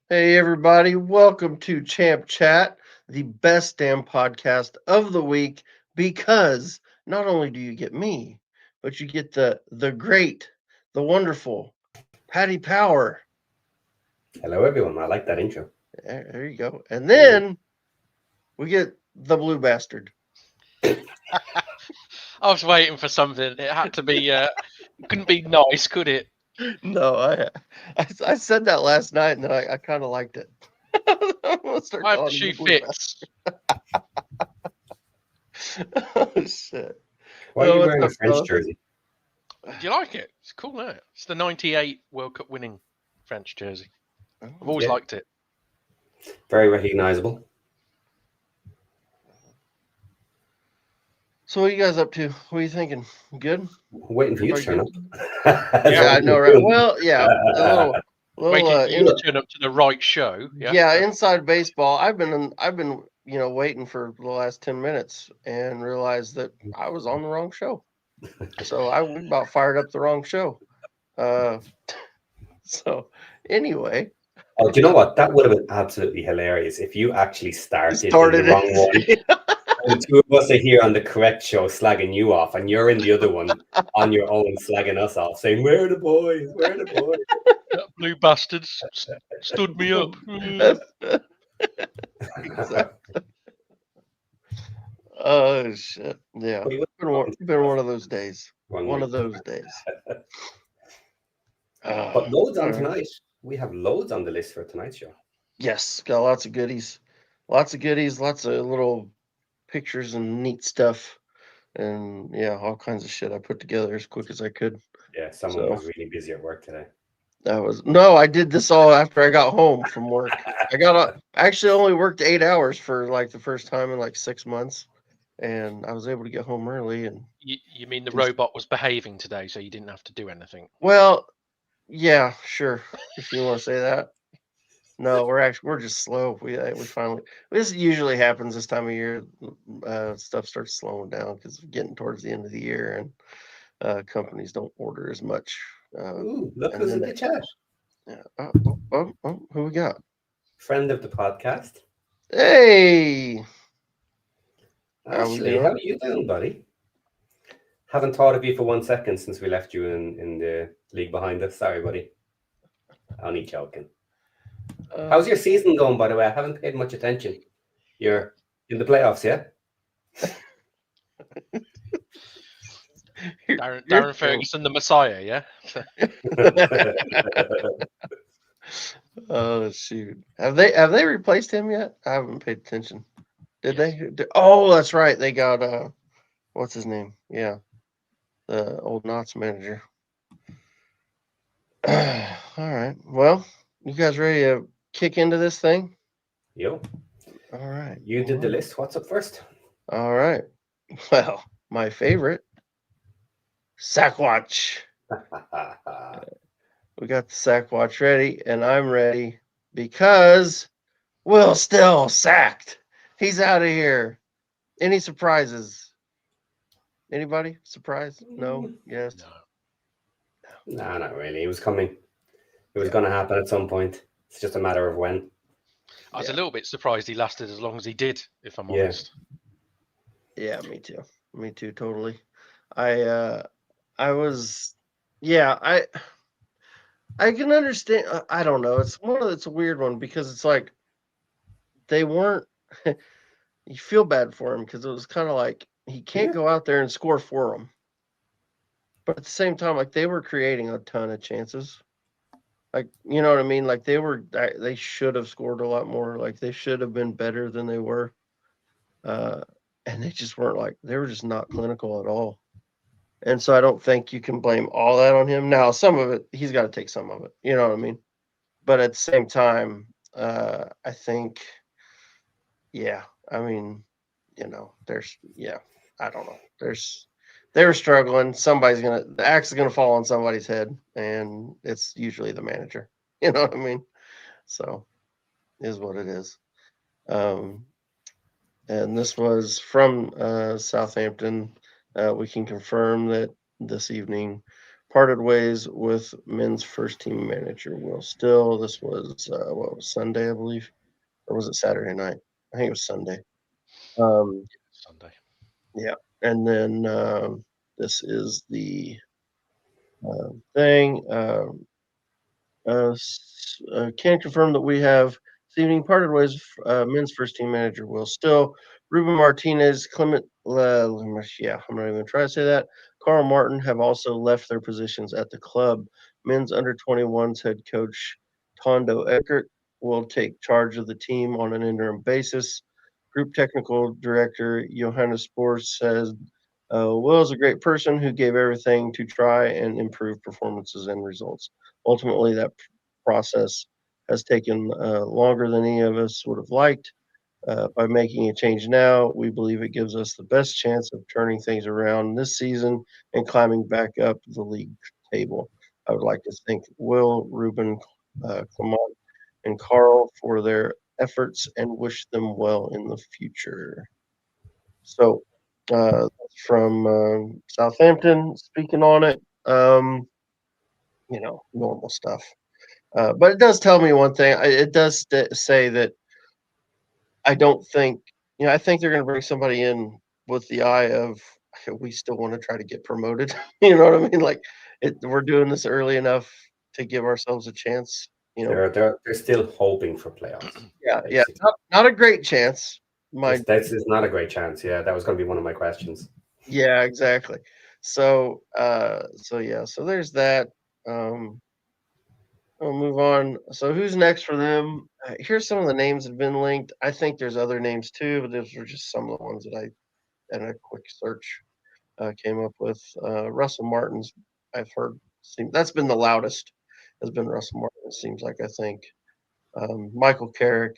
Hey, everybody. Welcome to Champ Chat, the best damn podcast of the week, because not only do you get me, but you get the great, the wonderful Patty Power. Hello, everyone. I like that intro. There you go. And Mm. then we get the Blue Bastard. I was waiting for something. It had to be. It couldn't be nice, could it? No, I said that last night, and then I kind of liked it. I'm gonna start I have the calling you the shoe Blue fits. Bastard. Oh shit! Why are Oh, you what's wearing a up, French fellas? jersey? Do you like it? It's cool, isn't it? It's the '98 World Cup winning French jersey. I've always Yeah, liked it. very recognizable. So what are you guys up to? What are you thinking? Good? Waiting for you to Everybody turn good? up. That's Yeah, all I know, we're right? doing. Well, yeah, a little Waiting for you to turn up to the right show. Yeah. yeah, inside baseball. I've been waiting for the last 10 minutes and realized that I was on the wrong show. So we about fired up the wrong show. Uh so anyway, Oh, do you know what? That would have been absolutely hilarious if you actually you started in the started wrong one. it. And the two of us are here on the correct show slagging you off, and you're in the other one on your own slagging us off, saying, "Where are the boys? Where are the boys?" That blue bastards stood me up. Exactly. Oh shit. Yeah. But you Been one of those days. one One week. of those days. But loads All on right. tonight. We have loads on the list for tonight's show. Yes, got lots of goodies. Lots of goodies, lots of little pictures and neat stuff. And yeah, all kinds of shit I put together as quick as I could. Yeah, someone So was really busy at work today. I did this all after I got home from work. I actually only worked 8 hours for like the first time in like 6 months. And I was able to get home early and You mean the do. robot was behaving today, so you didn't have to do anything? Well, yeah, sure. If you want to say that. No, we're just slow. We finally, this usually happens this time of year. Stuff starts slowing down because we're getting towards the end of the year and companies don't order as much. Ooh, look And who's then in the chat. yeah. Who we got? Friend of the podcast, Hey, how we Ashley. How doing? are you doing, buddy? Haven't thought of you for 1 second since we left you in the league behind us. Sorry, buddy. Only joking. How's your season going, by the way? I haven't paid much attention. You're in the playoffs, yeah? Darren Ferguson, the Messiah. Yeah. Oh shoot! Have they replaced him yet? I haven't paid attention. Did they? Oh, that's right. They got what's his name? Yeah, the old Knots manager. All right. Well, you guys ready to kick into this thing? Yo, All right. you did the list. What's up first? All right. Well, my favorite, Sackwatch. We got the Sackwatch ready, and I'm ready because Will still sacked. He's out of here. Any surprises? Anybody surprised? No. Yes. No. Nah, not really. It was coming. It was going to happen at some point. It's just a matter of when. I was a little bit surprised he lasted as long as he did, if I'm Yeah. honest. Yeah, me too. Me too, totally. I was yeah, I can understand. I don't know. It's a weird one because it's like they weren't you feel bad for him because it was kind of like he can't Yeah. go out there and score for them. But at the same time, like they were creating a ton of chances. Like, you know what I mean? Like they should have scored a lot more. Like they should have been better than they were. Uh, and they just weren't like they were just not clinical at all. And so I don't think you can blame all that on him. Now, some of it he's got to take some of it. You know what I mean? But at the same time, I think, yeah, I mean, I don't know. They were struggling. The axe is gonna fall on somebody's head, and it's usually the manager. You know what I mean? So, is what it is. Um, and this was from Southampton. We can confirm that this evening parted ways with men's first team manager Will Still. This was Sunday, I believe, or was it Saturday night? I think it was Sunday. Sunday. Yeah, and then this is the thing. Can confirm that we have this evening parted ways. Men's first team manager Will Still, Ruben Martinez, Clement. Yeah, I'm not even trying to say that. Carl Martin have also left their positions at the club. Men's under 21s head coach Tondo Eckert will take charge of the team on an interim basis. Group technical director Johannes Spors says Will is a great person who gave everything to try and improve performances and results. Ultimately, that process has taken longer than any of us would have liked. By making a change now, we believe it gives us the best chance of turning things around this season and climbing back up the league table. I would like to thank Will, Ruben, Clement, and Carl for their efforts and wish them well in the future. So, from Southampton speaking on it, normal stuff. But it does tell me one thing. It does say that I don't think, I think they're going to bring somebody in with the eye of we still want to try to get promoted. You know what I mean? Like we're doing this early enough to give ourselves a chance. They're still hoping for playoffs. Yeah, basically. not a great chance. This is not a great chance. Yeah, that was going to be one of my questions. Yeah, exactly. So there's that. We'll move on. So who's next for them? Here's some of the names that have been linked. I think there's other names too, but those were just some of the ones that I, in a quick search, came up with. Russell Martin's, I've heard, that's been the loudest, has been Russell Martin, it seems like, I think. Michael Carrick.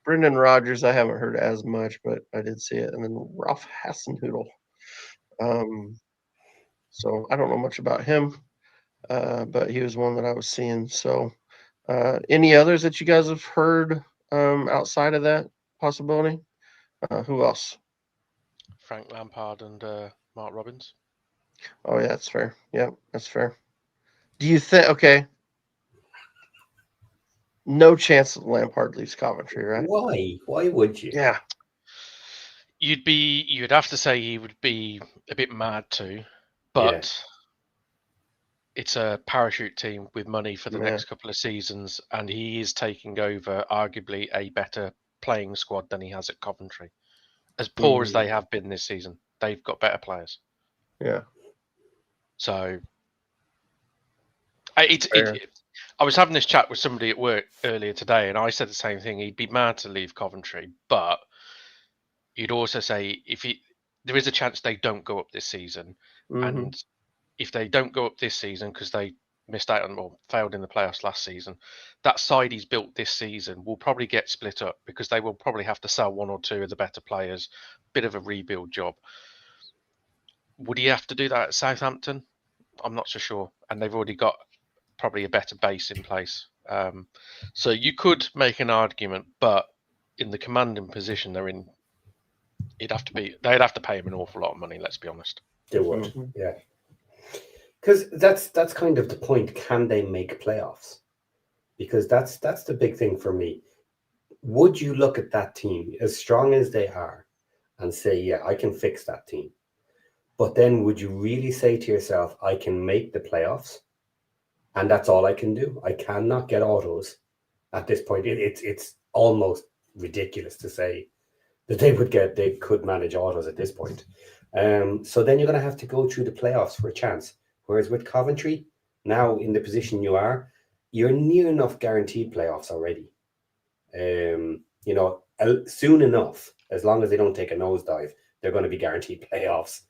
Brendan Rodgers, I haven't heard as much, but I did see it. And then Ralph Hasenhüttl. So I don't know much about him, but he was one that I was seeing. So any others that you guys have heard outside of that possibility? Who else? Frank Lampard and Mark Robbins. Oh, yeah, that's fair. Yeah, that's fair. Do you think, okay, no chance that Lampard leaves Coventry, right? Why? Why would you? Yeah. You'd have to say he would be a bit mad too, but it's a parachute team with money for the next couple of seasons, and he is taking over arguably a better playing squad than he has at Coventry. As poor as they have been this season, they've got better players. Yeah. So I was having this chat with somebody at work earlier today, and I said the same thing. He'd be mad to leave Coventry, but you'd also say there is a chance they don't go up this season, and if they don't go up this season because they missed out on or failed in the playoffs last season, that side he's built this season will probably get split up because they will probably have to sell one or two of the better players. Bit of a rebuild job. Would he have to do that at Southampton? I'm not so sure, and they've already got probably a better base in place. So you could make an argument, but in the commanding position they're in, they'd have to pay him an awful lot of money. Let's be honest. They would, yeah. Because that's kind of the point. Can they make playoffs? Because that's the big thing for me. Would you look at that team as strong as they are and say, yeah, I can fix that team? But then would you really say to yourself, I can make the playoffs and that's all I can do? I cannot get autos at this point. It's almost ridiculous to say that they could manage autos at this point. So then you're going to have to go through the playoffs for a chance. Whereas with Coventry, now in the position you are, you're near enough guaranteed playoffs already. Soon enough, as long as they don't take a nosedive, they're going to be guaranteed playoffs.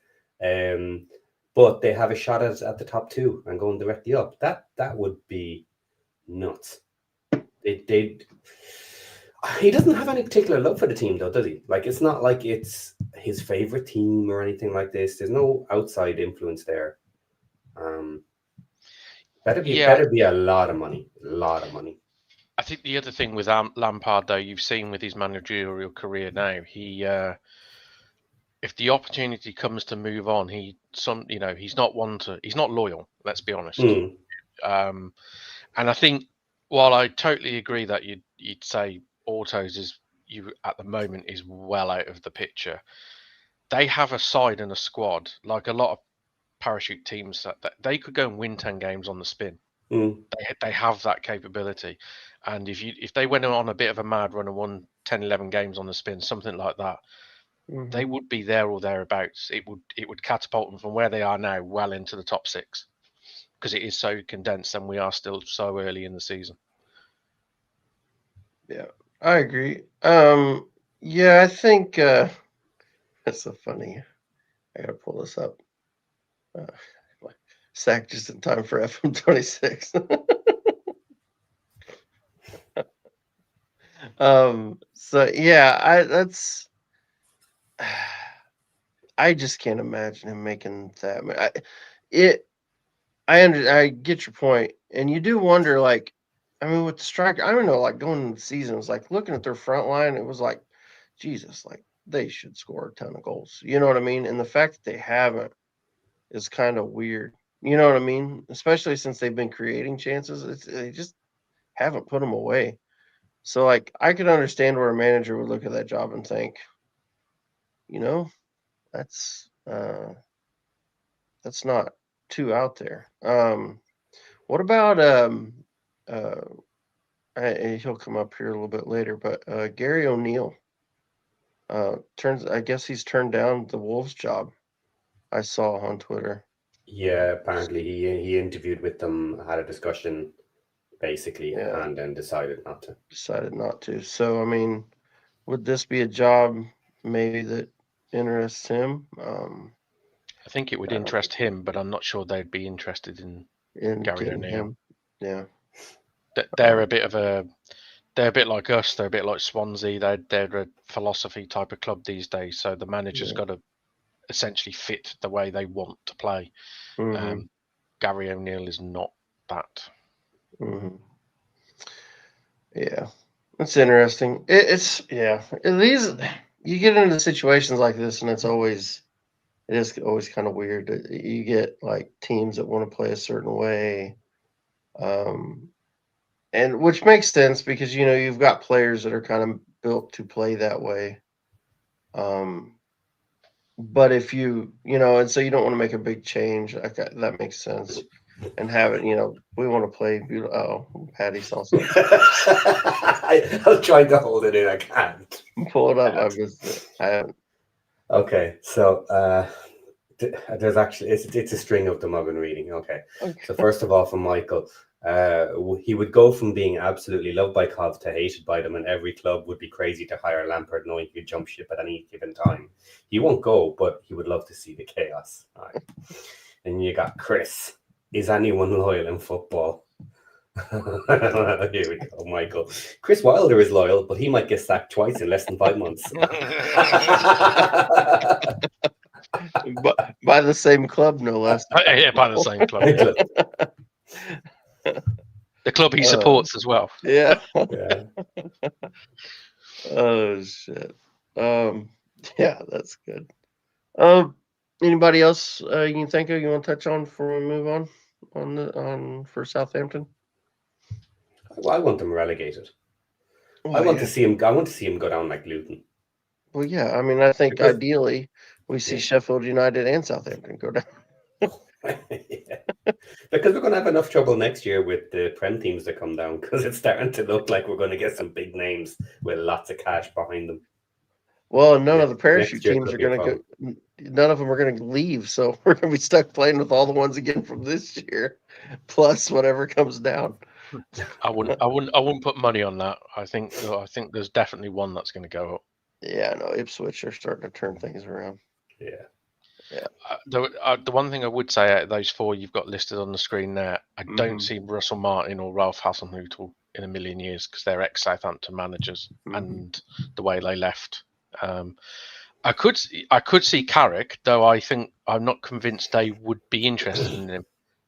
But they have a shot at the top two and going directly up. That would be nuts. He doesn't have any particular love for the team, though, does he? Like, it's not like it's his favorite team or anything like this. There's no outside influence there. Better be a lot of money. A lot of money. I think the other thing with Lampard, though, you've seen with his managerial career now, if the opportunity comes to move on, he's not loyal. Let's be honest. Mm. And I think while I totally agree that you'd say Autos at the moment is well out of the picture, they have a side and a squad like a lot of parachute teams that they could go and win 10 games on the spin. Mm. They have that capability, and if they went on a bit of a mad run and won 10, 11 games on the spin, something like that, they would be there or thereabouts. It would catapult them from where they are now well into the top 6, because it is so condensed and we are still so early in the season. Yeah, I agree. Yeah, I think that's so funny. I gotta pull this up. Sack just in time for FM26. So yeah, I just can't imagine him making that. I get your point, and you do wonder, like, I mean, with the striker, I don't know, like going into the season, it was like looking at their front line, it was like, Jesus, like they should score a ton of goals. You know what I mean? And the fact that they haven't is kind of weird. You know what I mean? Especially since they've been creating chances, they just haven't put them away. So, like, I could understand where a manager would look at that job and think, you know, that's not too out there. What about he'll come up here a little bit later, but Gary O'Neill I guess he's turned down the Wolves job. I saw on Twitter. Yeah, apparently he interviewed with them, had a discussion, basically, Yeah. and then decided not to. Decided not to. So, I mean, would this be a job maybe that interests him? I think it would interest him, but I'm not sure they'd be interested in Gary getting O'Neill. him. Yeah. They're a bit like us. They're a bit like Swansea. They're a philosophy type of club these days. So the manager's got to essentially fit the way they want to play. Gary O'Neill is not that. Yeah, it's interesting. These you get into situations like this, and it is always kind of weird. You get like teams that want to play a certain way, and which makes sense because you've got players that are kind of built to play that way. But if and so you don't want to make a big change, that makes sense. And have it, we want to play. Oh, Patty's also. I was trying to hold it in. I can't. Pull it up. I haven't. Okay, so there's actually it's a string of them I've been reading. Okay. So first of all, from Michael, he would go from being absolutely loved by Cov to hated by them, and every club would be crazy to hire Lampard, knowing he could jump ship at any given time. He won't go, but he would love to see the chaos. All right. And you got Chris. Is anyone loyal in football? Here we go, Michael. Chris Wilder is loyal, but he might get sacked twice in less than 5 months. By the same club, no less. Yeah, by the same club. The club he supports as well. Yeah. Oh shit. Yeah, that's good. Anybody else you can think of you want to touch on before we move on for Southampton? Well, I want them relegated. I want to see him go down like Luton. Well, yeah. I mean, I think ideally we see Sheffield United and Southampton go down. Because we're going to have enough trouble next year with the Prem teams that come down, because it's starting to look like we're going to get some big names with lots of cash behind them. Well, none of the parachute teams are going to go. None of them are going to leave, so we're going to be stuck playing with all the ones again from this year, plus whatever comes down. I wouldn't put money on that. I think there's definitely one that's going to go up. Yeah, no, Ipswich are starting to turn things around. Yeah. The one thing I would say out of those four you've got listed on the screen there, I don't see Russell Martin or Ralph Hasenhüttl in a million years, because they're ex-Southampton managers and the way they left. I could see Carrick, though I'm not convinced they would be interested in him.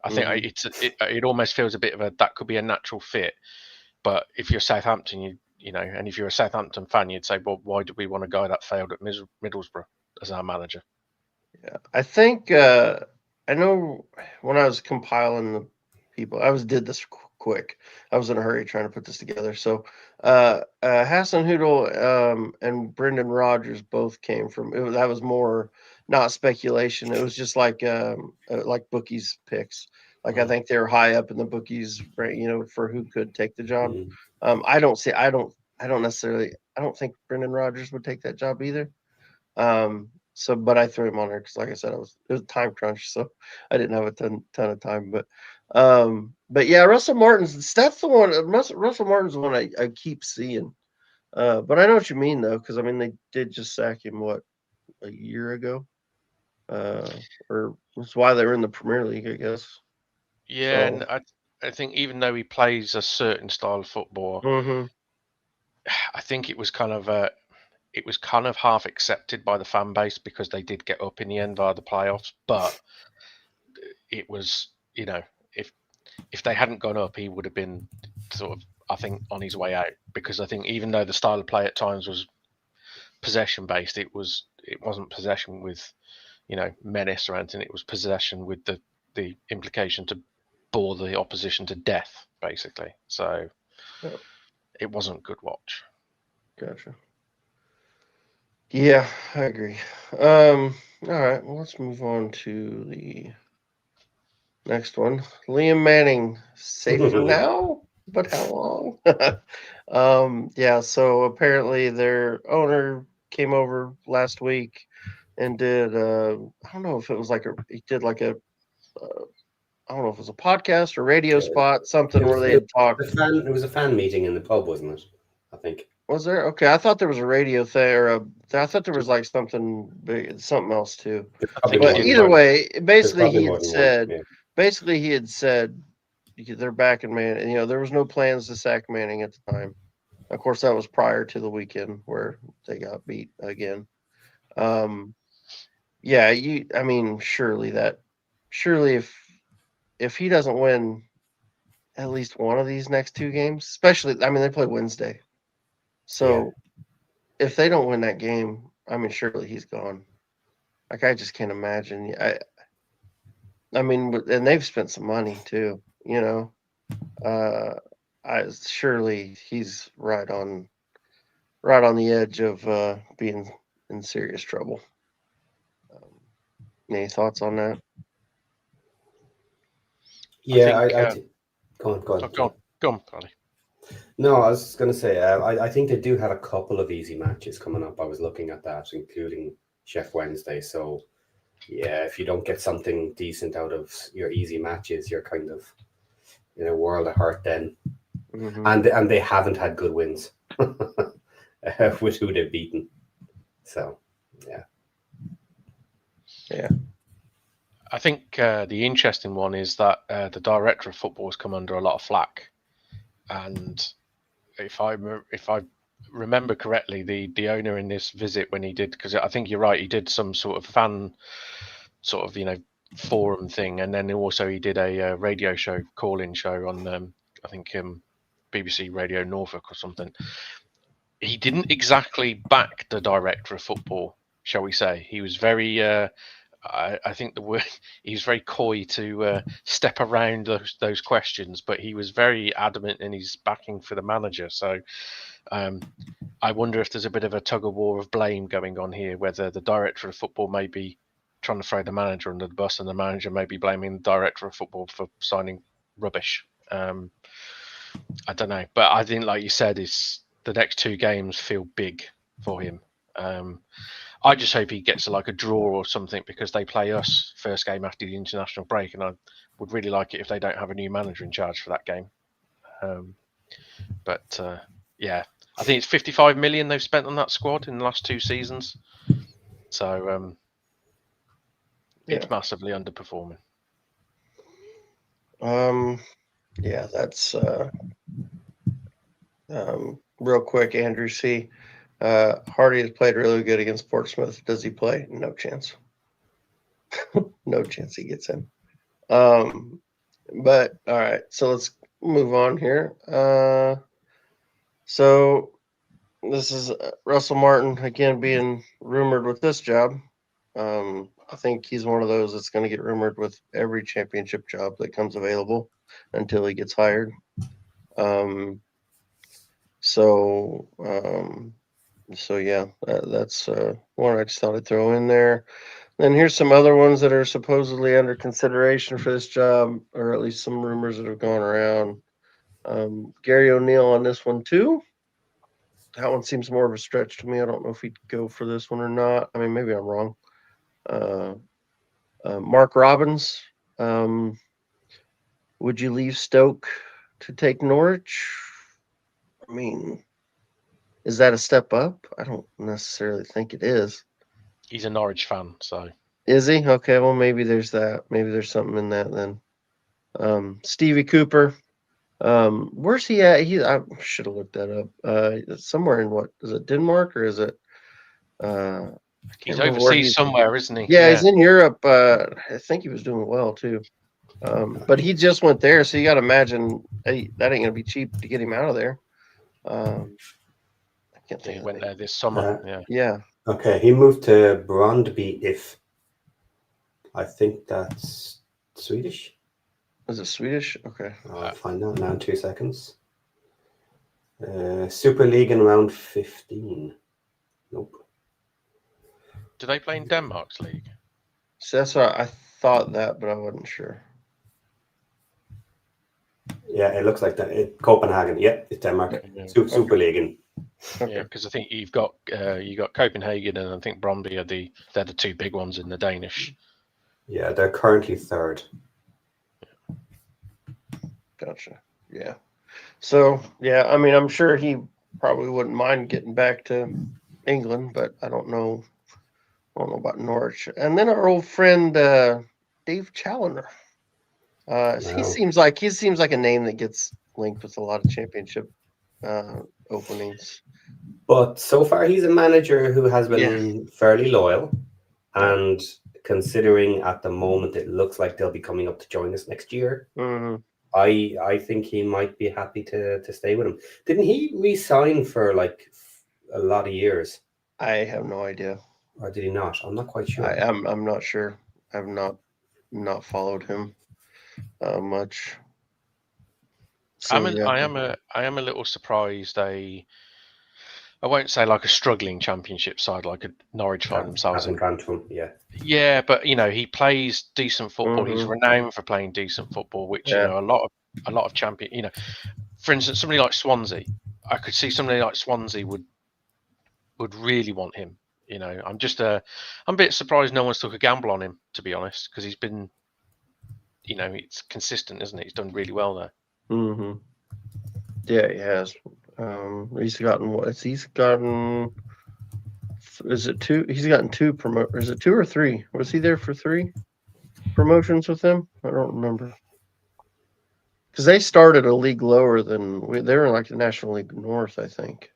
I think it almost feels a bit of that could be a natural fit. But if you're Southampton, and if you're a Southampton fan, you'd say, well, why do we want a guy that failed at Middlesbrough? as our manager. Yeah, I think I know when I was compiling the people, did this quick. I was in a hurry trying to put this together. So Hassan Hoodle and Brendan Rodgers both came from. That was more not speculation. It was just like bookies picks. Like I think they were high up in the bookies, for who could take the job. I don't think Brendan Rodgers would take that job either. But I threw him on there because, like I said, it was a time crunch, so I didn't have a ton of time. But yeah, Russell Martin's that's the one. Russell Martin's the one I keep seeing. But I know what you mean though, because I mean they did just sack him a year ago, or that's why they were in the Premier League, I guess. Yeah, So. and I think even though he plays a certain style of football, I think it was kind of half accepted by the fan base because they did get up in the end via the playoffs. But it was, if they hadn't gone up, he would have been sort of, I think, on his way out, because I think even though the style of play at times was possession based, it wasn't possession with, menace or anything. It was possession with the implication to bore the opposition to death, basically. So it wasn't good watch. Gotcha. Yeah, I agree. All right, well, let's move on to the next one. Liam Manning, safe for now, but how long? Yeah, so apparently their owner came over last week and did I don't know if it was he did I don't know if it was a podcast or radio spot, something where they had talked. It was a fan meeting in the pub, wasn't it? I think. Was there? Okay, I thought there was a radio thing, or I thought there was like something big, something else too. But either way, basically he had said they're backing Manning. And, there was no plans to sack Manning at the time. Of course, that was prior to the weekend where they got beat again. Yeah, I mean, surely if he doesn't win at least one of these next two games, especially, I mean, they play Wednesday, so if they don't win that game, I mean, surely he's gone. Like, I just can't imagine. I mean, and they've spent some money too. Surely he's right on the edge of being in serious trouble. Any thoughts on that? Yeah, go on, Paddy. No, I was going to say, I think they do have a couple of easy matches coming up. I was looking at that, including Sheffield Wednesday. So, yeah, if you don't get something decent out of your easy matches, you're kind of in a world of hurt then. And they haven't had good wins with who they've beaten. So, yeah. Yeah. I think the interesting one is that the director of football has come under a lot of flack, and if I remember correctly, the owner in this visit, when he did, because I think you're right, he did some sort of fan forum thing, and then also he did a radio show, call-in show on I think BBC Radio Norfolk or something. He didn't exactly back the director of football, shall we say. He was very I think the word, he was very coy to step around those questions, but he was very adamant in his backing for the manager. So I wonder if there's a bit of a tug of war of blame going on here, whether the director of football may be trying to throw the manager under the bus and the manager may be blaming the director of football for signing rubbish. I don't know, but I think, like you said, the next two games feel big for him. I just hope he gets a draw or something, because they play us first game after the international break, and I would really like it if they don't have a new manager in charge for that game. Yeah, I think it's 55 million they've spent on that squad in the last two seasons. So it's massively underperforming. Yeah, that's real quick. Andrew C. Hardy has played really good against Portsmouth. Does he play? No chance. No chance he gets in. But all right, so let's move on here. So this is Russell Martin again being rumored with this job. I think he's one of those that's going to get rumored with every championship job that comes available until he gets hired. So yeah, that's one I just thought I'd throw in there. Then here's some other ones that are supposedly under consideration for this job, or at least some rumors that have gone around. Gary O'Neill on this one too. That one seems more of a stretch to me. I don't know if he'd go for this one or not. I mean, maybe I'm wrong. Mark Robbins. Would you leave Stoke to take Norwich? I mean, is that a step up? I don't necessarily think it is. He's a Norwich fan, so. Is he? Okay, well, maybe there's that. Maybe there's something in that then. Stevie Cooper. Where's he at? I should have looked that up. Somewhere in what is it, Denmark, or is it he's overseas somewhere, isn't he? Yeah, he's in Europe. I think he was doing well too. But he just went there, so you got to imagine that ain't gonna be cheap to get him out of there. I can't think. He went there this summer. Yeah. Okay, he moved to Brondby. If I think that's Swedish. Is it Swedish? Okay. I'll find out now in 2 seconds. Super League in round 15. Nope. Do they play in Denmark's league? So that's what I thought that, but I wasn't sure. Yeah, it looks like that. Copenhagen. Yeah, it's Denmark. Yeah. Super League. Okay. Yeah, because I think you've got Copenhagen and I think Brøndby they're the two big ones in the Danish. Yeah, they're currently third. Gotcha. Yeah. So yeah, I mean, I'm sure he probably wouldn't mind getting back to England, but I don't know about Norwich. And then our old friend Dave Challoner. He seems like a name that gets linked with a lot of championship openings. But so far, he's a manager who has been fairly loyal, and considering at the moment it looks like they'll be coming up to join us next year, I think he might be happy to stay with him. Didn't he re-sign for like a lot of years? I have no idea. Or did he not? I'm not quite sure. I'm not sure. I've not followed him much. So, I am a little surprised I won't say like a struggling championship side like a Norwich find themselves in. Yeah, but he plays decent football. He's renowned for playing decent football, which a lot of champion. For instance, somebody like Swansea, I could see somebody like Swansea would really want him. I'm a bit surprised no one's took a gamble on him, to be honest, because he's been, it's consistent, isn't it? He's done really well there. Yeah, he has. He's gotten is it two? He's gotten two is it 2 or 3? Was he there for 3 promotions with them? I don't remember. Because they started a league lower than they were in like the National League North, I think,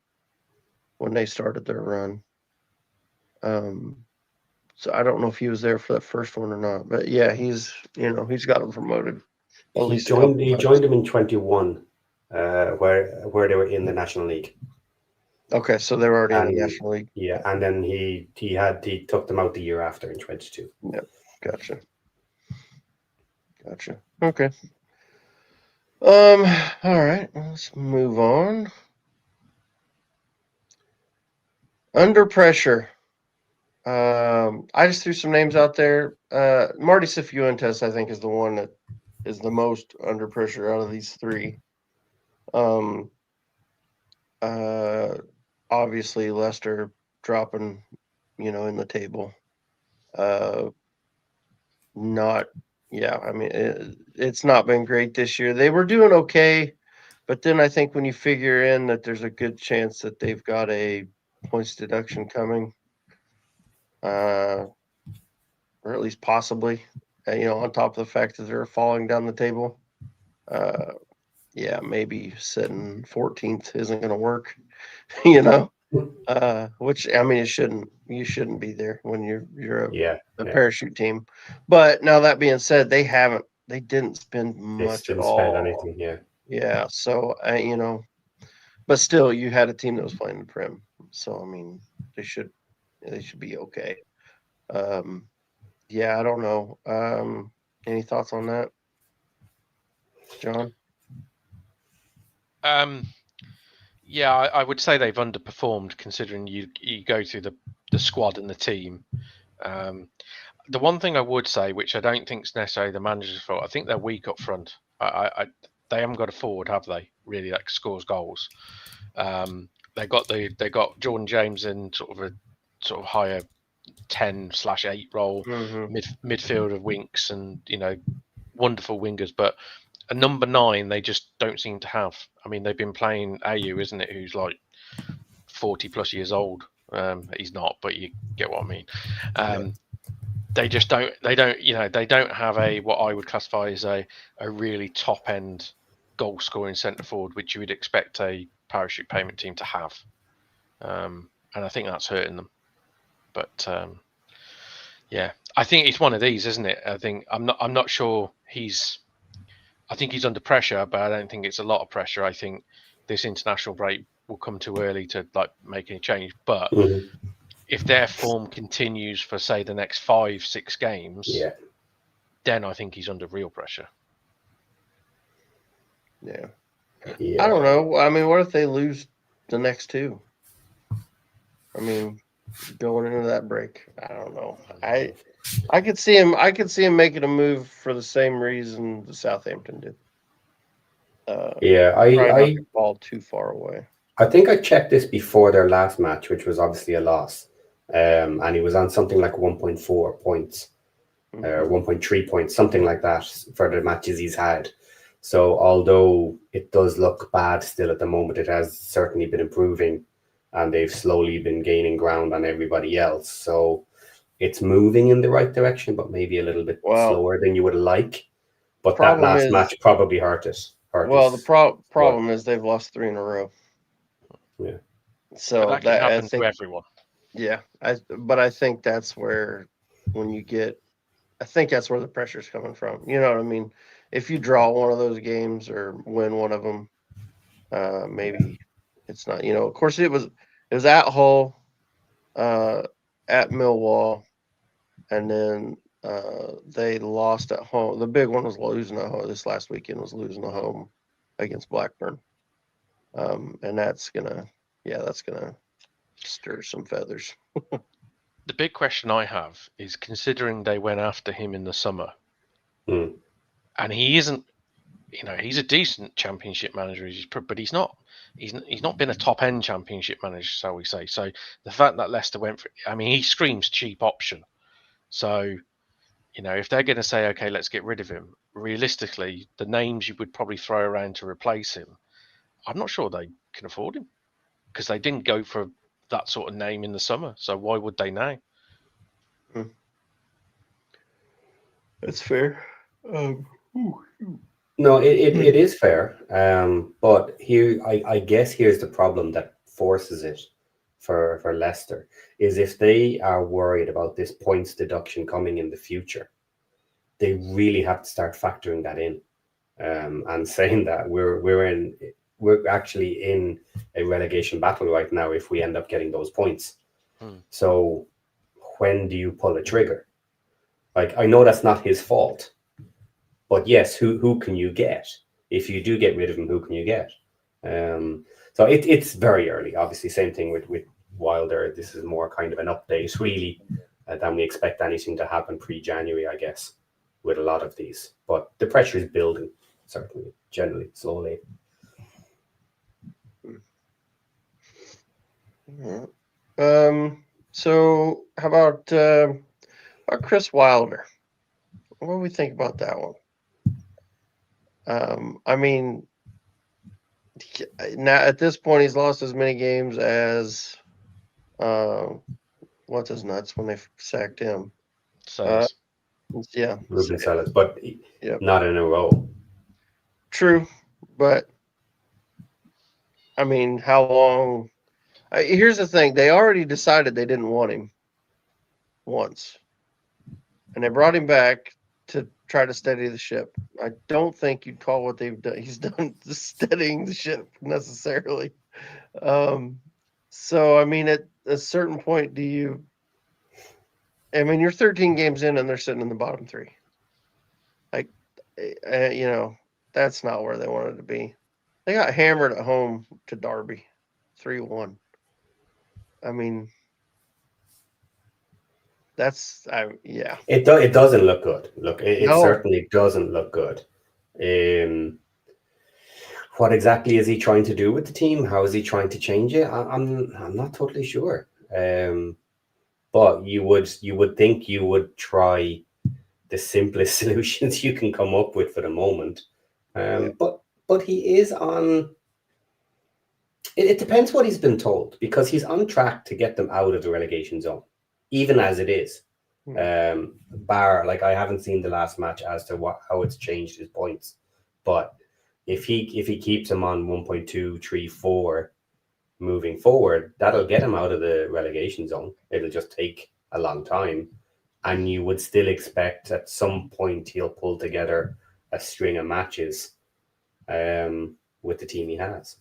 when they started their run. So I don't know if he was there for that first one or not, but yeah, he's gotten promoted. He joined him in 21, where they were in the National League. Okay, so they were already in the National League. Yeah, and then he took them out the year after in 22. Yeah, gotcha. Okay. All right, let's move on. Under pressure. I just threw some names out there. Marty Cifuentes, I think, is the one that is the most under pressure out of these 3. Obviously Leicester dropping, in the table. It's not been great this year. They were doing okay, but then I think when you figure in that there's a good chance that they've got a points deduction coming, or at least possibly, on top of the fact that they're falling down the table. Maybe sitting 14th isn't going to work, which I mean, you shouldn't be there when you're a parachute team. But now that being said, they didn't spend much at all. Spend anything, Yeah. So, But still, you had a team that was playing the Prem, so I mean, they should be okay. Yeah, I don't know. Any thoughts on that, John? Yeah, I would say they've underperformed considering you go through the squad and the team. The one thing I would say, which I don't think is necessarily the manager's fault, I think they're weak up front. They haven't got a forward, have they? Really, that scores goals. They got Jordan James in sort of higher 10/8 role, Mm-hmm. midfielder Winks, and wonderful wingers, but a number 9 they just don't seem to have. I mean, they've been playing Ayew, isn't it? Who's like 40 plus years old. He's not, but you get what I mean. They just don't. They don't have what I would classify as a really top end goal scoring centre forward, which you would expect a parachute payment team to have. And I think that's hurting them. But yeah, I think it's one of these, isn't it? I think I'm not sure I think he's under pressure, but I don't think it's a lot of pressure. I think this international break will come too early to make any change. But if their form continues for say the next 5-6 games, then I think he's under real pressure. Yeah. I don't know. I mean, what if they lose the next 2? I mean, going into that break, I don't know. I could see him. I could see him making a move for the same reason the Southampton did. I fall too far away. I think I checked this before their last match, which was obviously a loss, and he was on something like 1.4 points, or 1.3 points, something like that for the matches he's had. So although it does look bad still at the moment, it has certainly been improving, and they've slowly been gaining ground on everybody else. So it's moving in the right direction, but maybe a little bit slower than you would like. But that last match probably hurt us. The problem is they've lost 3 in a row. Yeah. So but that can happen to everyone. Yeah, but I think that's where I think that's where the pressure's coming from. You know what I mean? If you draw one of those games or win one of them, maybe it's not. Of course it was at Hull, at Millwall, and then they lost at home. The big one was losing at home. This last weekend was losing at home against Blackburn, and that's gonna stir some feathers. The big question I have is, considering they went after him in the summer, and he isn't, he's a decent Championship manager, but he's not been a top end Championship manager, shall we say? So the fact that Leicester went for, I mean, he screams cheap option. So, if they're going to say, okay, let's get rid of him, realistically, the names you would probably throw around to replace him, I'm not sure they can afford him, because they didn't go for that sort of name in the summer. So why would they now? That's fair. No, it is fair. But here, I guess here's the problem that forces it for Leicester, is if they are worried about this points deduction coming in the future, they really have to start factoring that in, and saying that we're actually in a relegation battle right now if we end up getting those points. So when do you pull a trigger? Like, I know that's not his fault, but yes, who can you get? If you do get rid of him, who can you get? So it's very early. Obviously, same thing with Wilder. This is more kind of an update, really, than we expect anything to happen pre-January, I guess, with a lot of these. But the pressure is building, certainly, generally, slowly. So how about Chris Wilder? What do we think about that one? I mean, now at this point, he's lost as many games as what's his nuts when they sacked him. Yeah, Ruben Sellers, but not in a row. True, but I mean, how long? Here's the thing: they already decided they didn't want him once, and they brought him back to try to steady the ship. I don't think you'd call what they've done. He's done steadying the ship necessarily. So I mean, at a certain point, you're 13 games in, and they're sitting in the bottom three. Like, that's not where they wanted to be. They got hammered at home to Derby, 3-1. I mean, yeah. It doesn't look good. Look, it No. certainly doesn't look good. What exactly is he trying to do with the team? How is he trying to change it? I'm not totally sure. But you would think you would try the simplest solutions you can come up with for the moment. Yeah. But he is on. It depends what he's been told, because he's on track to get them out of the relegation zone, even as it is. Bar, like, I haven't seen the last match as to how it's changed his points, but if he keeps him on 1.234 moving forward, that'll get him out of the relegation zone. It'll just take a long time, and you would still expect at some point he'll pull together a string of matches with the team he has.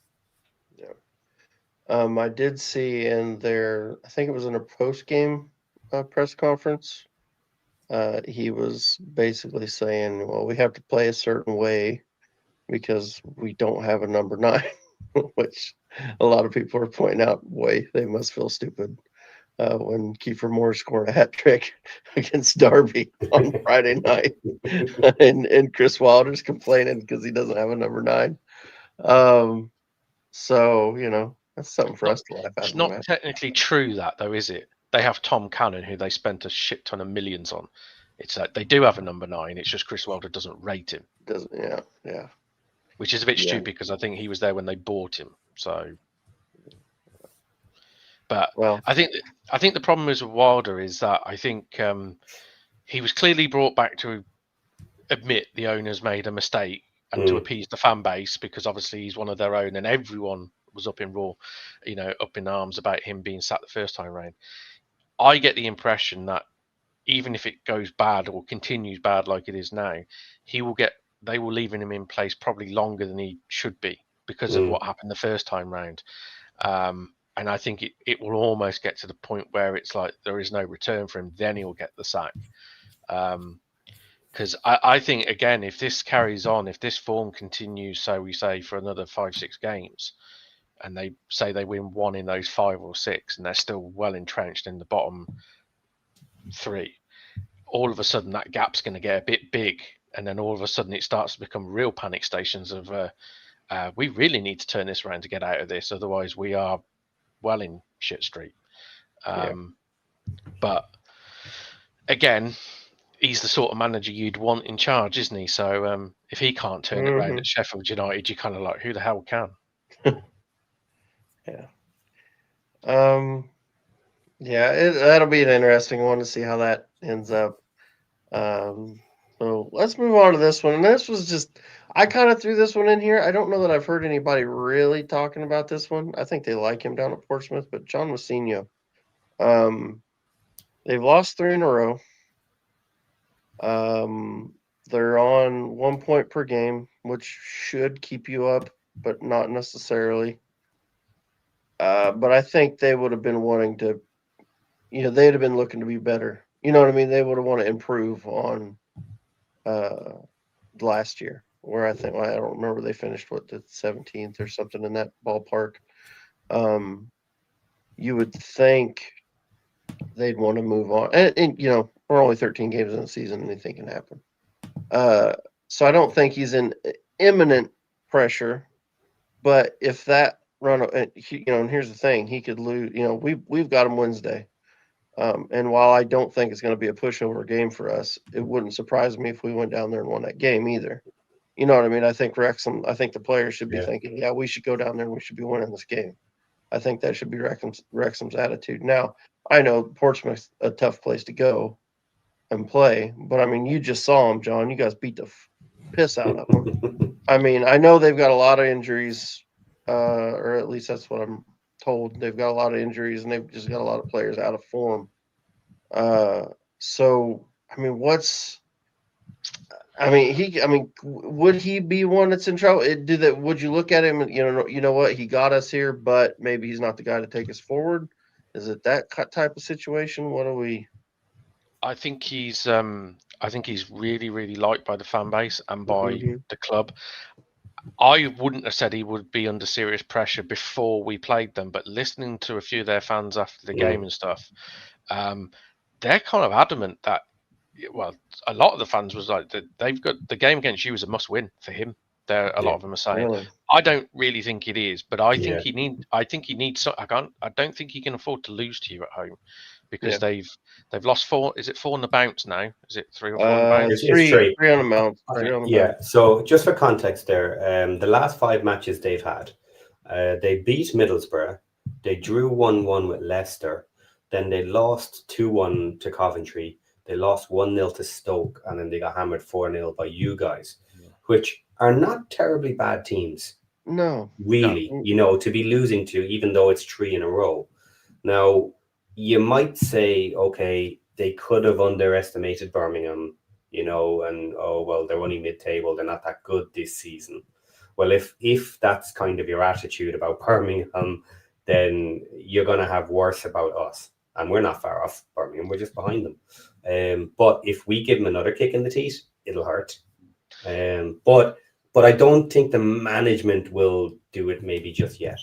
Yeah. I did see in their, I think it was in a post-game press conference, he was basically saying, well, we have to play a certain way because we don't have a number 9, which a lot of people are pointing out, boy, they must feel stupid when Kiefer Moore scored a hat trick against Derby on Friday night, and Chris Wilder's complaining because he doesn't have a number 9. So, that's something for us to laugh at. It's not technically true, that, though, is it? They have Tom Cannon, who they spent a shit ton of millions on. It's like they do have a number 9. It's just Chris Wilder doesn't rate him. Doesn't, yeah. Which is a bit stupid, because I think he was there when they bought him. So, but Well, I think the problem is with Wilder is that I think he was clearly brought back to admit the owners made a mistake and to appease the fan base, because obviously he's one of their own, and everyone was up in arms about him being sacked the first time round. I get the impression that even if it goes bad or continues bad like it is now, they will leave him in place probably longer than he should be, because of what happened the first time round. And I think it will almost get to the point where it's like there is no return for him. Then he'll get the sack. Because I think, again, if this carries on, if this form continues, so we say, for another 5-6 games, and they say they win 1 in those 5 or 6, and they're still well entrenched in the bottom 3, all of a sudden that gap's going to get a bit big, and then all of a sudden it starts to become real panic stations of we really need to turn this around to get out of this, otherwise we are well in shit street. But again, he's the sort of manager you'd want in charge, isn't he? So if he can't turn it around at Sheffield United, you're kind of like, who the hell can? Yeah. That'll be an interesting one to see how that ends up. So let's move on to this one. And this was just, I kind of threw this one in here. I don't know that I've heard anybody really talking about this one. I think they like him down at Portsmouth, but John Mousinho, they've lost 3 in a row. They're on 1 point per game, which should keep you up, but not necessarily. But I think they would have been wanting to, they'd have been looking to be better. You know what I mean? They would have wanted to improve on last year, where I think, I don't remember, they finished the 17th or something in that ballpark. You would think they'd want to move on, and we're only 13 games in the season, anything can happen. So I don't think he's in imminent pressure, but if that run, and here's the thing, he could lose. We've got him Wednesday. And while I don't think it's going to be a pushover game for us, it wouldn't surprise me if we went down there and won that game either. You know what I mean? I think the players should be thinking, we should go down there and we should be winning this game. I think that should be Wrexham's attitude. Now, I know Portsmouth's a tough place to go and play, but I mean, you just saw them, John. You guys beat the piss out of them. I mean, I know they've got a lot of injuries, or at least that's what I'm told. They've got a lot of injuries, and they've just got a lot of players out of form. So I mean, I mean, would he be one that's in trouble? Would you look at him and you know what, he got us here, but maybe he's not the guy to take us forward? Is it that type of situation? What are we? I think he's really, really liked by the fan base and by Mhm. the club. I wouldn't have said he would be under serious pressure before we played them, but listening to a few of their fans after the game and stuff, they're kind of adamant that, well, a lot of the fans was like that they've got the game against you is a must win for him. A lot of them are saying. Really? I don't really think it is, but I think Yeah. I think he needs. I don't think he can afford to lose to you at home, because Yeah. they've lost 4. Is it 4 on the bounce now? Is it 3 or 4 on the bounce? It's Three three. on the mount. 3 on the Yeah. mount. So just for context there, the last 5 matches they've had, they beat Middlesbrough, they drew 1-1 with Leicester, then they lost 2-1 to Coventry, they lost 1-0 to Stoke, and then they got hammered 4-0 by you guys, which are not terribly bad teams. No. Really, to be losing to, even though it's 3 in a row. Now, you might say, okay, they could have underestimated Birmingham, and oh well, they're only mid-table, they're not that good this season. Well, if that's kind of your attitude about Birmingham, then you're going to have worse about us, and we're not far off Birmingham, we're just behind them. But if we give them another kick in the teeth, it'll hurt. But I don't think the management will do it maybe just yet.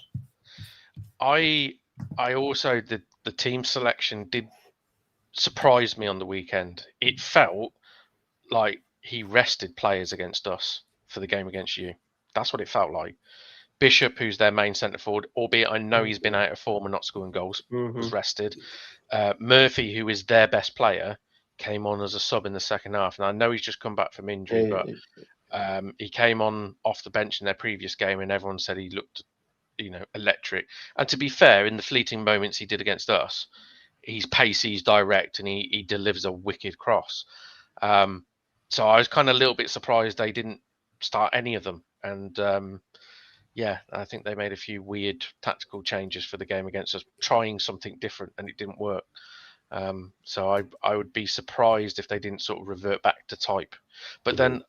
I also the team selection did surprise me on the weekend. It felt like he rested players against us for the game against you. That's what it felt like. Bishop, who's their main centre forward, albeit I know he's been out of form and not scoring goals, was rested. Murphy, who is their best player, came on as a sub in the second half, and I know he's just come back from injury, but he came on off the bench in their previous game, and everyone said he looked, electric. And to be fair, in the fleeting moments he did against us, he's pacey, he's direct, and he delivers a wicked cross. So I was kind of a little bit surprised they didn't start any of them. And I think they made a few weird tactical changes for the game against us, trying something different, and it didn't work. So I would be surprised if they didn't sort of revert back to type. But then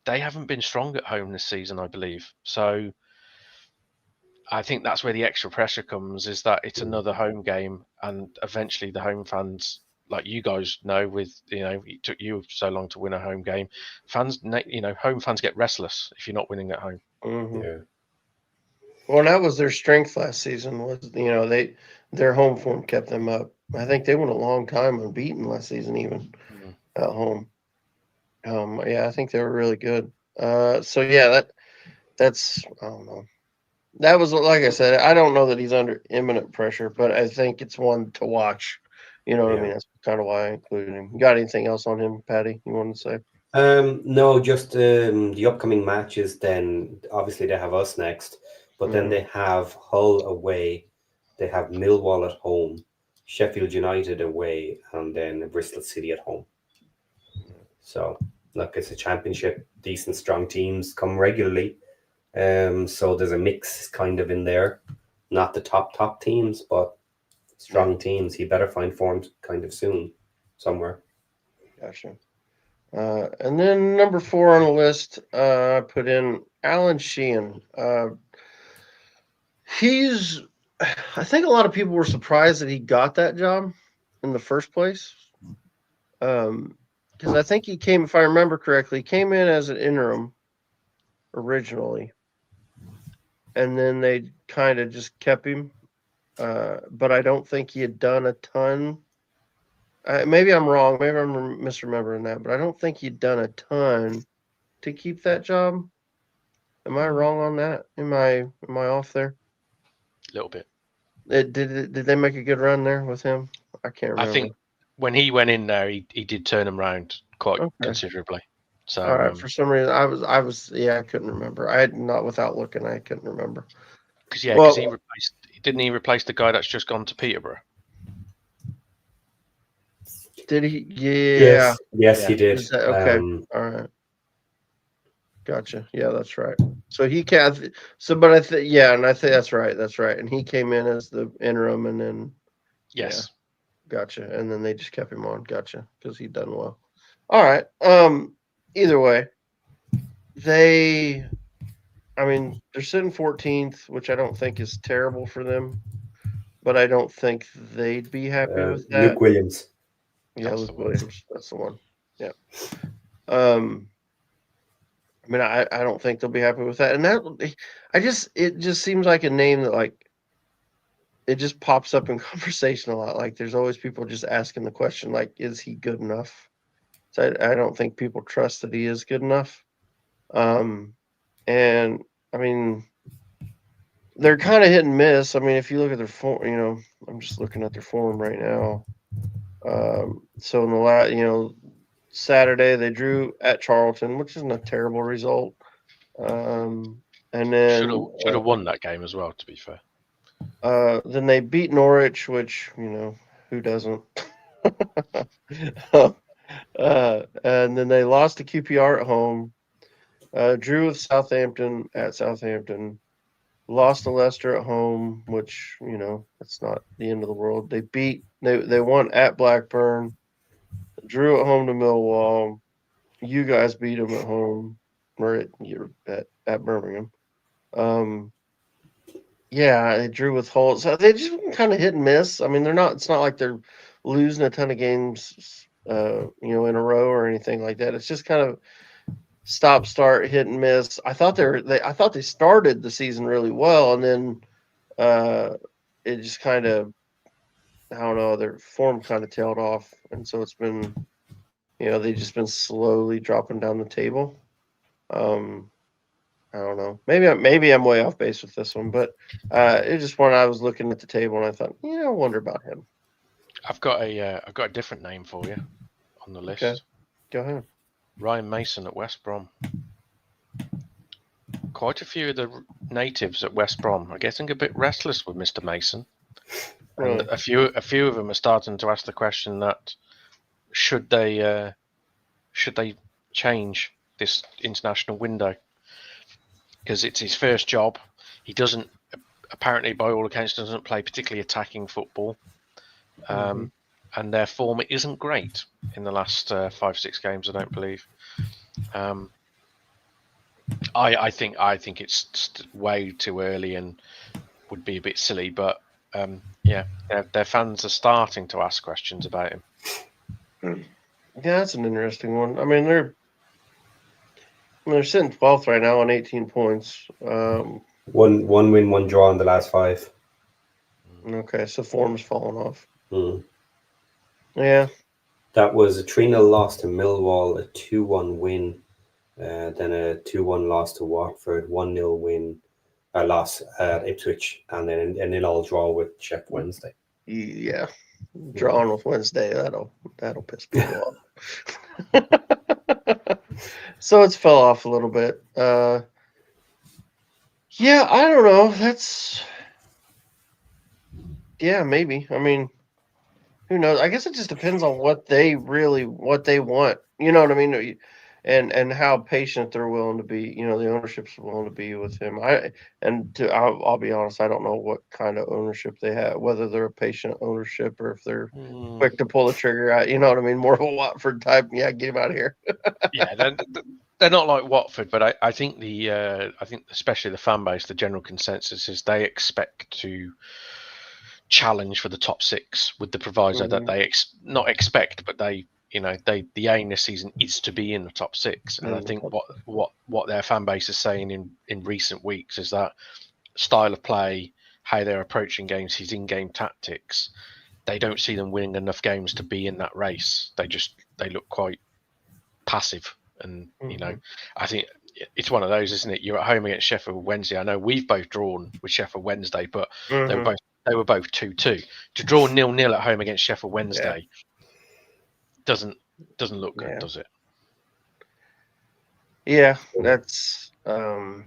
they haven't been strong at home this season, I believe. So I think that's where the extra pressure comes, is that it's another home game, and eventually the home fans, like you guys know, it took you so long to win a home game. Home fans get restless if you're not winning at home. Yeah. Well, that was their strength last season. Was their home form kept them up. I think they went a long time unbeaten last season, even at home. I think they were really good. That's I don't know. That was, like I said, I don't know that he's under imminent pressure, but I think it's one to watch. You know what I mean? That's kind of why I included him. You got anything else on him, Patty, you want to say? No, just the upcoming matches. Then obviously they have us next, but then they have Hull away, they have Millwall at home, Sheffield United away, and then Bristol City at home. So look, it's a championship. Decent, strong teams come regularly. So there's a mix kind of in there. Not the top teams, but strong teams. He better find form kind of soon somewhere. Gotcha. And then number 4 on the list, I put in Alan Sheehan. I think a lot of people were surprised that he got that job in the first place. Because I think he came, if I remember correctly, he came in as an interim originally. And then they kind of just kept him. But I don't think he had done a ton. Maybe I'm wrong. Maybe I'm misremembering that. But I don't think he'd done a ton to keep that job. Am I wrong on that? Am I off there? A little bit. Did they make a good run there with him? I can't remember. I think when he went in there, he did turn them around quite considerably. So all right, for some reason I couldn't remember. I had not without looking. I couldn't remember. Because he replace the guy that's just gone to Peterborough? Did he? Yeah. Yes, he did. Okay. All right. Gotcha. Yeah, that's right. So he can't. But I think and I think that's right. That's right. And he came in as the interim, and then yes, gotcha. And then they just kept him on. Gotcha, because he'd done well. All right. Either way, They're sitting 14th, which I don't think is terrible for them, but I don't think they'd be happy with that. Luke Williams. Yeah, That's Luke the one. Williams. That's the one. Yeah. I don't think they'll be happy with that. And it just seems like a name that like it just pops up in conversation a lot. Like there's always people just asking the question, like, is he good enough? So I don't think people trust that he is good enough. And I mean, they're kind of hit and miss. I mean, if you look at their form, I'm just looking at their form right now. So in the last, Saturday they drew at Charlton, which isn't a terrible result. And then Should have won that game as well, to be fair. then they beat Norwich, which who doesn't? And then they lost to QPR at home. Drew with Southampton at Southampton. Lost to Leicester at home, which that's not the end of the world. They won at Blackburn. Drew at home to Millwall. You guys beat them at home, or at Birmingham. Yeah, they drew with Hull. So they just kind of hit and miss. I mean, they're not. It's not like they're losing a ton of games, in a row or anything like that. It's just kind of stop, start, hit and miss. I thought they started the season really well, and then it just kind of, I don't know, their form kind of tailed off, and so it's been, they've just been slowly dropping down the table. I don't know. Maybe I'm way off base with this one, but it's just when I was looking at the table and I thought, I wonder about him. I've got a different name for you on the list. Okay. Go ahead. Ryan Mason at West Brom. Quite a few of the natives at West Brom are getting a bit restless with Mr. Mason, and a few of them are starting to ask the question that should they change this international window, because it's his first job. He doesn't, apparently by all accounts, doesn't play particularly attacking football, and their form isn't great in the last 5-6 games, I don't believe. I think it's way too early and would be a bit silly, but their fans are starting to ask questions about him. Yeah, that's an interesting one. I mean, they're sitting 12th right now on 18 points. One win, one draw in the last 5. Okay, so form's fallen off. Mm. Yeah. That was a 3-0 loss to Millwall, a 2-1 win, then a 2-1 loss to Watford, 1-0 win, a loss at Ipswich, and then a 0-0 draw with Sheffield Wednesday. Yeah. Drawing with Wednesday, that'll piss people off. So it's fell off a little bit. Yeah, I don't know. Maybe. I mean, who knows? I guess it just depends on what they want. You know what I mean? And how patient they're willing to be. The ownership's willing to be with him. I'll be honest. I don't know what kind of ownership they have. Whether they're a patient ownership or if they're quick to pull the trigger out. You know what I mean? More of a Watford type. Yeah, get him out of here. Yeah, they're not like Watford, but I think especially the fan base, the general consensus is they expect to challenge for the top 6 with the proviso that they not expect, but the aim this season is to be in the top 6. And I think what their fan base is saying in recent weeks is that style of play, how they're approaching games, his in-game tactics, they don't see them winning enough games to be in that race. They look quite passive, and I think it's one of those, isn't it? You're at home against Sheffield Wednesday. I know we've both drawn with Sheffield Wednesday, but they were both 2-2. To draw 0-0 at home against Sheffield Wednesday doesn't look good, does it? Yeah, that's yeah,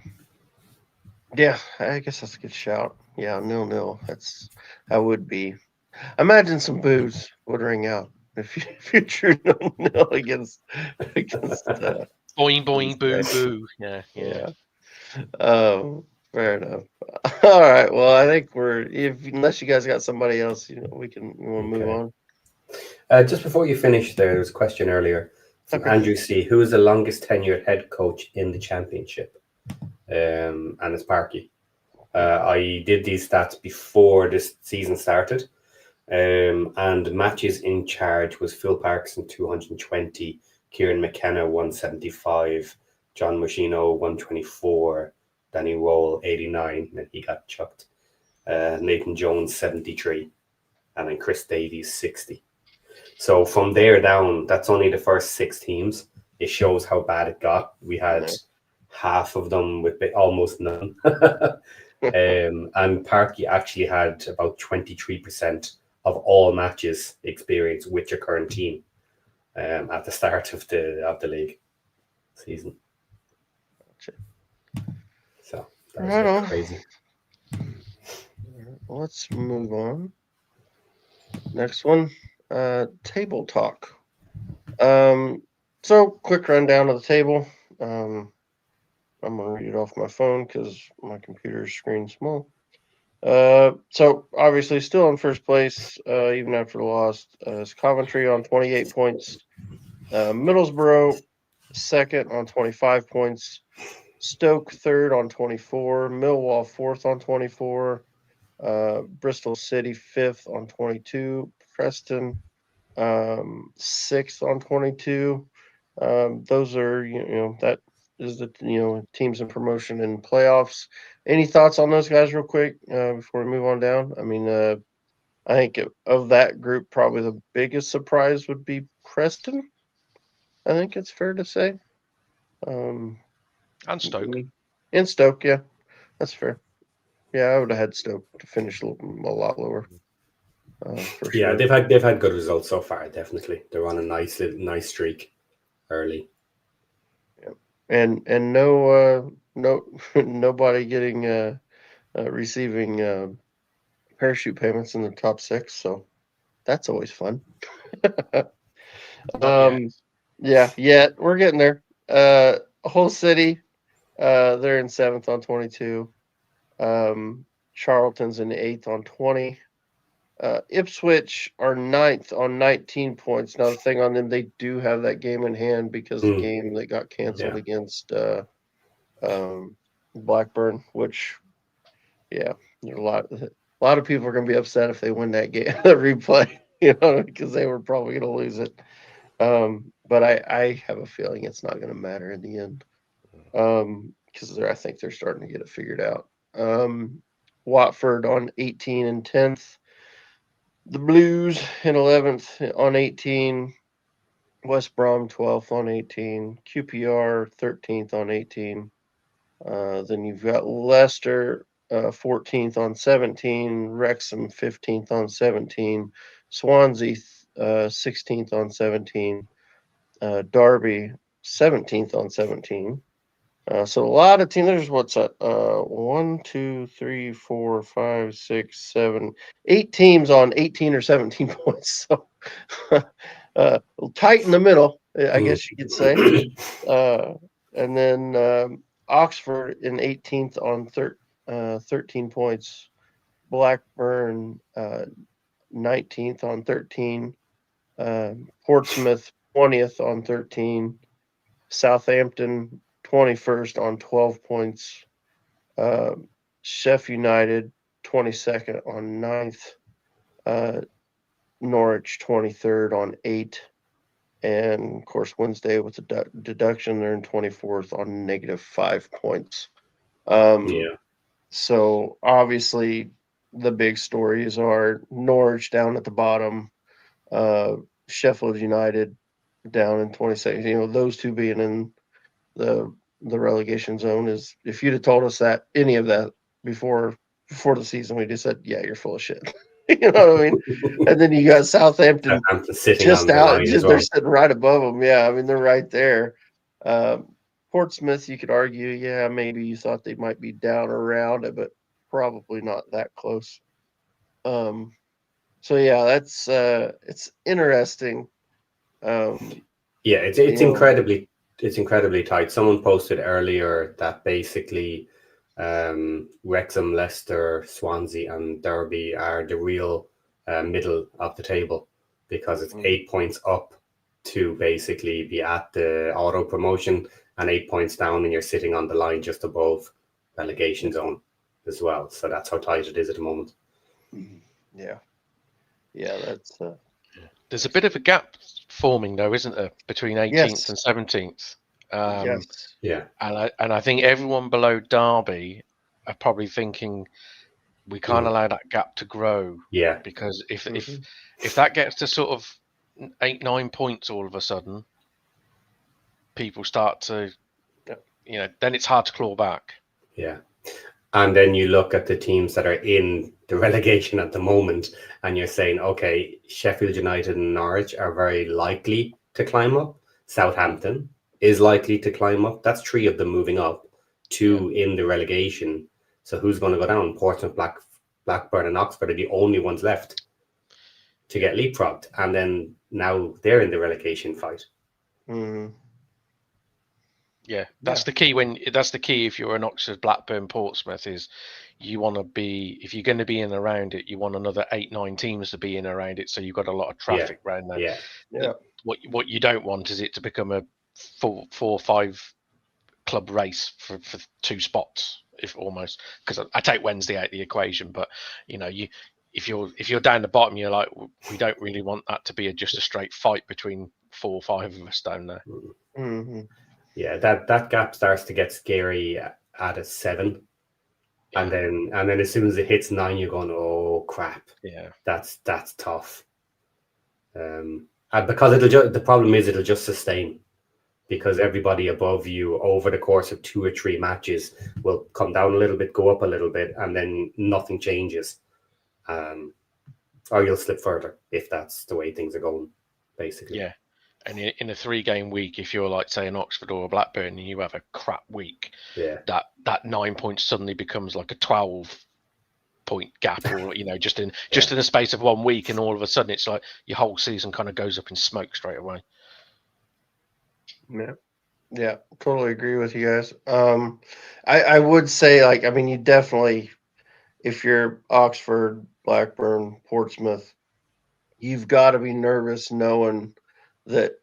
I guess that's a good shout. Yeah, 0-0. That would be. Imagine some boos would ring out if you drew 0-0 against boing boing boo boo. Yeah. Fair enough. All right. Well, I think unless you guys got somebody else, we want to move on. Just before you finish, there was a question earlier From Okay. Andrew C. Who is the longest tenured head coach in the championship? And it's Parky. I did these stats before this season started. And matches in charge was Phil Parkinson 220, Kieran McKenna 175, John Machino 124, Danny Roll 89, and he got chucked. Nathan Jones 73, and then Chris Davies 60. So from there down, that's only the first 6 teams. It shows how bad it got. We had half of them with almost none. And Parky actually had about 23% of all matches experience with your current team at the start of the league season. So that was a bit crazy. Let's move on. Next one, table talk. So quick rundown of the table. I'm gonna read it off my phone because my computer's screen's small. So obviously still in first place, even after the loss, is Coventry on 28 points. Middlesbrough second on 25 points. Stoke third on 24. Millwall fourth on 24. Bristol City fifth on 22. Preston sixth on 22. Those are that is the teams in promotion and playoffs. Any thoughts on those guys, real quick, before we move on down? I mean, I think of that group, probably the biggest surprise would be Preston. I think it's fair to say. And Stoke. And Stoke, yeah, that's fair. Yeah, I would have had Stoke to finish a lot lower. For Yeah, sure. they've had good results so far. Definitely, they're on a nice streak early. Yeah, and no nobody getting receiving parachute payments in the top 6, so that's always fun. Yeah, we're getting there. Hull City, they're in 7th on 22. Charlton's in 8th on 20. Ipswich are 9th on 19 points. Now, the thing on them, they do have that game in hand because the game that got canceled against Blackburn, which, yeah, there's a lot of people are going to be upset if they win that game, the replay, because they were probably going to lose it. But I have a feeling it's not going to matter in the end, because I think they're starting to get it figured out. Watford on 18 and 10th. The Blues in 11th on 18. West Brom 12th on 18. QPR 13th on 18. Then you've got Leicester 14th on 17. Wrexham 15th on 17. Swansea 16th on 17. Derby 17th on 17. So a lot of teams. There's what's that? 1, 2, 3, 4, 5, 6, 7, 8 teams on 18 or 17 points. So tight in the middle, I guess you could say. And then Oxford in 18th on 13 points. Blackburn 19th on 13. Portsmouth 20th on 13. Southampton 21st on 12 points. Sheffield United 22nd on 9th. Norwich 23rd on 8. And of course, Wednesday with the deduction, they're in 24th on -5 points. So obviously, the big stories are Norwich down at the bottom, Sheffield United down in 22nd. Those two being in the relegation zone. Is if you'd have told us that any of that before the season, we just said, yeah, you're full of shit. You know what I mean? And then you got Southampton sitting just on out. the line as They're well. sitting right above them. Yeah, I mean, they're right there. Portsmouth, you could argue, yeah, maybe you thought they might be down around it, but probably not that close. So yeah, that's it's interesting. It's incredibly tight. Someone posted earlier that basically Wrexham, Leicester, Swansea, and Derby are the real middle of the table because it's 8 points up to basically be at the auto promotion and 8 points down, and you're sitting on the line just above relegation zone as well. So that's how tight it is at the moment. Yeah, that's. There's a bit of a gap forming, though, isn't there, between 18th and 17th? Yes. Yeah. And I think everyone below Derby are probably thinking we can't allow that gap to grow. Yeah. Because if that gets to sort of 8-9 points all of a sudden, people start to, then it's hard to claw back. Yeah. And then you look at the teams that are in the relegation at the moment, and you're saying, okay, Sheffield United and Norwich are very likely to climb up. Southampton is likely to climb up. That's 3 of them moving up, 2 in the relegation. So who's going to go down? Portsmouth, Blackburn and Oxford are the only ones left to get leapfrogged. And then now they're in the relegation fight. Mm-hmm. Yeah, that's the key. That's the key. If you're an Oxford, Blackburn, Portsmouth, is you want to be, if you're going to be in around it, you want another 8-9 teams to be in around it, so you've got a lot of traffic around there. Yeah. What you don't want is it to become a 4 or 5 club race for 2 spots, if almost. Because I take Wednesday out of the equation, but if you're down the bottom, you're like, we don't really want that to be just a straight fight between 4 or 5 of us down there. Mm-hmm. Yeah, that gap starts to get scary at a 7, and then as soon as it hits 9, you're going, oh crap. Yeah, that's tough. And because the problem is it'll just sustain, because everybody above you over the course of 2 or 3 matches will come down a little bit, go up a little bit, and then nothing changes, or you'll slip further if that's the way things are going, basically. Yeah. And in a 3-game week, if you're like, say, an Oxford or a Blackburn, and you have a crap week, that 9 points suddenly becomes like a 12-point gap, or just in the space of 1 week, and all of a sudden it's like your whole season kind of goes up in smoke straight away. Yeah, totally agree with you guys. I would say, you definitely, if you're Oxford, Blackburn, Portsmouth, you've got to be nervous knowing that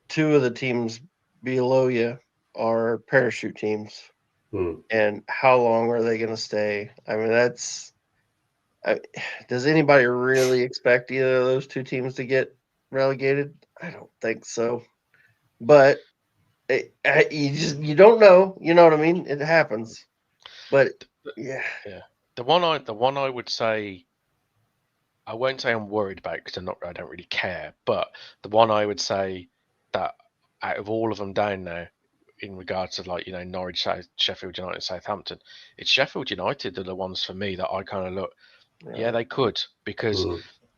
2 of the teams below you are parachute teams. And how long are they going to stay? I mean, does anybody really expect either of those 2 teams to get relegated? I don't think so. But you don't know. You know what I mean? It happens. But yeah. The one I would say, I won't say I'm worried about, because I don't really care. But the one I would say that out of all of them down now, in regards to Norwich, Sheffield United, Southampton, it's Sheffield United are the ones for me that I kind of look. Yeah, they could, because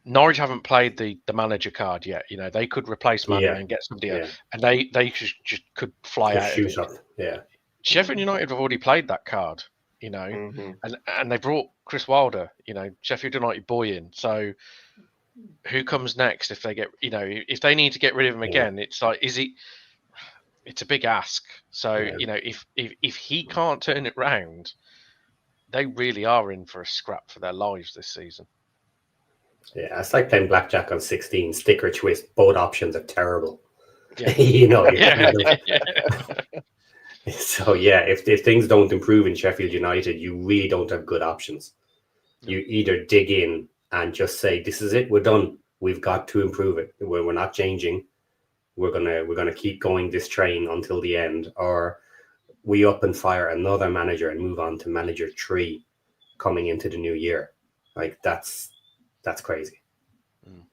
Norwich haven't played the manager card yet. They could replace Manu and get somebody else, and they just could fly out of it. Up. Yeah. Sheffield United have already played that card, and they brought Chris Wilder, Sheffield United boy in. So who comes next if they get, if they need to get rid of him again? It's like, it's a big ask. So if he can't turn it round, they really are in for a scrap for their lives this season. Yeah, it's like playing blackjack on 16, stick or twist. Both options are terrible. Yeah. So if things don't improve in Sheffield United, you really don't have good options. You either dig in and just say, this is it, we're done. We've got to improve it. We're not changing. We're gonna keep going this train until the end, or we up and fire another manager and move on to manager 3 coming into the new year. Like that's crazy.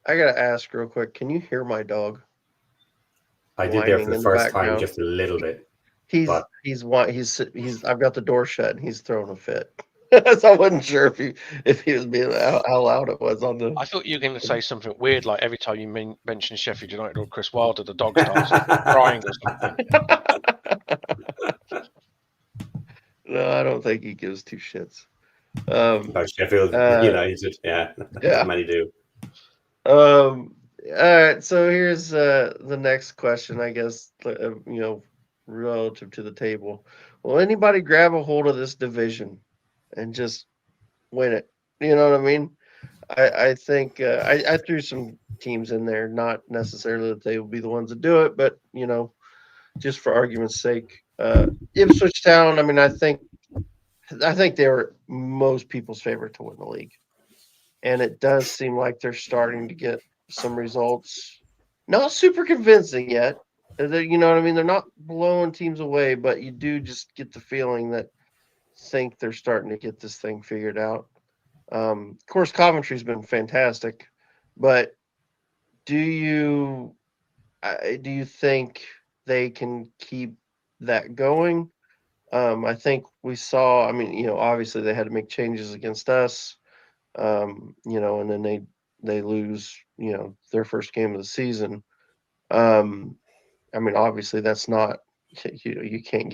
I gotta ask real quick, can you hear my dog? I did there for the first time, just a little bit. He's I've got the door shut and he's throwing a fit. So I wasn't sure if he was being how loud it was on the. I thought you were going to say something weird, like every time you mention Sheffield United or Chris Wilder, the dog starts crying or something. No, I don't think he gives 2 shits. Sheffield United, many do. All right, so here's the next question, I guess, relative to the table. Will anybody grab a hold of this division and just win it? You know what I mean? I think I threw some teams in there. Not necessarily that they will be the ones that do it, but just for argument's sake, Ipswich Town. I mean, I think they were most people's favorite to win the league, and it does seem like they're starting to get some results. Not super convincing yet. You know what I mean? They're not blowing teams away, but you do just get the feeling that think they're starting to get this thing figured out. Of course, Coventry's been fantastic, but do you think they can keep that going? I think we saw. I mean, obviously they had to make changes against us. And then they lose. Their first game of the season. I mean, obviously that's not. You can't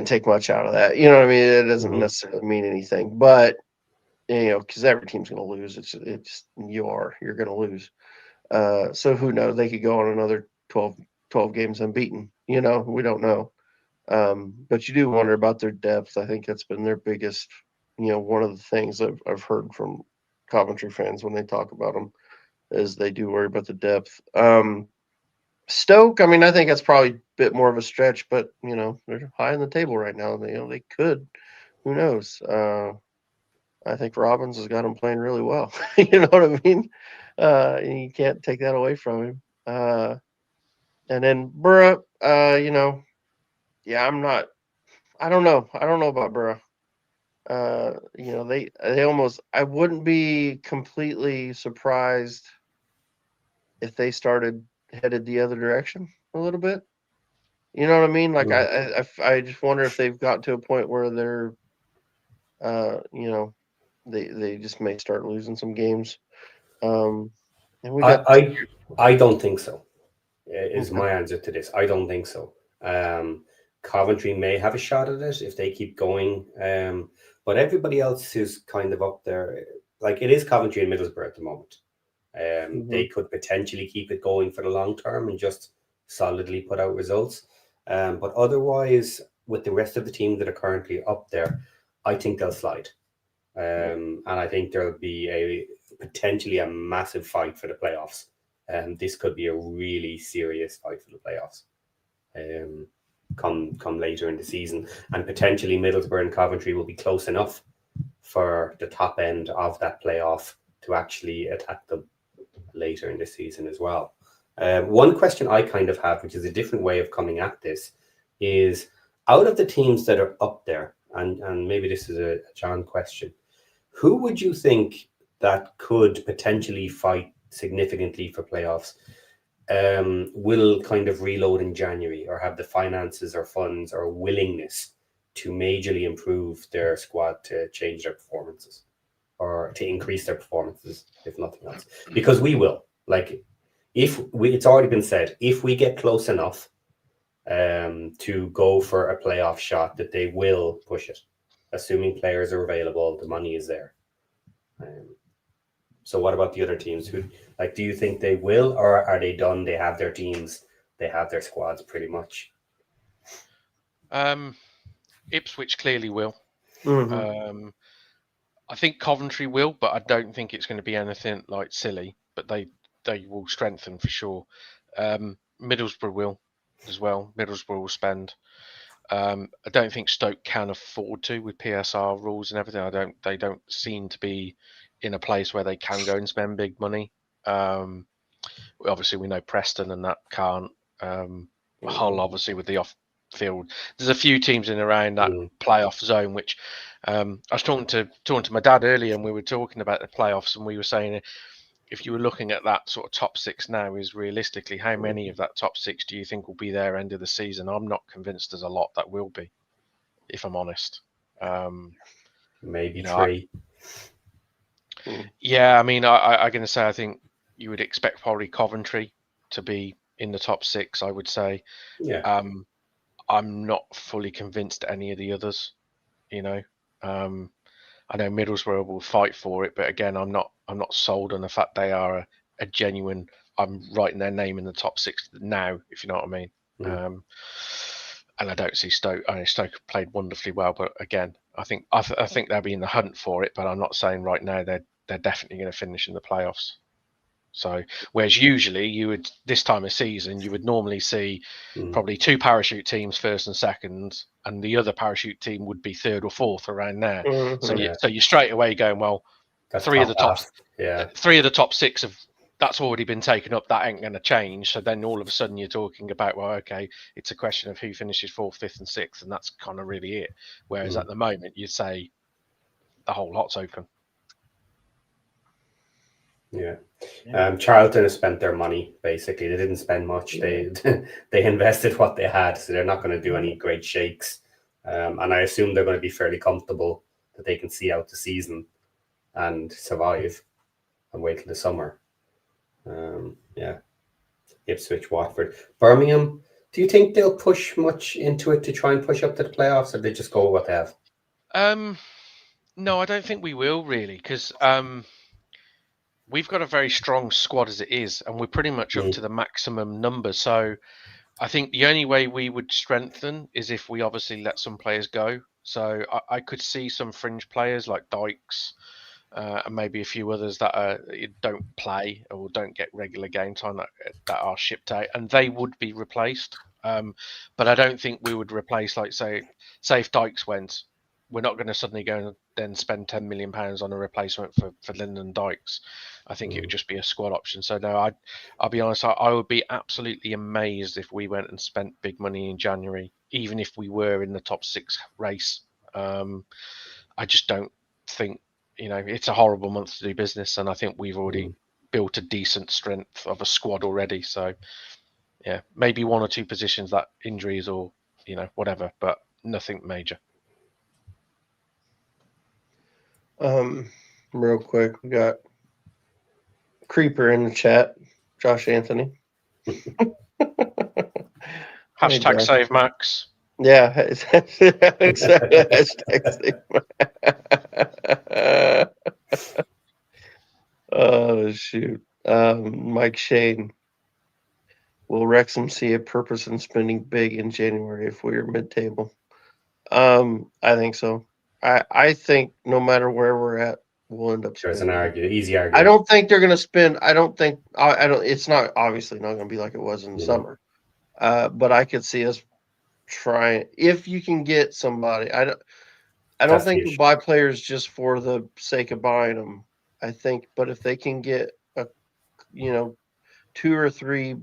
take much out of that. You know what I mean? It doesn't necessarily mean anything, but because every team's going to lose. It's you're going to lose. So who knows? They could go on another 12 games unbeaten. We don't know. But you do wonder about their depth. I think that's been their biggest. One of the things I've heard from Coventry fans when they talk about them is they do worry about the depth. Stoke, I mean, I think that's probably a bit more of a stretch, but they're high in the table right now. They could. Who knows? I think Robbins has got him playing really well. You know what I mean? And you can't take that away from him. And then Borough, yeah, I don't know. I don't know about Borough. They almost. I wouldn't be completely surprised if they headed the other direction a little bit. You know what I mean? Like I just wonder if they've got to a point where they're, they just may start losing some games. And we got. I don't think so. Is my answer to this? I don't think so. Coventry may have a shot at it if they keep going, but everybody else is kind of up there. Like it is Coventry and Middlesbrough at the moment. They could potentially keep it going for the long term and just solidly put out results. But otherwise, with the rest of the team that are currently up there, I think they'll slide. And I think there'll be potentially a massive fight for the playoffs. This could be a really serious fight for the playoffs. Come later in the season, and potentially Middlesbrough and Coventry will be close enough for the top end of that playoff to actually attack them later in the season as well. One question I kind of have, which is a different way of coming at this, is out of the teams that are up there, and maybe this is a John question, who would you think that could potentially fight significantly for playoffs will kind of reload in January or have the finances or funds or willingness to majorly improve their squad to change their performances or to increase their performances, if nothing else? Because we will. Like, it's already been said, if we get close enough to go for a playoff shot, that they will push it, assuming players are available, the money is there. So what about the other teams? Do you think they will, or are they done? They have their teams, they have their squads pretty much. Ipswich clearly will. I think Coventry will, but I don't think it's going to be anything like silly. But they will strengthen for sure. Middlesbrough will as well. Middlesbrough will spend. I don't think Stoke can afford to with PSR rules and everything. They don't seem to be in a place where they can go and spend big money. Obviously, we know Preston and that can't. Hull, obviously, with the off-field. There's a few teams in around that playoff zone, which I was talking to my dad earlier, and we were talking about the playoffs, and we were saying if you were looking at that sort of top six now, is realistically how many of that top six do you think will be there end of the season? I'm not convinced there's a lot that will be, if I'm honest. Maybe three. Yeah, I mean, I'm going to say I think you would expect probably Coventry to be in the top six, I would say. Yeah. I'm not fully convinced any of the others, I know Middlesbrough will fight for it, but again, I'm not sold on the fact they are a genuine. I'm writing their name in the top six now, if you know what I mean. And I don't see Stoke. I mean, Stoke played wonderfully well, but again, I think they'll be in the hunt for it. But I'm not saying right now they're definitely going to finish in the playoffs. So, whereas usually you would, this time of season, you would normally see probably 2 parachute teams, first and second, and the other parachute team would be third or fourth around there. So, so you're straight away going, well, That's three of the top half. 6 of that's already been taken up. That ain't going to change. So then all of a sudden you're talking about, well, okay, it's a question of who finishes 4th, 5th, and 6th, and that's kind of really it. Whereas at the moment you'd say the whole lot's open. Yeah. Charlton has spent their money, basically. They didn't spend much. They invested what they had, so they're not going to do any great shakes. And I assume they're going to be fairly comfortable that they can see out the season and survive and wait till the summer. Ipswich, Watford. Birmingham, do you think they'll push much into it to try and push up to the playoffs, or they just go with what they have? No, I don't think we will, really, because we've got a very strong squad as it is, and we're pretty much up to the maximum number. So I think the only way we would strengthen is if we obviously let some players go. So I could see some fringe players like Dykes and maybe a few others that don't play or don't get regular game time that are shipped out, and they would be replaced. But I don't think we would replace, like, say if Dykes went, we're not going to suddenly go and then spend £10 million on a replacement for Lyndon Dykes. I think it would just be a squad option. So no, I'll be honest, I would be absolutely amazed if we went and spent big money in January, even if we were in the top 6 race. I just don't think, it's a horrible month to do business, and I think we've already built a decent strength of a squad already. So yeah, maybe 1 or 2 positions that injuries or whatever, but nothing major. Real quick, we got Creeper in the chat, Josh Anthony. Hashtag save Max. Yeah, hashtag save Max. Oh shoot. Mike Shane. Will Wrexham see a purpose in spending big in January if we are mid-table? I think so. I think no matter where we're at, we'll end up spending. There's an easy argument. I don't think they're going to spend. I don't. It's not obviously not going to be like it was in the summer. But I could see us trying, if you can get somebody. I don't think you buy players just for the sake of buying them. I think, but if they can get 2 or 3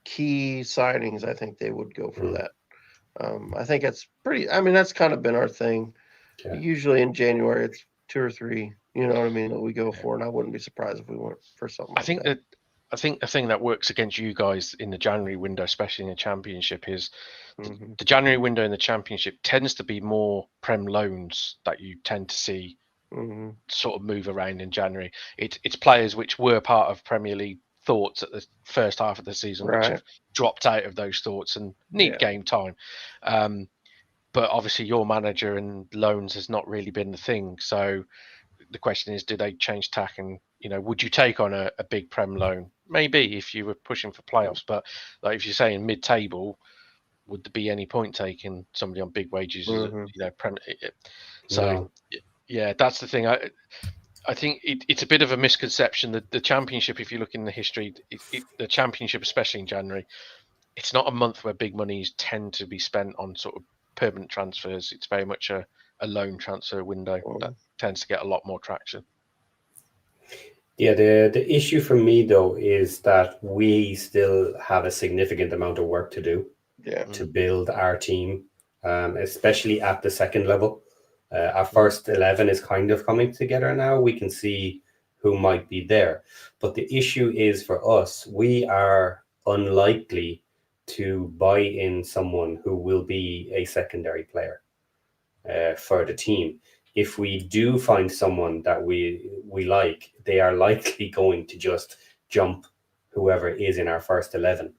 key signings, I think they would go for that. I think that's pretty. I mean, that's kind of been our thing. Yeah. Usually in January, it's 2 or 3. You know what I mean? That we go for, and I wouldn't be surprised if we went for something. I think the thing that works against you guys in the January window, especially in the Championship, is the January window in the Championship tends to be more Prem loans that you tend to see sort of move around in January. It's players which were part of Premier League thoughts at the first half of the season, which have dropped out of those thoughts and need game time. But obviously your manager and loans has not really been the thing. So the question is, do they change tack? And, would you take on a big Prem loan? Maybe if you were pushing for playoffs, but like if you're saying mid-table, would there be any point taking somebody on big wages? Prem. So yeah, that's the thing. I think it's a bit of a misconception that the Championship, if you look in the history, the Championship, especially in January, it's not a month where big monies tend to be spent on sort of permanent transfers. It's very much a loan transfer window that tends to get a lot more traction. Yeah, the issue for me, though, is that we still have a significant amount of work to do to build our team, especially at the second level. Our first 11 is kind of coming together now. We can see who might be there. But the issue is for us, we are unlikely to buy in someone who will be a secondary player for the team. If we do find someone that we like, they are likely going to just jump whoever is in our first 11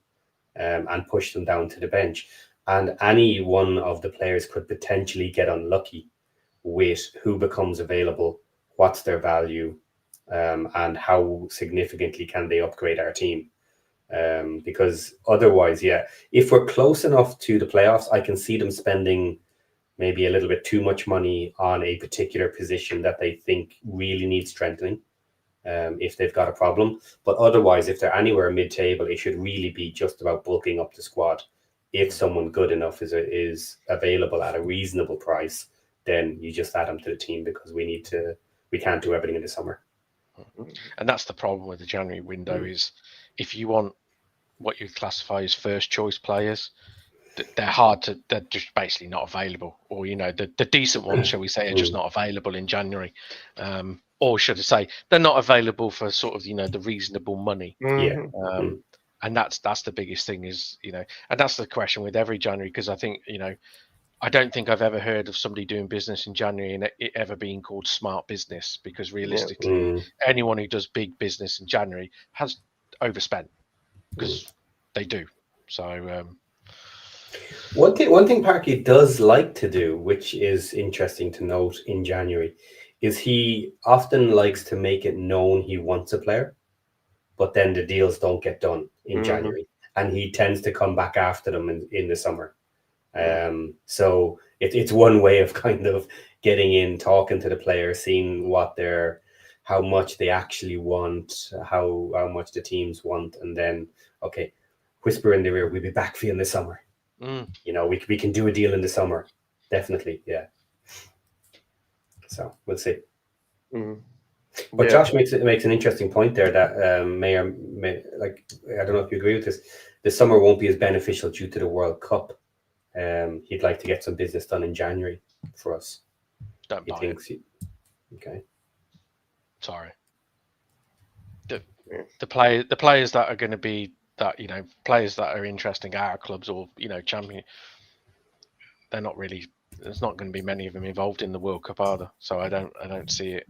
and push them down to the bench. And any one of the players could potentially get unlucky with who becomes available, what's their value, and how significantly can they upgrade our team. Because otherwise, if we're close enough to the playoffs, I can see them spending maybe a little bit too much money on a particular position that they think really needs strengthening. if they've got a problem. But otherwise, if they're anywhere mid-table, it should really be just about bulking up the squad. If someone good enough is available at a reasonable price, then you just add them to the team, because we can't do everything in the summer. And that's the problem with the January window is if you want what you classify as first choice players, they're just basically not available, or the decent ones, shall we say, are just not available in January, or should I say they're not available for sort of the reasonable money. And that's the biggest thing is and that's the question with every January, because I think I don't think I've ever heard of somebody doing business in January and it ever being called smart business, because realistically anyone who does big business in January has overspent, because they do. So one thing Parky does like to do, which is interesting to note in January, is he often likes to make it known he wants a player, but then the deals don't get done in January, and he tends to come back after them in the summer. So it's one way of kind of getting in, talking to the player, seeing how much they actually want, how much the teams want, and then whisper in their ear, we'll be back for you in the summer. We can do a deal in the summer, definitely, yeah. So we'll see. But Josh makes an interesting point there that may I don't know if you agree with this. The summer won't be as beneficial due to the World Cup. He'd like to get some business done in January for us. Don't buy it. Okay. Sorry. The players that are going to be that players that are interesting at our clubs or champion, they're not really. There's not going to be many of them involved in the World Cup either. So I don't see it.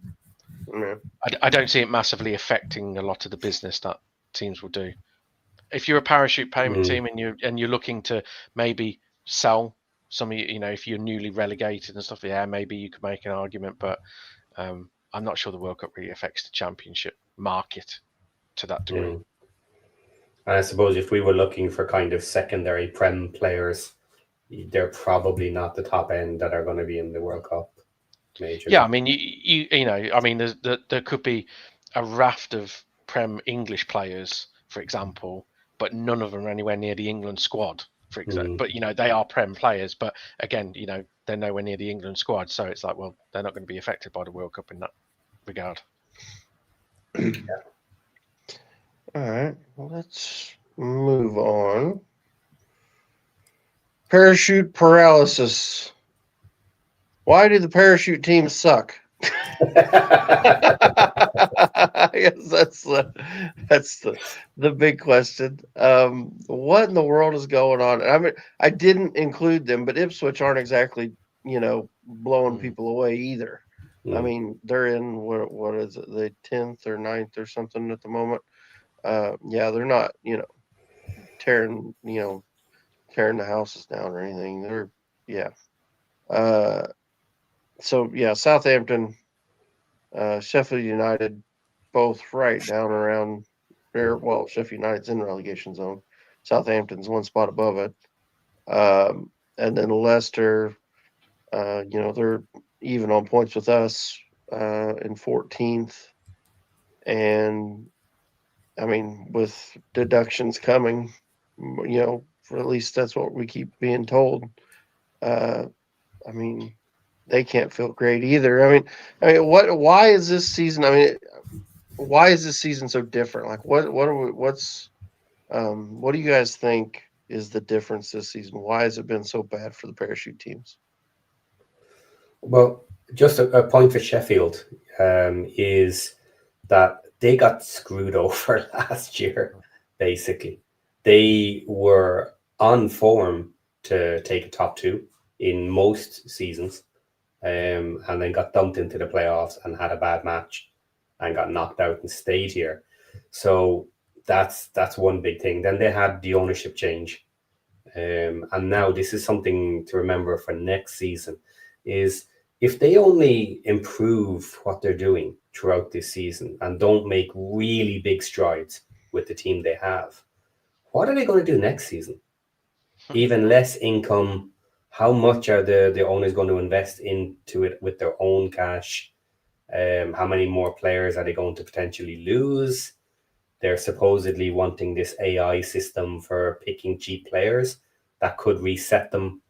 I don't see it massively affecting a lot of the business that teams will do. If you're a parachute payment team and you're looking to maybe sell some of if you're newly relegated and stuff, maybe you could make an argument, but I'm not sure the World Cup really affects the Championship market to that degree. And I suppose if we were looking for kind of secondary Prem players, they're probably not the top end that are going to be in the World Cup. Major. Yeah, I mean, there could be a raft of Prem English players, for example, but none of them are anywhere near the England squad, for example. But they are Prem players, but again, they're nowhere near the England squad, so it's like, well, they're not going to be affected by the World Cup in that regard. All right, well, let's move on. Parachute paralysis. Why do the parachute teams suck? I guess that's the big question. What in the world is going on? I mean, I didn't include them, but Ipswich aren't exactly blowing people away either. I mean, they're in what is it, the 10th or 9th or something at the moment. They're not tearing the houses down or anything. Southampton, Sheffield United, both right down around there. Well, Sheffield United's in the relegation zone. Southampton's one spot above it. And then Leicester, they're even on points with us in 14th. And, I mean, with deductions coming, for at least that's what we keep being told. I mean, they can't feel great either. I mean, why is this season? I mean, why is this season so different? Like, what do you guys think is the difference this season? Why has it been so bad for the parachute teams? Well, just a point for Sheffield is that they got screwed over last year. Basically, they were on form to take a top two in most seasons. And then got dumped into the playoffs and had a bad match and got knocked out and stayed here. So that's one big thing. Then they had the ownership change. And now this is something to remember for next season, is if they only improve what they're doing throughout this season and don't make really big strides with the team they have, what are they going to do next season? Even less income. How much are the owners going to invest into it with their own cash? How many more players are they going to potentially lose? They're supposedly wanting this AI system for picking cheap players that could reset them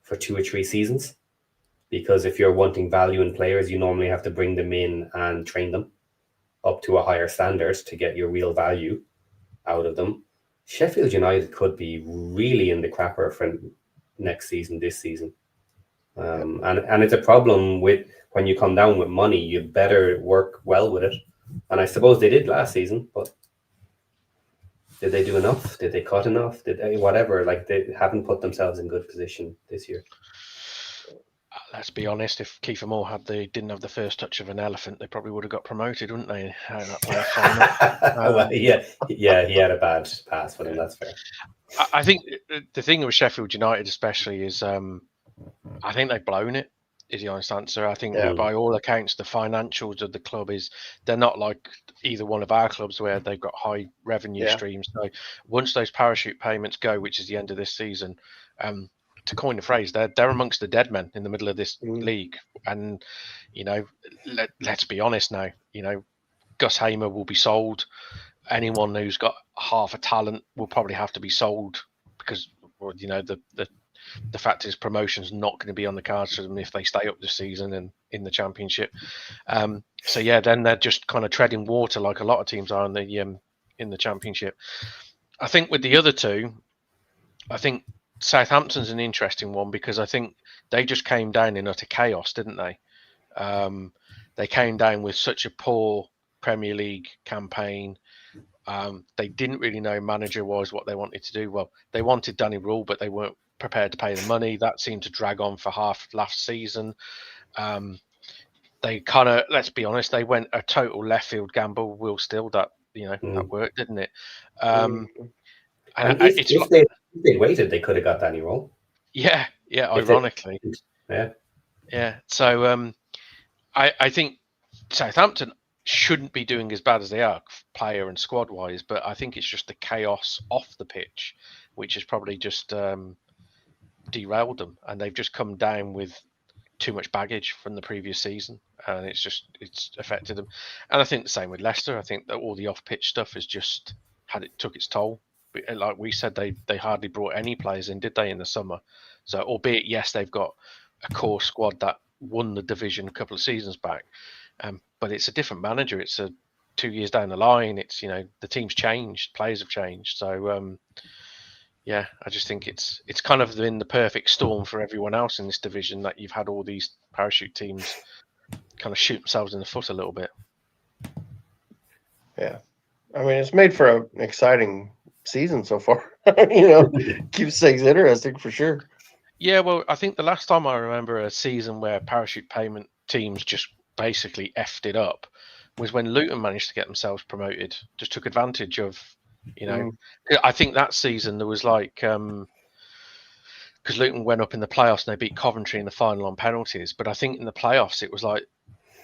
for 2 or 3 seasons. Because if you're wanting value in players, you normally have to bring them in and train them up to a higher standard to get your real value out of them. Sheffield United could be really in the crapper for next season, this season. And it's a problem with when you come down with money, you better work well with it. And I suppose they did last season, but did they do enough? Did they cut enough? Did they whatever? Like, they haven't put themselves in good position this year. Let's be honest. If Kiefer Moore didn't have the first touch of an elephant, they probably would have got promoted, wouldn't they? That playoff final. Well, yeah, he had a bad pass for them. That's fair. I think the thing with Sheffield United, especially, is I think they've blown it. Is the honest answer. I think by all accounts, the financials of the club they're not like either one of our clubs where they've got high revenue streams. So once those parachute payments go, which is the end of this season, to coin the phrase, they're amongst the dead men in the middle of this league. And let's be honest now. Gus Hamer will be sold. Anyone who's got half a talent will probably have to be sold because the fact is promotion's not going to be on the cards for them if they stay up this season and in the Championship. Then they're just kind of treading water like a lot of teams are in the Championship. I think with the other two, I think Southampton's an interesting one because I think they just came down in utter chaos, didn't they? They came down with such a poor Premier League campaign. They didn't really know manager-wise what they wanted to do. Well, they wanted Danny Rule, but they weren't prepared to pay the money. That seemed to drag on for half last season. They kind of, let's be honest, they went a total left field gamble. Will Still that worked, didn't it? And if they waited, they could have got Danny Rule. Yeah, ironically. Yeah. So I think Southampton shouldn't be doing as bad as they are, player and squad wise, but I think it's just the chaos off the pitch, which has probably just derailed them, and they've just come down with too much baggage from the previous season, and it's affected them. And I think the same with Leicester. I think that all the off pitch stuff has just took its toll. Like we said, they hardly brought any players in, did they, in the summer? So, albeit yes, they've got a core squad that won the division a couple of seasons back, but it's a different manager. It's 2 years down the line. It's the team's changed, players have changed. So I just think it's kind of been the perfect storm for everyone else in this division that you've had all these parachute teams kind of shoot themselves in the foot a little bit. Yeah, I mean it's made for an exciting season so far. Keeps things interesting for sure. Yeah, well, I think the last time I remember a season where parachute payment teams just basically effed it up was when Luton managed to get themselves promoted. Just took advantage of, I think that season there was like, because Luton went up in the playoffs and they beat Coventry in the final on penalties. But I think in the playoffs it was like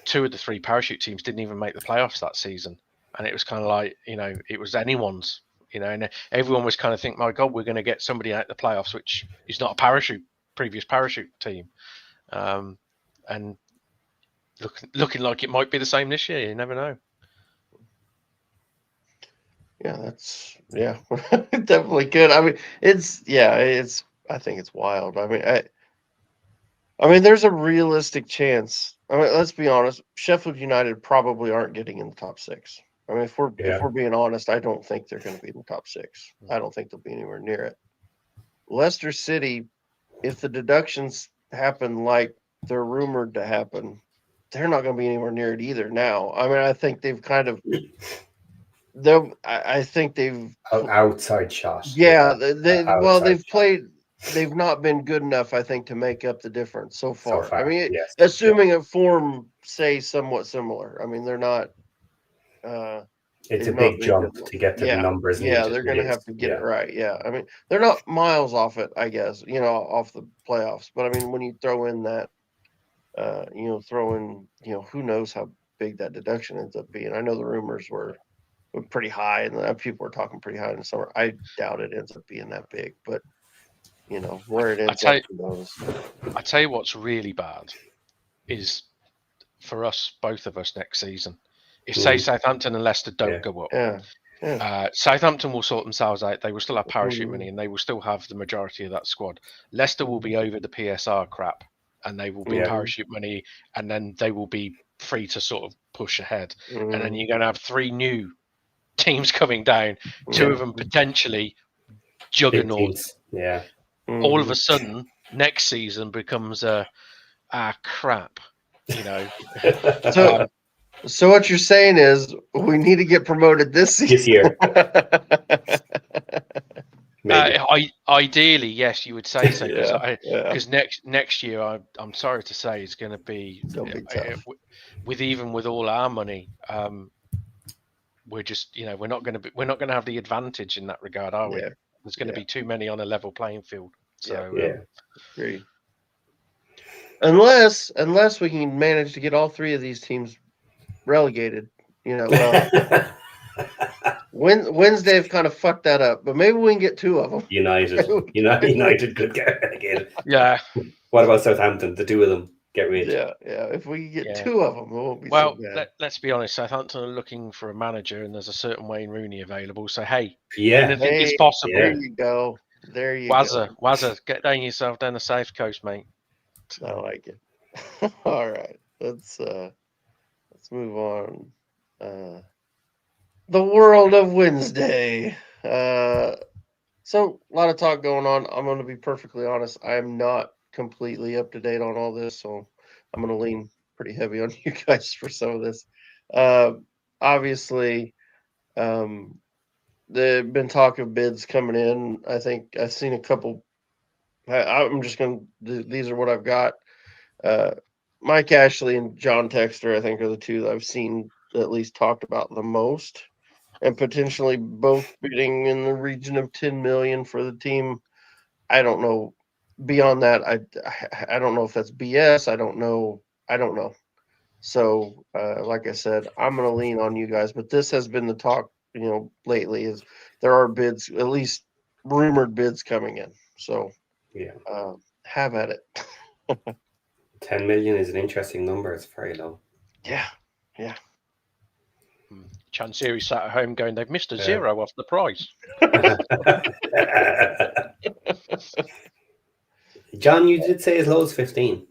2 of the 3 parachute teams didn't even make the playoffs that season, and it was kind of like it was anyone's. And everyone was kind of thinking, my God, we're going to get somebody out the playoffs, which is not a previous parachute team. And looking like it might be the same this year. You never know. Yeah, definitely good. I mean, I think it's wild. I mean, there's a realistic chance. I mean, let's be honest. Sheffield United probably aren't getting in the top 6. I mean, if we're being honest, I don't think they're going to be in the top 6. I don't think they'll be anywhere near it. Leicester City, if the deductions happen like they're rumored to happen, they're not going to be anywhere near it either now. I mean, I think they've kind of I think they've outside shot. Yeah, they've not been good enough, I think, to make up the difference so far. I mean, assuming a form say somewhat similar. I mean, they're not. It's a big jump to get to the numbers. Yeah, they're going to have to get it right. Yeah, I mean, they're not miles off it, I guess. Off the playoffs. But I mean, when you throw in that, who knows how big that deduction ends up being. I know the rumors were pretty high, and people were talking pretty high in the summer. I doubt it ends up being that big, but where it ends up, who knows. I tell you what's really bad is for us, both of us, next season. If say Southampton and Leicester don't go up, Southampton will sort themselves out. They will still have parachute money, and they will still have the majority of that squad. Leicester will be over the PSR crap, and they will be parachute money, and then they will be free to sort of push ahead. And then you're going to have 3 new teams coming down, 2 of them potentially juggernauts. Yeah. All of a sudden, next season becomes crap, you know. So what you're saying is we need to get promoted this season. This year. Ideally, yes, you would say so, because next year, I'm sorry to say, is going to be tough. with all our money. We're just, we're not going to have the advantage in that regard, are we? There's going to be too many on a level playing field. So agreed. Unless we can manage to get all 3 of these teams relegated, Wednesday have kind of fucked that up, but maybe we can get 2 of them. United could get relegated. Yeah. What about Southampton? The 2 of them get rid. Yeah. If we get 2 of them, it won't be so bad. Let's be honest. Southampton are looking for a manager, and there's a certain Wayne Rooney available. So anything is possible. There you go. Wazza, get yourself down the South Coast, mate. I like it. All right, let's move on. The world of Wednesday. So a lot of talk going on. I'm going to be perfectly honest. I am not completely up to date on all this, so I'm going to lean pretty heavy on you guys for some of this. Obviously, there's been talk of bids coming in. I think I've seen a couple. I'm just going to, these are what I've got. Mike Ashley and John Texter, I think, are the 2 that I've seen at least talked about the most, and potentially both bidding in the region of 10 million for the team. I don't know. Beyond that, I don't know if that's BS. I don't know. So, like I said, I'm going to lean on you guys, but this has been the talk, lately, is there are bids, at least rumored bids coming in. So, have at it. 10 million is an interesting number. It's very low. Yeah. Chansiri sat at home going, they've missed a 0 off the price. John, you did say as low as 15.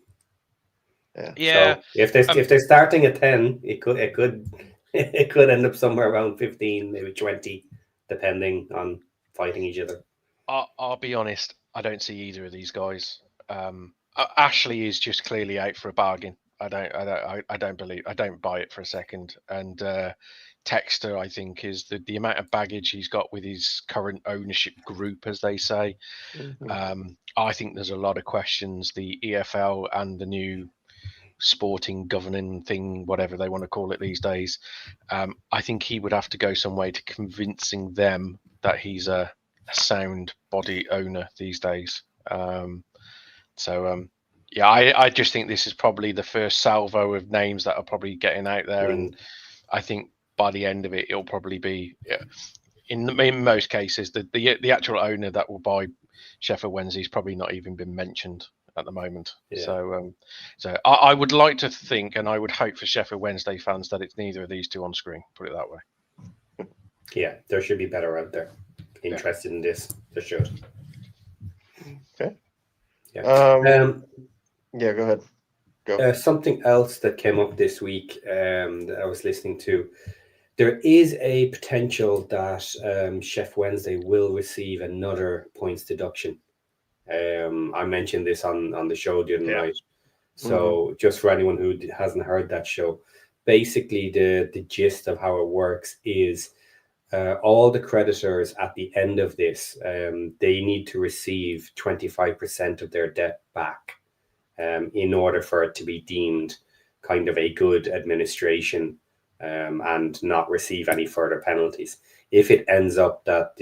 Yeah. So if they're starting at 10, it could end up somewhere around 15, maybe 20, depending on fighting each other. I'll be honest. I don't see either of these guys. Ashley is just clearly out for a bargain. I don't buy it for a second. And Texter, I think, is the amount of baggage he's got with his current ownership group, as they say. I think there's a lot of questions. The EFL and the new sporting governing thing, whatever they want to call it these days, I think he would have to go some way to convincing them that he's a sound body owner these days. I just think this is probably the first salvo of names that are probably getting out there, and I think by the end of it, it'll probably be, in most cases, the actual owner that will buy Sheffield Wednesday has probably not even been mentioned at the moment. So I would like to think, and I would hope for Sheffield Wednesday fans, that it's neither of these 2 on screen. Put it that way. Yeah, there should be better out there interested in this. There should. Okay. Yeah. Yeah, go ahead. Go. Something else that came up this week that I was listening to. There is a potential that Sheffield Wednesday will receive another points deduction. I mentioned this on the show the other night. So just for anyone who hasn't heard that show, basically the gist of how it works is all the creditors at the end of this, they need to receive 25% of their debt back in order for it to be deemed kind of a good administration and not receive any further penalties. If it ends up that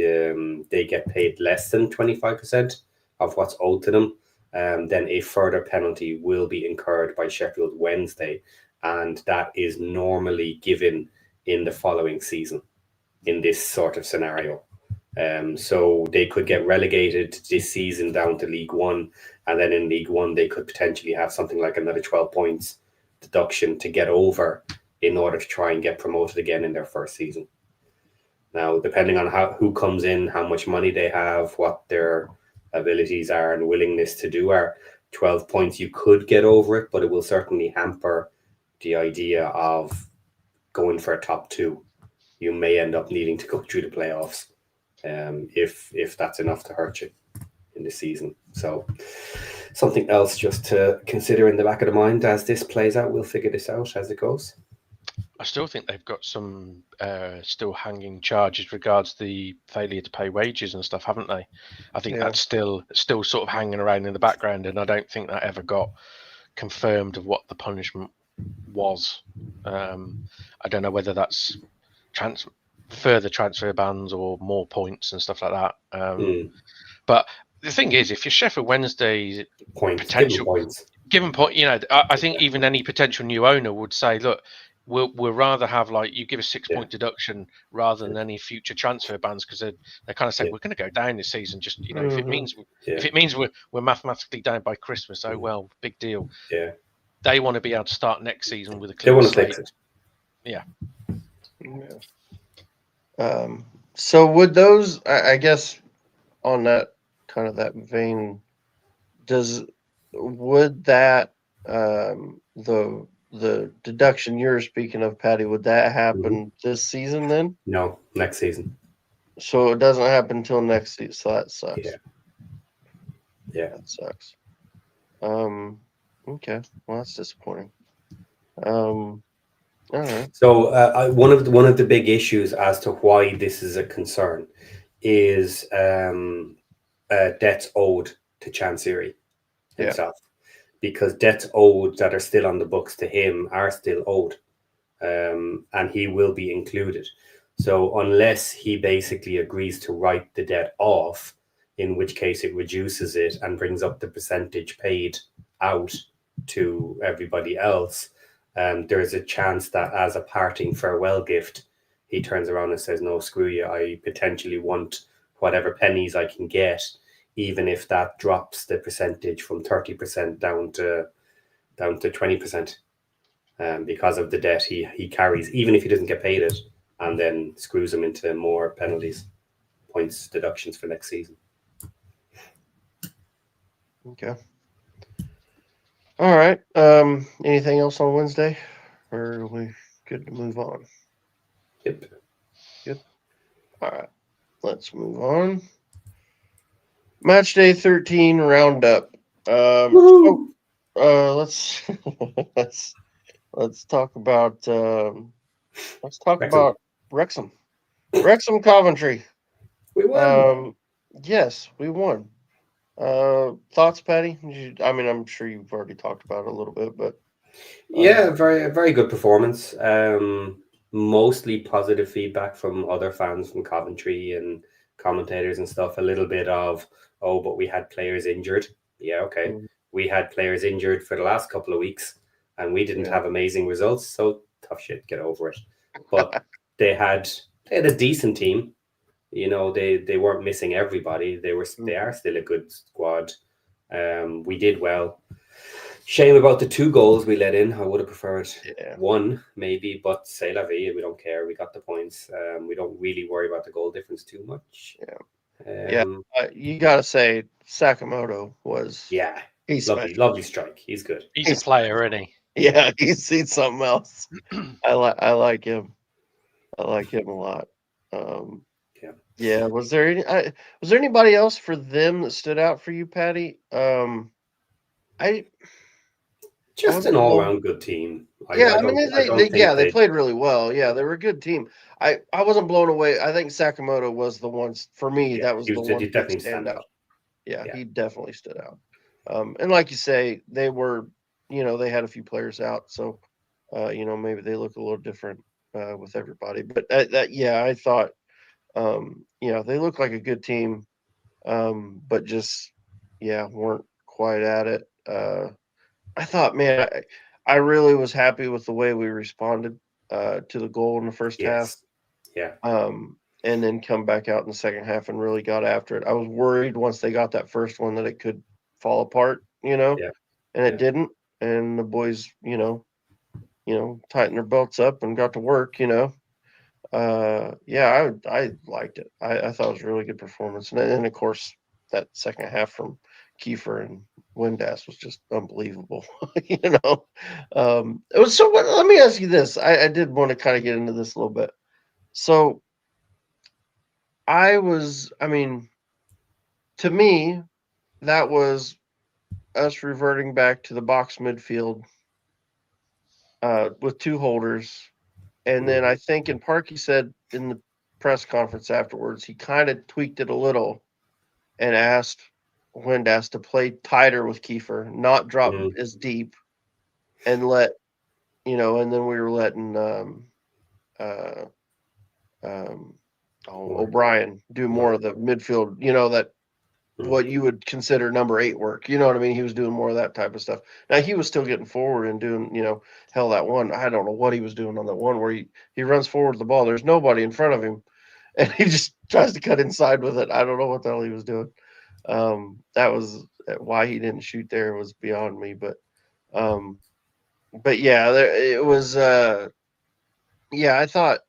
they get paid less than 25% of what's owed to them, then a further penalty will be incurred by Sheffield Wednesday, and that is normally given in the following season in this sort of scenario. So they could get relegated this season down to League One, and then in League One they could potentially have something like another 12 points deduction to get over in order to try and get promoted again in their first season. Now, depending on who comes in, how much money they have, what their abilities are and willingness to do are, 12 points, you could get over it, but it will certainly hamper the idea of going for a top 2. You may end up needing to go through the playoffs if that's enough to hurt you in the season. So something else just to consider in the back of the mind as this plays out. We'll figure this out as it goes. I still think they've got some still hanging charges regards the failure to pay wages and stuff, haven't they? I think that's still sort of hanging around in the background, and I don't think that ever got confirmed of what the punishment was. I don't know whether that's further transfer bans or more points and stuff like that. But the thing is, if you're Sheffield Wednesday, given point, I think even any potential new owner would say, look, we'll rather have you give a 6-point deduction rather than any future transfer bans, because they kind of say we're going to go down this season. Just if it means we're mathematically down by Christmas, oh well, big deal. Yeah, they want to be able to start next season with a clean slate. Yeah. So would those? I guess on that kind of that vein, would that the deduction you're speaking of, Patty, would that happen this season then? No, next season. So it doesn't happen until next season. So that sucks. Yeah, that sucks. Okay, well that's disappointing. All right. So one of the big issues as to why this is a concern is debts owed to Chancery himself. Because debts owed that are still on the books to him are still owed, and he will be included. So unless he basically agrees to write the debt off, in which case it reduces it and brings up the percentage paid out to everybody else, there is a chance that as a parting farewell gift, he turns around and says, no, screw you, I potentially want whatever pennies I can get, even if that drops the percentage from 30% down to 20%, because of the debt he carries, even if he doesn't get paid it, and then screws him into more penalties, points, deductions for next season. Okay. All right. Anything else on Wednesday, or are we good to move on? Yep. Good. All right. Let's move on. Match day 13 roundup. Let's talk about Wrexham. Wrexham Coventry. We won. Yes, we won. Thoughts, Patty? I'm sure you've already talked about it a little bit, but very, very good performance. Mostly positive feedback from other fans from Coventry and commentators and stuff. A little bit of, but we had players injured. Yeah, okay. We had players injured for the last couple of weeks, and we didn't have amazing results. So tough shit, get over it. But they had a decent team. They weren't missing everybody. They are still a good squad. We did well. Shame about the 2 goals we let in. I would have preferred 1 maybe, but c'est la vie. We don't care. We got the points. We don't really worry about the goal difference too much. You gotta say Sakamoto was he's lovely strike. He's good. He's a player, isn't he? Yeah, he's seen something else. I like him. I like him a lot. Was there anybody else for them that stood out for you, Patty? Just an all-around good team. They played really well. Yeah, they were a good team. I wasn't blown away. I think Sakamoto was the one for me. That was the one that stand out. Yeah, he definitely stood out. And like you say, they were, they had a few players out, so maybe they look a little different with everybody. But I thought, they looked like a good team, but just weren't quite at it. I thought, man, I really was happy with the way we responded to the goal in the first half. Yeah. And then come back out in the second half and really got after it. I was worried once they got that first one that it could fall apart, and it didn't. And the boys, tightened their belts up and got to work. Yeah, I liked it. I thought it was a really good performance, and then of course that second half from Kiefer and Windass was just unbelievable. It was so. Let me ask you this. I did want to kind of get into this a little bit. So to me, that was us reverting back to the box midfield with two holders. And then I think in Parky said in the press conference afterwards, he kind of tweaked it a little and asked Windass to play tighter with Kiefer, not drop as deep, and and then we were letting O'Brien do more of the midfield, that what you would consider number 8 work. You know what I mean? He was doing more of that type of stuff. Now he was still getting forward and doing, that one. I don't know what he was doing on that one where he runs forward the ball. There's nobody in front of him, and he just tries to cut inside with it. I don't know what the hell he was doing. That was why he didn't shoot there was beyond me. But yeah, it was. Yeah, I thought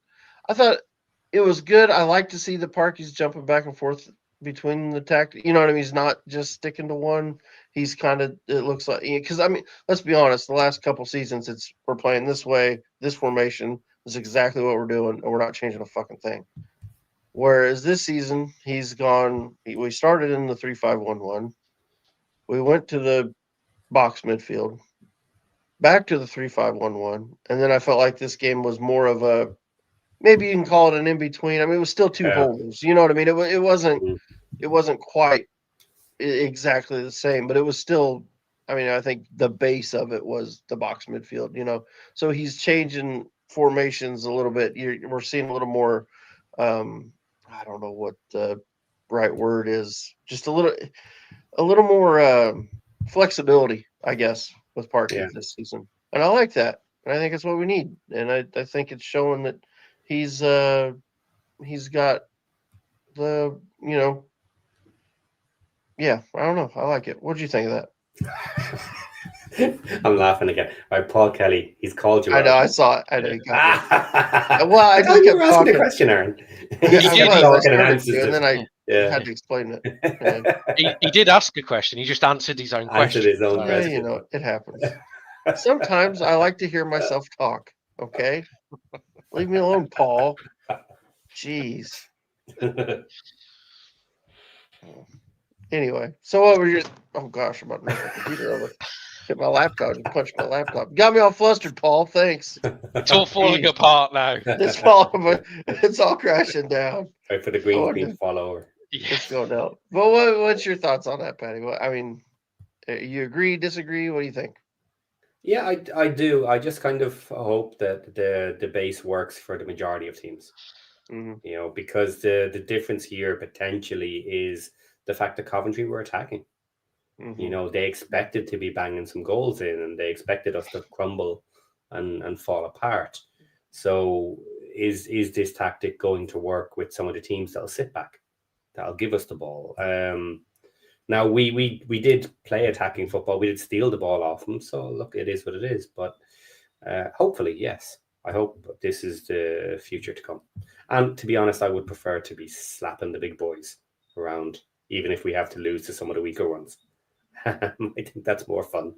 it was good. I like to see the Parkies jumping back and forth between the tactic. You know what I mean? He's not just sticking to one. He's kind of, it looks like, because let's be honest, the last couple seasons, we're playing this way, this formation is exactly what we're doing, and we're not changing a fucking thing. Whereas this season, he's gone, we started in the 3-5-1-1. We went to the box midfield, back to the 3-5-1-1. And then I felt like this game was more of a, maybe you can call it an in-between. It was still two holders. You know what I mean? It wasn't quite exactly the same, but it was still, I think the base of it was the box midfield, So he's changing formations a little bit. We're seeing a little more, I don't know what the right word is, just a little more flexibility, I guess, with Parky this season. And I like that. And I think it's what we need. And I think it's showing that he's got the, yeah, I don't know. I like it. What did you think of that? I'm laughing again. Right, Paul Kelly, he's called you. I know, I saw it. I know you got me. Well, I just kept asking the question, Aaron. And then I had to explain it. He did ask a question. He just answered his own question. It happens. Sometimes I like to hear myself talk. Okay, leave me alone, Paul. Jeez. Anyway, so what were your? Oh gosh, I'm about to knock the computer over. Hit my laptop and punch my laptop. Got me all flustered, Paul. Thanks. It's all falling apart now. It's all crashing down. Right for the green screen fall over. It's going down. But what's your thoughts on that, Patty? You agree, disagree? What do you think? Yeah, I do. I just kind of hope that the base works for the majority of teams. Mm-hmm. Because the difference here potentially is the fact that Coventry were attacking. Mm-hmm. They expected to be banging some goals in, and they expected us to crumble and fall apart. So is this tactic going to work with some of the teams that'll sit back, that'll give us the ball? Now we did play attacking football. We did steal the ball off them. So look, it is what it is. But hopefully, yes. I hope this is the future to come. And to be honest, I would prefer to be slapping the big boys around, even if we have to lose to some of the weaker ones. I think that's more fun.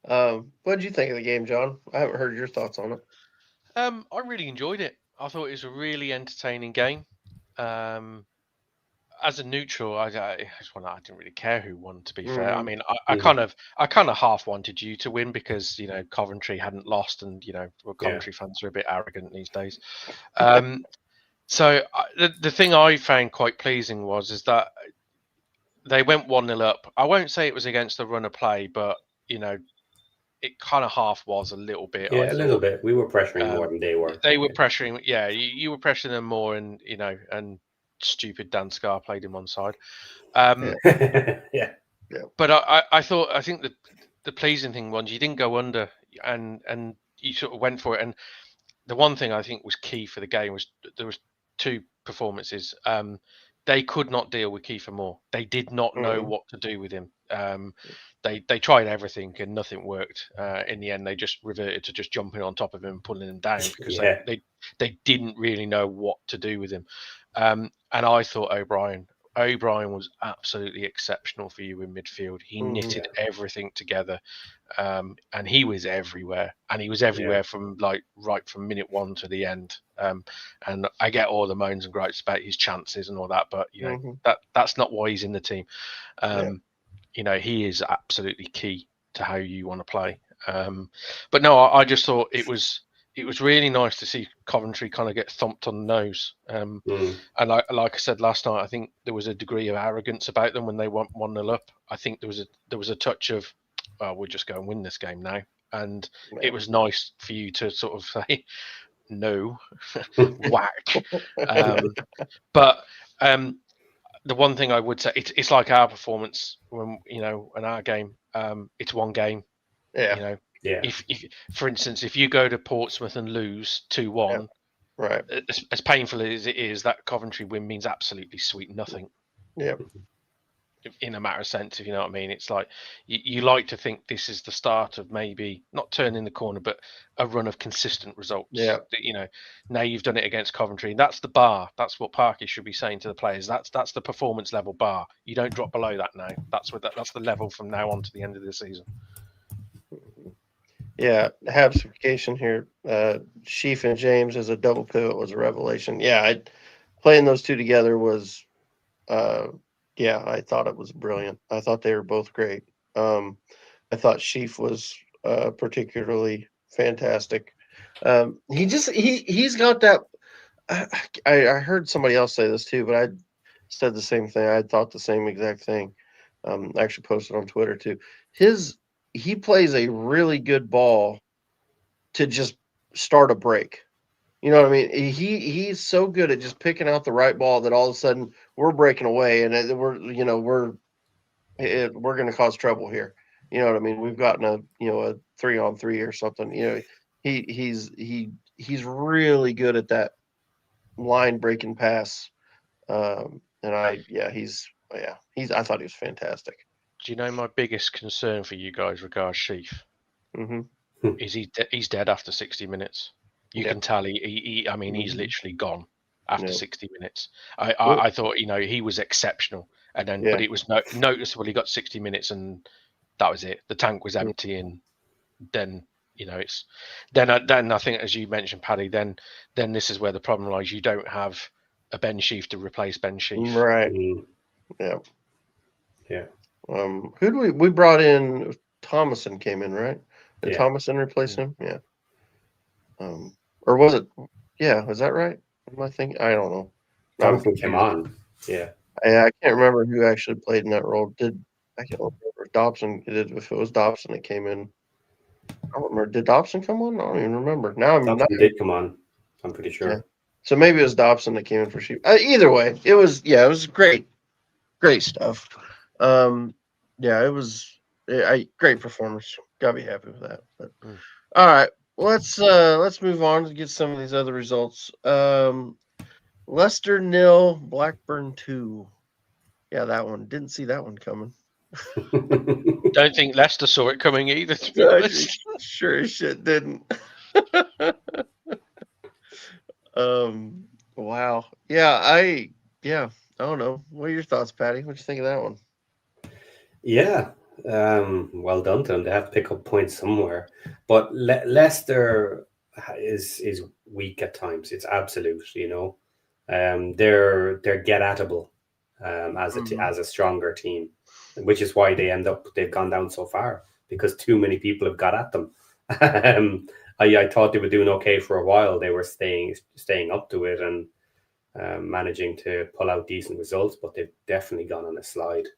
What did you think of the game, John? I haven't heard your thoughts on it. I really enjoyed it. I thought it was a really entertaining game. As a neutral, I didn't really care who won. To be fair, I kind of half wanted you to win because Coventry hadn't lost, and Coventry fans are a bit arrogant these days. So the thing I found quite pleasing is that they went 1-0 up. I won't say it was against the run of play, but it kind of half was a little bit. Yeah, a little bit. We were pressuring more than they were. They were pressuring. Yeah, you were pressuring them more, and and stupid Dan Scar played him on side. Yeah. But I think the pleasing thing was you didn't go under, and you sort of went for it. And the one thing I think was key for the game was there was two performances. they could not deal with Kiefer Moore. They did not know Mm. what to do with him. They tried everything and nothing worked. In the end, they just reverted to just jumping on top of him and pulling him down because Yeah. they didn't really know what to do with him. And I thought O'Brien was absolutely exceptional for you in midfield. He knitted everything together, and he was everywhere. And he was everywhere from right from minute one to the end. And I get all the moans and gripes about his chances and all that, but you know that's not why he's in the team. You know, he is absolutely key to how you want to play. But no, I just thought it was really nice to see Coventry kind of get thumped on the nose. And like I said last night, I think there was a degree of arrogance about them when they went 1-0 up. I think there was a touch of, we'll just go and win this game now. And it was nice for you to sort of say, no, whack. But the one thing I would say, it's like our performance when in our game. It's one game. Yeah. You know, Yeah. if for instance, if you go to Portsmouth and lose 2-1, right, as painful as it is, that Coventry win means absolutely sweet nothing. Yeah. In a matter of sense, if you know what I mean. It's like you like to think this is the start of maybe not turning the corner, but a run of consistent results. Yeah. You know, now you've done it against Coventry. That's the bar. That's what Parky should be saying to the players. That's the performance level bar. You don't drop below that now. That's the level from now on to the end of the season. Yeah, Habsification here. Sheaf and James as a double pivot was a revelation. Yeah, playing those two together was, I thought it was brilliant. I thought they were both great. I thought Sheaf was particularly fantastic. He's got that. I heard somebody else say this too, but I said the same thing. I thought the same exact thing. I actually posted on Twitter too. He plays a really good ball to just start a break. You know what I mean? He's so good at just picking out the right ball that all of a sudden we're breaking away and we're going to cause trouble here. You know what I mean? We've gotten a 3-on-3 or something. You know, he's really good at that line breaking pass. I thought he was fantastic. Do you know my biggest concern for you guys regards Sheaf? Mm-hmm. Is he's dead after 60 minutes. You can tell he's literally gone after 60 minutes. I thought, he was exceptional. And then, but it was noticeable he got 60 minutes and that was it. The tank was empty. And then, then I think, as you mentioned, Paddy, then this is where the problem lies. You don't have a Ben Sheaf to replace Ben Sheaf. Right. Yeah. Who do we brought in? Thomason came in, right? Did Thomason replace him? Yeah. Or was it? Yeah, is that right? Am I thinking? I don't know. Thomason came on. Yeah. I can't remember who actually played in that role. I can't remember if Dobson did. If it was Dobson that came in, I don't remember. Did Dobson come on? I don't even remember. Now Dobson did come on. I'm pretty sure. Yeah. So maybe it was Dobson that came in for Sheep. Either way, it was great stuff. It was great performance. Gotta be happy with that. But all right, let's move on to get some of these other results. Leicester 0, Blackburn 2. Yeah, that one. Didn't see that one coming. Don't think Leicester saw it coming either, to be honest. Sure as shit didn't. Wow. Yeah, I don't know. What are your thoughts, Patty? What'd you think of that one? Yeah. Well done to them. They have to pick up points somewhere. But Leicester is weak at times. It's absolute, they're get-atable as a stronger team, which is why they've gone down so far, because too many people have got at them. I thought they were doing okay for a while. They were staying up to it and managing to pull out decent results, but they've definitely gone on a slide.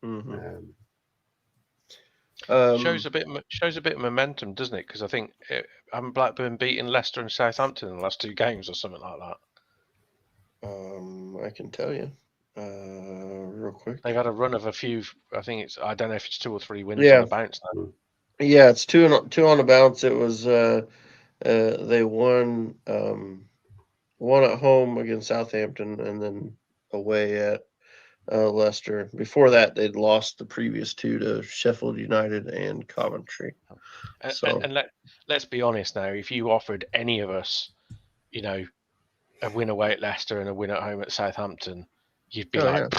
Mm-hmm. Shows a bit of momentum, doesn't it? Because I think haven't Blackburn beaten Leicester and Southampton in the last 2 games or something like that? I can tell you real quick. They've had a run of a few. I don't know if it's 2 or 3 wins on the bounce now. Yeah, it's two on the bounce. It was they won one at home against Southampton, and then away at Leicester. Before that, they'd lost the previous 2 to Sheffield United and Coventry. So And let's be honest now. If you offered any of us, a win away at Leicester and a win at home at Southampton, you'd be like,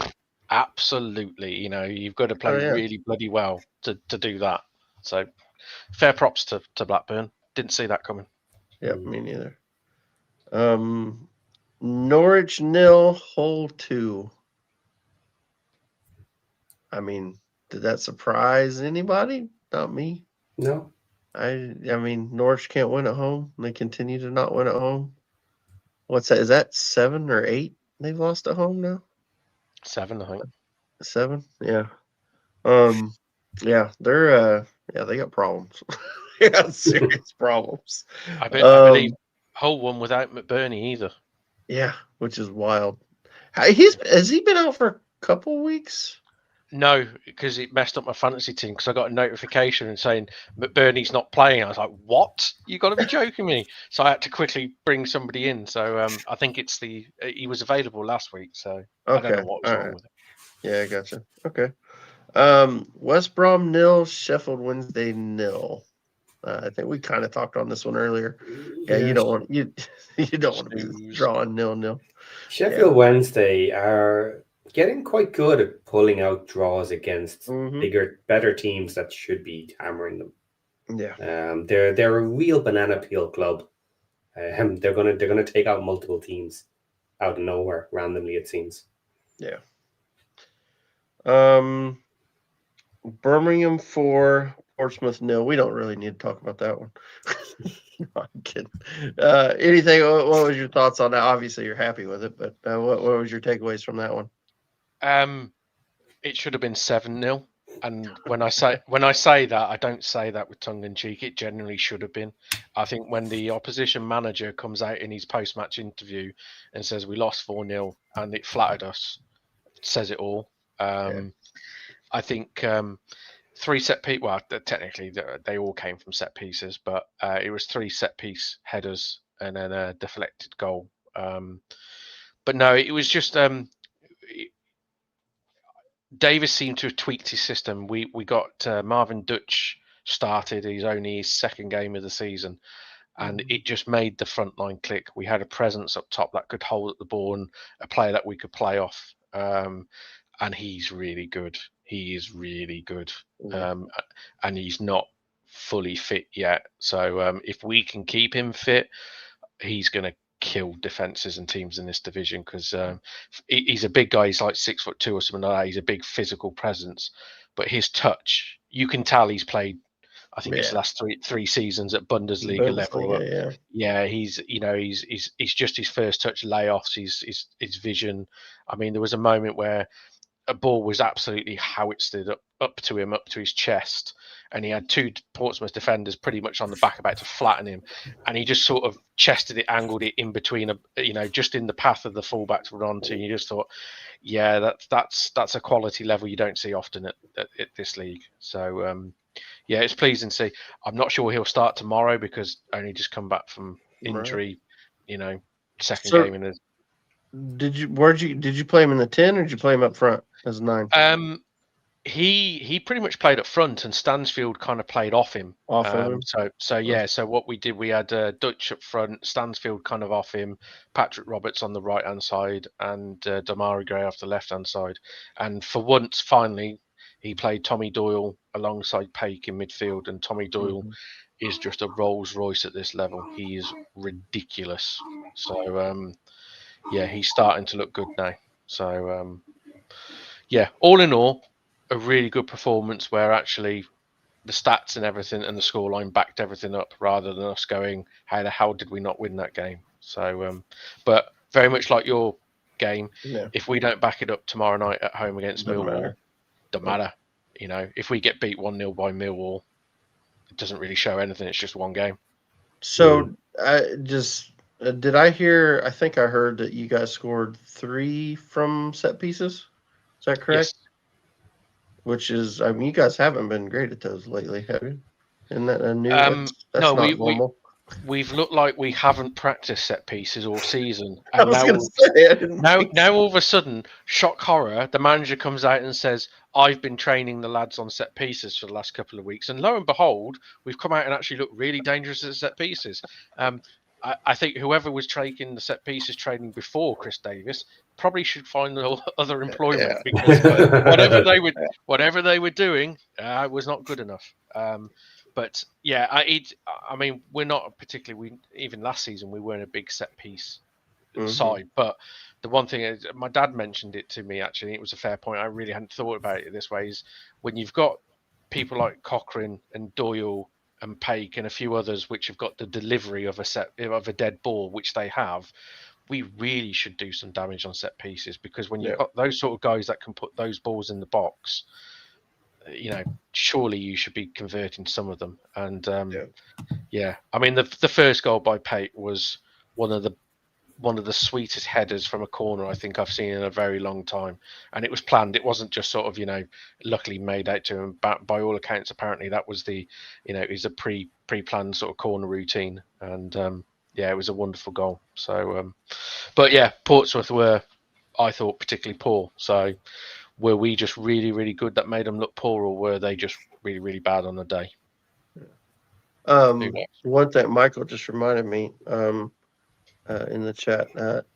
absolutely. You've got to play really bloody well to do that. So fair props to Blackburn. Didn't see that coming. Yeah, me neither. Norwich 0, Hull 2. I mean, did that surprise anybody? Not me. No. I mean, Norwich can't win at home. They continue to not win at home. What's that? Is that 7 or 8 they've lost at home now? 7, I think. 7? Yeah. Yeah, they're they got problems. They got serious problems. I believe Hull won without McBurney either. Yeah, which is wild. Has he been out for a couple weeks? No, because it messed up my fantasy team because I got a notification saying McBurney's not playing. I was like, what? You got to be joking me. So I had to quickly bring somebody in. So I think he was available last week. So I don't know what was wrong with it. Yeah, I gotcha. Okay. West Brom 0, Sheffield Wednesday 0. I think we kind of talked on this one earlier. Yeah, you don't want to be drawing 0-0. Sheffield Wednesday are getting quite good at pulling out draws against better teams that should be hammering them. Yeah. They're a real banana peel club. They're gonna take out multiple teams out of nowhere randomly, it seems. Yeah. Birmingham 4, Portsmouth 0. We don't really need to talk about that one. No, I'm kidding. Anything? What was your thoughts on that? Obviously, you're happy with it, but what was your takeaways from that one? It should have been 7-0. And when I say that, I don't say that with tongue in cheek. It generally should have been. I think when the opposition manager comes out in his post-match interview and says we lost 4-0 and it flattered us, it says it all. I think 3 set piece. Well, technically they all came from set pieces, but it was 3 set piece headers and then a deflected goal. But no, it was just Davis seemed to have tweaked his system. We got Marvin Dutch started. He's only his 2nd game of the season, and it just made the front line click. We had a presence up top that could hold the ball and a player that we could play off. And he's really good. He is really good. And he's not fully fit yet. So if we can keep him fit, he's going to kill defenses and teams in this division because he's a big guy. He's like 6'2" or something like that. He's a big physical presence, but his touch, you can tell he's played. I think it's the last three seasons at Bundesliga level. Yeah, he's just his first touch layoffs. His vision. I mean, there was a moment where a ball was absolutely howitzed up to him, up to his chest, and he had 2 Portsmouth defenders pretty much on the back about to flatten him, and he just sort of chested it, angled it in between, just in the path of the fullback to run onto. And you just thought, yeah, that's a quality level you don't see often at this league. So yeah, it's pleasing to see. I'm not sure he'll start tomorrow because only just come back from injury. Right. Second game in his. Did you play him in the 10 or did you play him up front as 9? He pretty much played up front and Stansfield kind of played off him. So what we did, we had Dutch up front, Stansfield kind of off him, Patrick Roberts on the right hand side, and Damari Gray off the left hand side. And for once, finally, he played Tommy Doyle alongside Paik in midfield, and Tommy Doyle is just a Rolls Royce at this level. He is ridiculous. So yeah, he's starting to look good now. So yeah, all in all, a really good performance where actually the stats and everything and the scoreline backed everything up rather than us going, how the hell did we not win that game? So, but very much like your game, if we don't back it up tomorrow night at home against Millwall, doesn't matter. If we get beat 1-0 by Millwall, it doesn't really show anything. It's just one game. So did I hear? I think I heard that you guys scored 3 from set pieces. Is that correct? Yes. Which is, I mean, you guys haven't been great at those lately, have you? Isn't that a new? No, that's not normal. we've looked like we haven't practiced set pieces all season, I and was now going to say, I didn't think so. now all of a sudden, shock horror, the manager comes out and says, I've been training the lads on set pieces for the last couple of weeks. And lo and behold, we've come out and actually looked really dangerous at set pieces. I think whoever was taking the set pieces training before Chris Davis probably should find other employment, because whatever they were doing was not good enough. But yeah, I mean, we're not particularly. Even last season, we weren't a big set piece side. But the one thing is, my dad mentioned it to me. Actually, it was a fair point. I really hadn't thought about it this way. Is when you've got people like Cochrane and Doyle and Paik and a few others which have got the delivery of a dead ball, which they have. We really should do some damage on set pieces, because when you've got those sort of guys that can put those balls in the box, surely you should be converting some of them. And I mean, the first goal by Paik was one of the sweetest headers from a corner I think I've seen in a very long time, and it was planned. It wasn't just sort of luckily made out to him. By all accounts, apparently that was it was a pre-planned sort of corner routine, and it was a wonderful goal. So but yeah, Portsmouth were, I thought, particularly poor. So were we just really, really good that made them look poor, or were they just really, really bad on the day? One thing Michael just reminded me in the chat,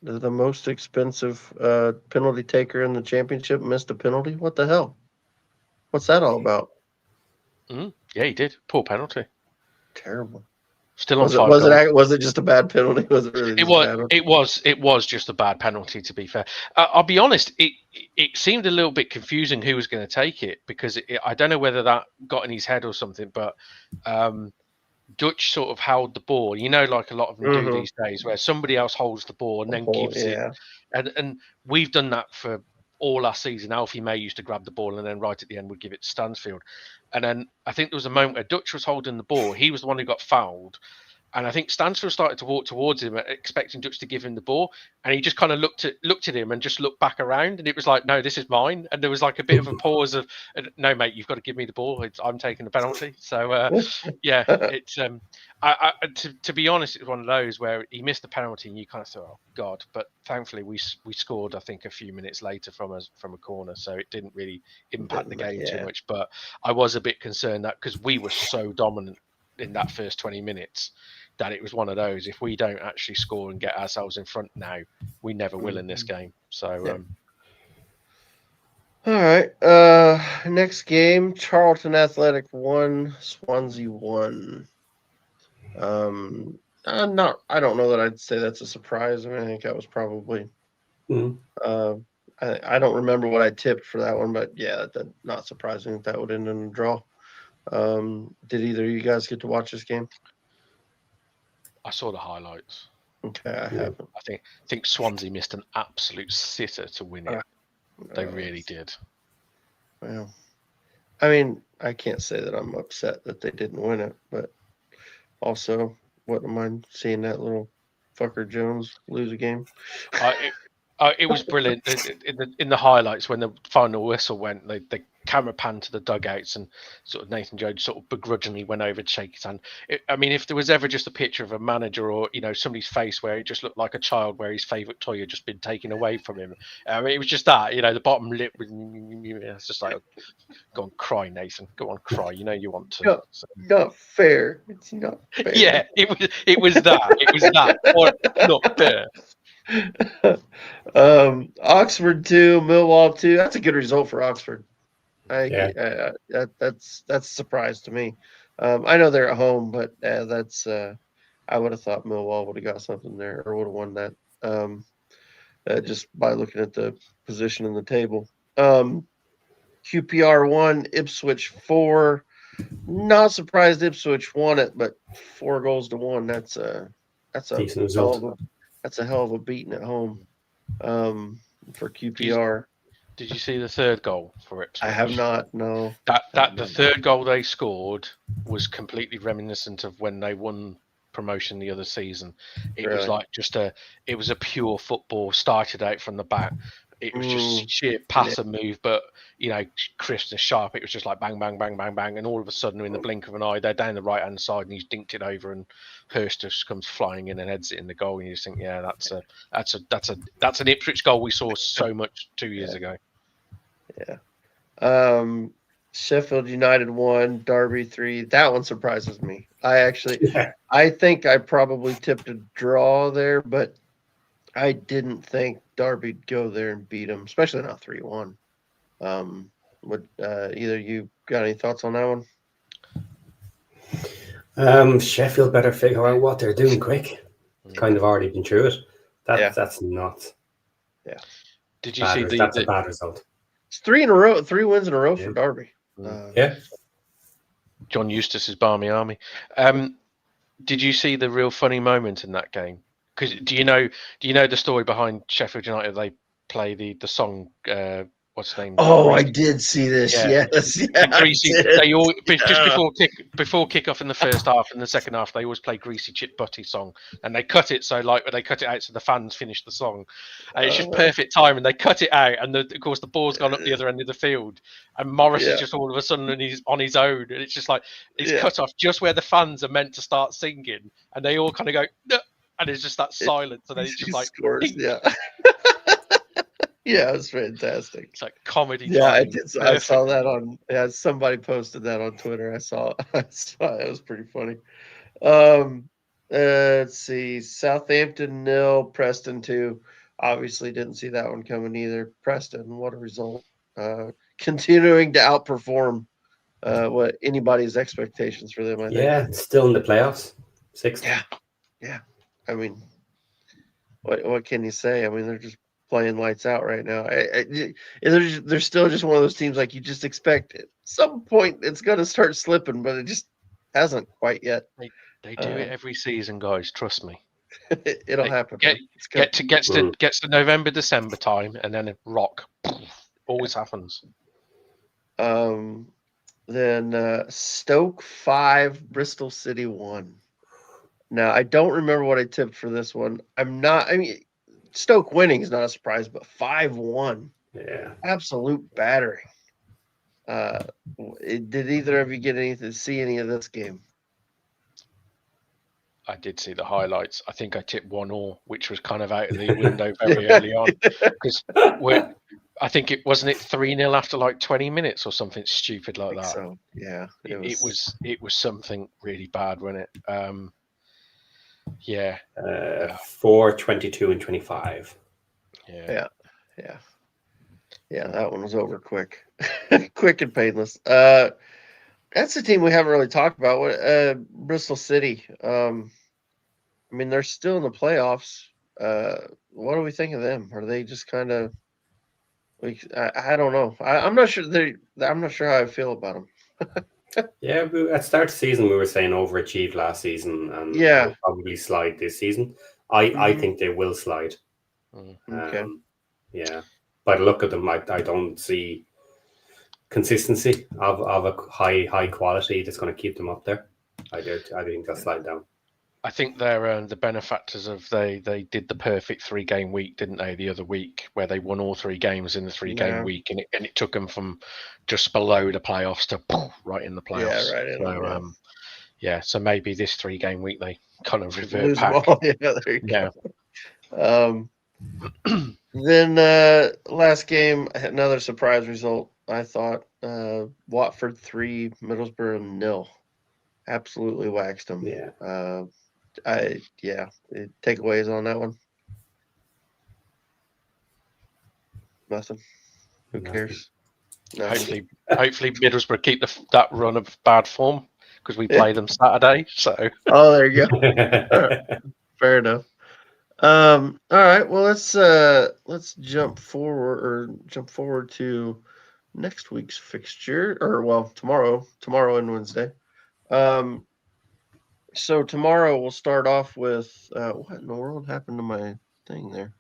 the most expensive penalty taker in the championship missed a penalty. What the hell? What's that all about? Yeah, he did. Poor penalty. Terrible. Still on was it just a bad penalty? Was it really? It was just a bad penalty. To be fair, I'll be honest. It seemed a little bit confusing who was going to take it, because I don't know whether that got in his head or something. But Dutch sort of held the ball. Like a lot of them do these days, where somebody else holds the ball and then gives it. And we've done that for all last season. Alfie May used to grab the ball and then right at the end would give it to Stansfield. And then I think there was a moment where Dutch was holding the ball. He was the one who got fouled. And I think Stansfield started to walk towards him, expecting Dutch to give him the ball. And he just kind of looked at him and just looked back around. And it was like, no, this is mine. And there was like a bit of a pause of, no, mate, you've got to give me the ball. I'm taking the penalty. So, it's to be honest, it was one of those where he missed the penalty and you kind of thought, oh, God. But thankfully, we scored, I think, a few minutes later from a corner. So it didn't really impact the game too much. But I was a bit concerned that because we were so dominant in that first 20 minutes, that it was one of those, if we don't actually score and get ourselves in front now, we never will in this game. So all right, next game, Charlton Athletic 1, Swansea 1. I don't know that I'd say that's a surprise. I mean, I think that was probably I don't remember what I tipped for that one, but yeah, that's not surprising that would end in a draw. Did either of you guys get to watch this game? I saw the highlights. Okay, I haven't. I think Swansea missed an absolute sitter to win it. They really did. Well, I mean, I can't say that I'm upset that they didn't win it, but also, wouldn't mind seeing that little fucker Jones lose a game. It was brilliant in the highlights when the final whistle went. The camera panned to the dugouts, and sort of Nathan Jones sort of begrudgingly went over to shake his hand. I mean, if there was ever just a picture of a manager or somebody's face where it just looked like a child where his favourite toy had just been taken away from him, I mean, it was just that. The bottom lip was. It's just like, go on, cry, Nathan. Go on, cry. You want to. No, not fair. It's not fair. Yeah, it was that. It was that. Not fair. Oxford 2, Millwall 2. That's a good result for Oxford. That's a surprise to me. I know they're at home, but that's I would have thought Millwall would have got something there or would have won that just by looking at the position in the table. QPR 1, Ipswich 4. Not surprised Ipswich won it, but 4-1. That's a decent result. That's a hell of a beating at home for QPR. Did you see the third goal for Ipswich? I have not. No. The third goal they scored was completely reminiscent of when they won promotion the other season. It was like it was a pure football. Started out from the back, It was just sheer pass and move, but crisp and sharp. It was just like bang, bang, bang, bang, bang, and all of a sudden, in the blink of an eye, they're down the right hand side, and he's dinked it over, and Hurst just comes flying in and heads it in the goal, and you just think, yeah, that's an Ipswich goal we saw so much 2 years ago. Yeah. Sheffield United 1, Derby 3. That one surprises me. I think I probably tipped a draw there, but I didn't think Derby'd go there and beat them, especially not 3-1. Either you got any thoughts on that one? Sheffield better figure out what they're doing quick. Kind of already been through it. That's nuts. Yeah. Did you see that's a bad result. It's 3 wins in a row for Derby. John Eustace's Barmy Army. Did you see the real funny moment in that game? Because do you know the story behind Sheffield United? They play the song. What's the name? Oh, I did see this. Yes. Greasy. They all before kickoff in the first half and the second half, they always play Greasy Chip Butty song, and they cut it they cut it out so the fans finish the song, and it's just perfect time. And they cut it out, and of course the ball's gone up the other end of the field, and Morris is just all of a sudden and he's on his own, and it's just like it's cut off just where the fans are meant to start singing, and they all kind of go. No! And it's just that silence, and then it's just like scores. Yeah, it was fantastic. It's like comedy. Yeah, I saw that on. Yeah, somebody posted that on Twitter. I saw it. It was pretty funny. Let's see. Southampton 0, Preston 2. Obviously, didn't see that one coming either. Preston, what a result! Continuing to outperform what anybody's expectations for them. I think. Yeah, still in the playoffs. 6th. Yeah. I mean, what can you say? I mean, they're just playing lights out right now. They're still just one of those teams like you just expect at some point it's going to start slipping, but it just hasn't quite yet. They do it every season, guys. Trust me. It'll happen. Gets to November, December time, and then it rock. Always happens. Then Stoke 5, Bristol City 1. Now, I don't remember what I tipped for this one. Stoke winning is not a surprise, but 5-1. Yeah. Absolute battering. Did either of you see any of this game? I did see the highlights. I think I tipped 1-1, which was kind of out of the window very early on. Because I think it 3-0 after like 20 minutes or something stupid like that. So, yeah. It was something really bad, wasn't it? 4, 22, and 25. Yeah, that one was over quick. Quick and painless. That's the team we haven't really talked about. Bristol City. They're still in the playoffs. What do we think of them? Are they just kind of I don't know. I'm not sure I'm not sure how I feel about them. Yeah, at start of the season we were saying overachieved last season and will probably slide this season. I think they will slide. Okay. By the look at them, I don't see consistency of a high quality that's going to keep them up there. I think they'll slide down. I think they're the benefactors of they did the perfect 3-game week, didn't they? The other week where they won all 3 games in the 3-game week, and it took them from just below the playoffs to right in the playoffs. Yeah, right. So maybe this 3-game week they kind of revert lose back. them all. There you go. Then last game, another surprise result. I thought Watford 3, Middlesbrough 0. Absolutely waxed them. Yeah. Takeaways on that one? Nothing. Who cares? Hopefully Middlesbrough keep that run of bad form because we play them Saturday. So. Oh, there you go. Right. Fair enough. All right. Well, let's jump forward to next week's fixture, tomorrow and Wednesday. So tomorrow we'll start off with what in the world happened to my thing there?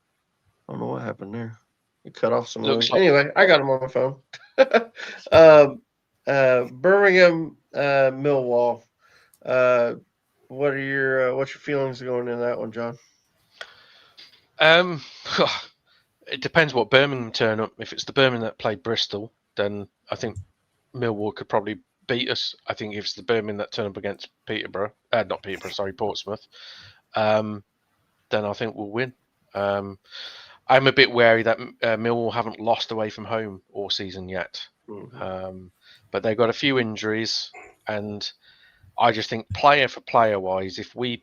I don't know what happened there. It cut off some. Anyway, I got them on my phone. Birmingham, Millwall. What's your feelings going in that one, John? it depends what Birmingham turn up. If it's the Birmingham that played Bristol, then I think Millwall could probably beat us. I think if it's the Birmingham that turn up against Portsmouth, then I think we'll win. I'm a bit wary that Millwall haven't lost away from home all season yet, but they've got a few injuries, and I just think player for player wise, if we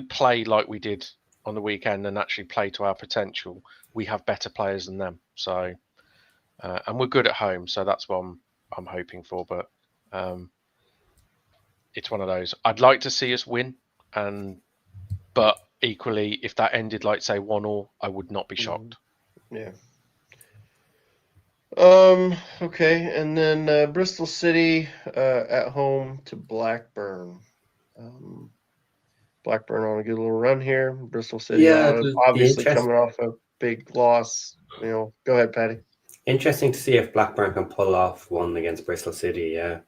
play like we did on the weekend and actually play to our potential, we have better players than them. So, and we're good at home, so that's what I'm hoping for. But it's one of those. I'd like to see us win, but equally, if that ended like say 1-1, I would not be shocked. Yeah. Okay, and then Bristol City at home to Blackburn. Blackburn on a good little run here. Bristol City obviously coming off a big loss. Go ahead, Patty. Interesting to see if Blackburn can pull off one against Bristol City. Yeah.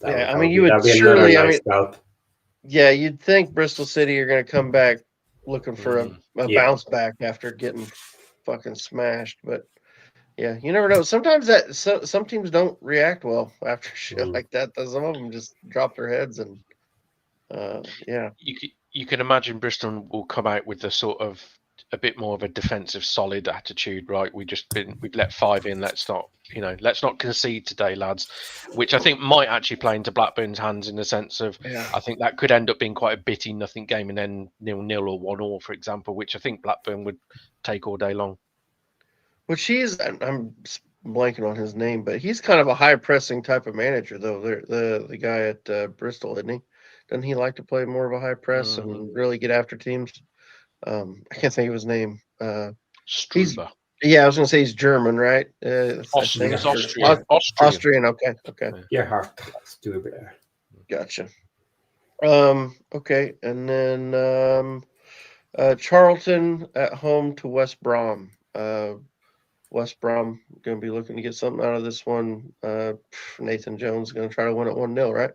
You would surely. Scalp. Yeah, you'd think Bristol City are going to come back looking for a bounce back after getting fucking smashed, but. Yeah, you never know. Sometimes some teams don't react well after shit like that. Some of them just drop their heads and You can imagine Bristol will come out with the sort of a bit more of a defensive, solid attitude, right? We've let 5 in. Let's not concede today, lads. Which I think might actually play into Blackburn's hands in the sense of I think that could end up being quite a bitty nothing game and then 0-0 or 1-1, for example, which I think Blackburn would take all day long. Well, I'm blanking on his name, but he's kind of a high pressing type of manager, though. The guy at Bristol, isn't he? Doesn't he like to play more of a high press and really get after teams? I can't think of his name. Struber. I was going to say he's German, right? Austrian. Austrian. Okay. Gerhard Struber. Gotcha. Okay, and then Charlton at home to West Brom. West Brom going to be looking to get something out of this one. Nathan Jones is going to try to win it 1-0, right?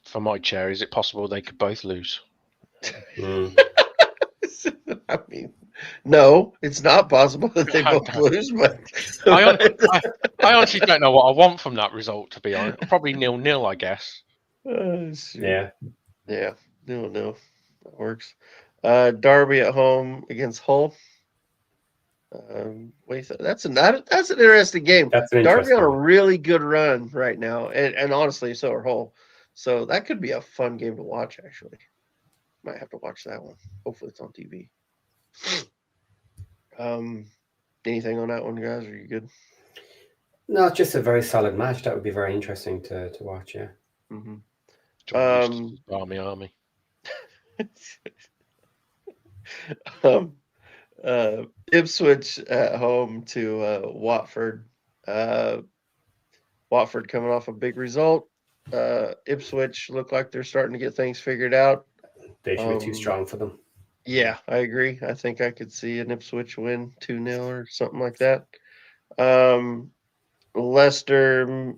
For my chair, is it possible they could both lose? I mean, no, it's not possible that they both lose. But I honestly don't know what I want from that result. To be honest, probably 0-0, I guess. Yeah, 0-0. That works. Derby at home against Hull. That's an interesting game. Derby on a really good run right now, and honestly, so are Hull. So that could be a fun game to watch. Actually, might have to watch that one. Hopefully, it's on TV. Anything on that one, guys? Are you good? No, it's just a very solid match. That would be very interesting to watch. Yeah. Army. Ipswich at home to Watford. Watford coming off a big result. Ipswich look like they're starting to get things figured out. They should be too strong for them. Yeah, I agree. I think I could see an Ipswich win 2-0 or something like that. Leicester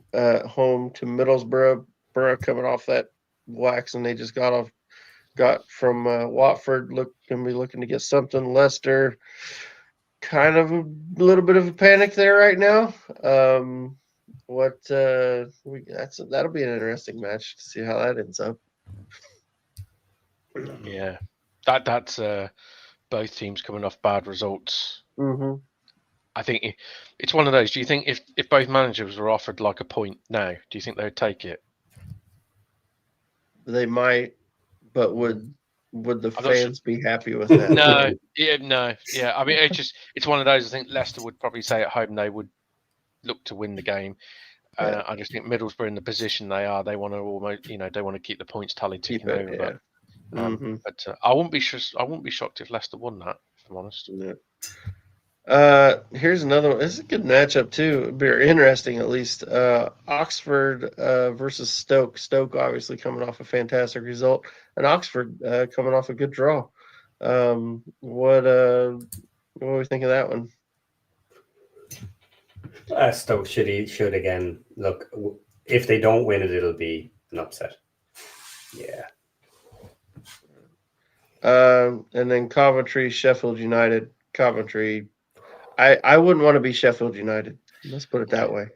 home to Middlesbrough. Borough coming off that waxing they just got from Watford. Going to be looking to get something. Leicester, kind of a little bit of a panic there right now. That'll be an interesting match to see how that ends up. Yeah, that's both teams coming off bad results. I think it's one of those. Do you think if both managers were offered like a point now, do you think they would take it? They might, but would the fans be happy with that? No. I mean, it's one of those. I think Leicester would probably say at home they would look to win the game. I just think Middlesbrough in the position they are, they want to almost, they want to keep the points tally ticking over. But I wouldn't be shocked if Leicester won that, if I'm honest. Here's another one. This is a good matchup too. It'd be interesting, at least. Oxford versus Stoke. Stoke obviously coming off a fantastic result, and Oxford coming off a good draw. What do we think of that one? Stoke should again. Look, if they don't win it, it'll be an upset. Yeah. And then Coventry, Sheffield United, Coventry. I wouldn't want to be Sheffield United. Let's put it that way.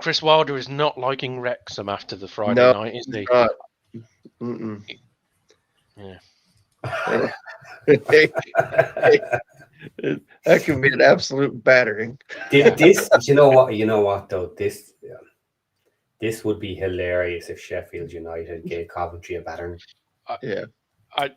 Chris Wilder is not liking Wrexham after the Friday No, night, is he's he? not. Mm-mm. Yeah. That could be an absolute battering. This, you know what though, this would be hilarious if Sheffield United gave Coventry a battering. Yeah.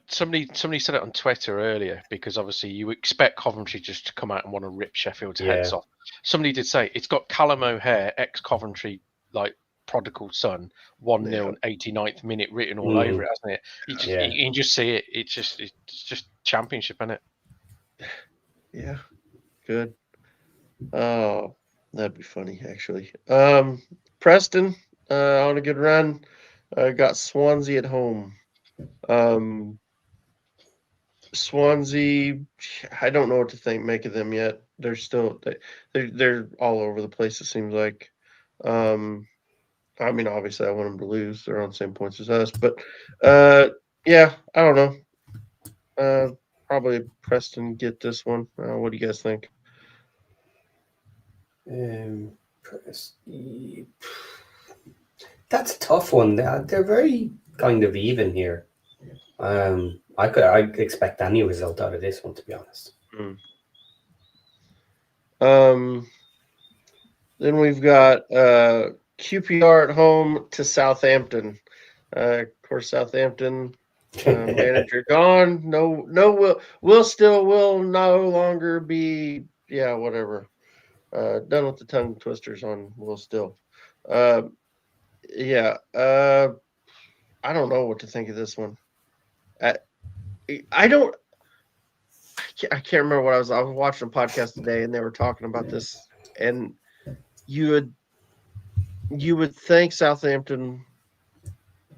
Somebody said it on Twitter earlier, because obviously you expect Coventry just to come out and want to rip Sheffield's heads off. Somebody did say it's got Callum O'Hare, ex-Coventry, like prodigal son, 1-0 89th minute written all over it, hasn't it? You can just see it. It's just championship, isn't it? Yeah. Good. Oh, that'd be funny actually. Preston on a good run. Got Swansea at home. Swansea, I don't know what to make of them yet. They're still they're all over the place, it seems like. I mean, obviously I want them to lose. They're on the same points as us, but yeah, I don't know. Probably Preston get this one. What do you guys think? That's a tough one. They're very kind of even here. I expect any result out of this one, to be honest. Then we've got QPR at home to Southampton. Of course, Southampton manager gone. Will still will no longer be. Yeah, whatever. Done with the tongue twisters on Will Still. Yeah. I don't know what to think of this one. I don't. I can't remember what I was watching a podcast today, and they were talking about this, and you would think Southampton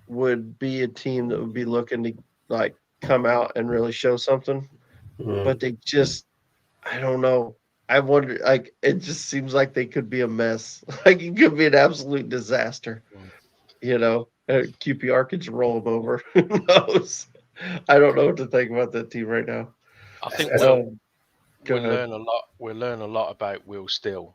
would be a team that would be looking to like come out and really show something, but they just, I don't know. I wonder, like, it just seems like they could be a mess. Like, it could be an absolute disaster. You know, QPR could just roll them over. Who knows? I don't know what to think about that team right now. I think Go we'll ahead. learn a lot. We'll learn a lot about Will Still,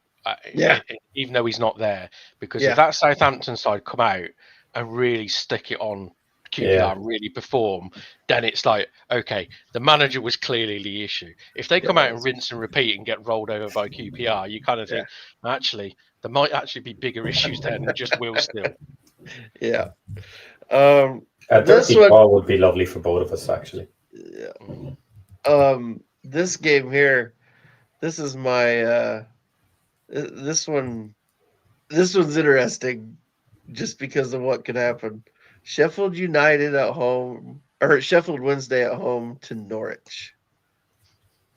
Yeah. even though he's not there. Because Yeah. if that Southampton side come out and really stick it on QPR and really perform, then it's like, okay, the manager was clearly the issue. If they come out and rinse and repeat and get rolled over by QPR, you kind of think, actually, there might actually be bigger issues there than just Will Still. Yeah. This one would be lovely for both of us, actually. Yeah. This game here, this is my this one's interesting just because of what could happen. Sheffield United at home, or Sheffield Wednesday at home to Norwich.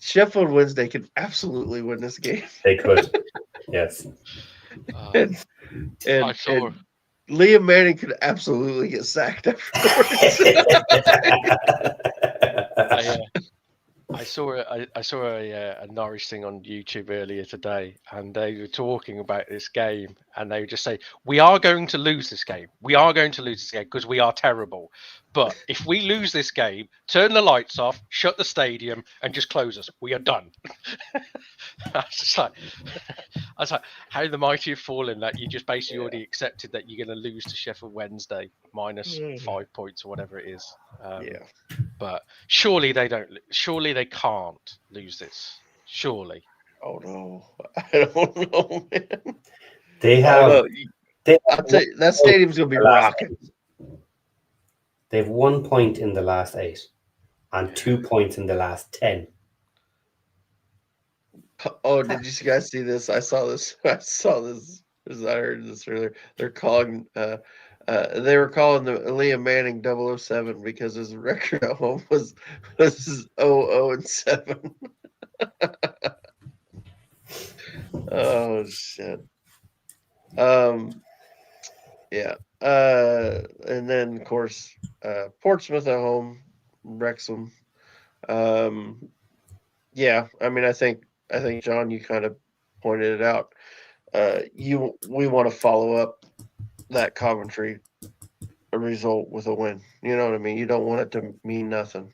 Sheffield Wednesday could absolutely win this game. They could. Yes. And Liam Manning could absolutely get sacked afterwards. I saw a Norwich thing on YouTube earlier today, and they were talking about this game, and they would just say, "We are going to lose this game. We are going to lose this game because we are terrible. But if we lose this game, turn the lights off, shut the stadium, and just close us. We are done." I was like, how the mighty have fallen that you just basically already accepted that you're going to lose to Sheffield Wednesday minus 5 points or whatever it is. But surely they don't. Surely they can't lose this. Surely. Oh no, I don't know, man. They have. I'll tell you, that stadium's gonna be rocking. They have 1 point in the last 8, and 2 points in the last 10. Oh, did you guys see this? I saw this. I heard this earlier. They're calling. They were calling the Liam Manning 007 because his record at home was 0-7. Oh shit. Yeah. And then of course, Portsmouth at home, Wrexham. Yeah. I mean, I think John, you kind of pointed it out. We want to follow up that Coventry result with a win. You know what I mean? You don't want it to mean nothing.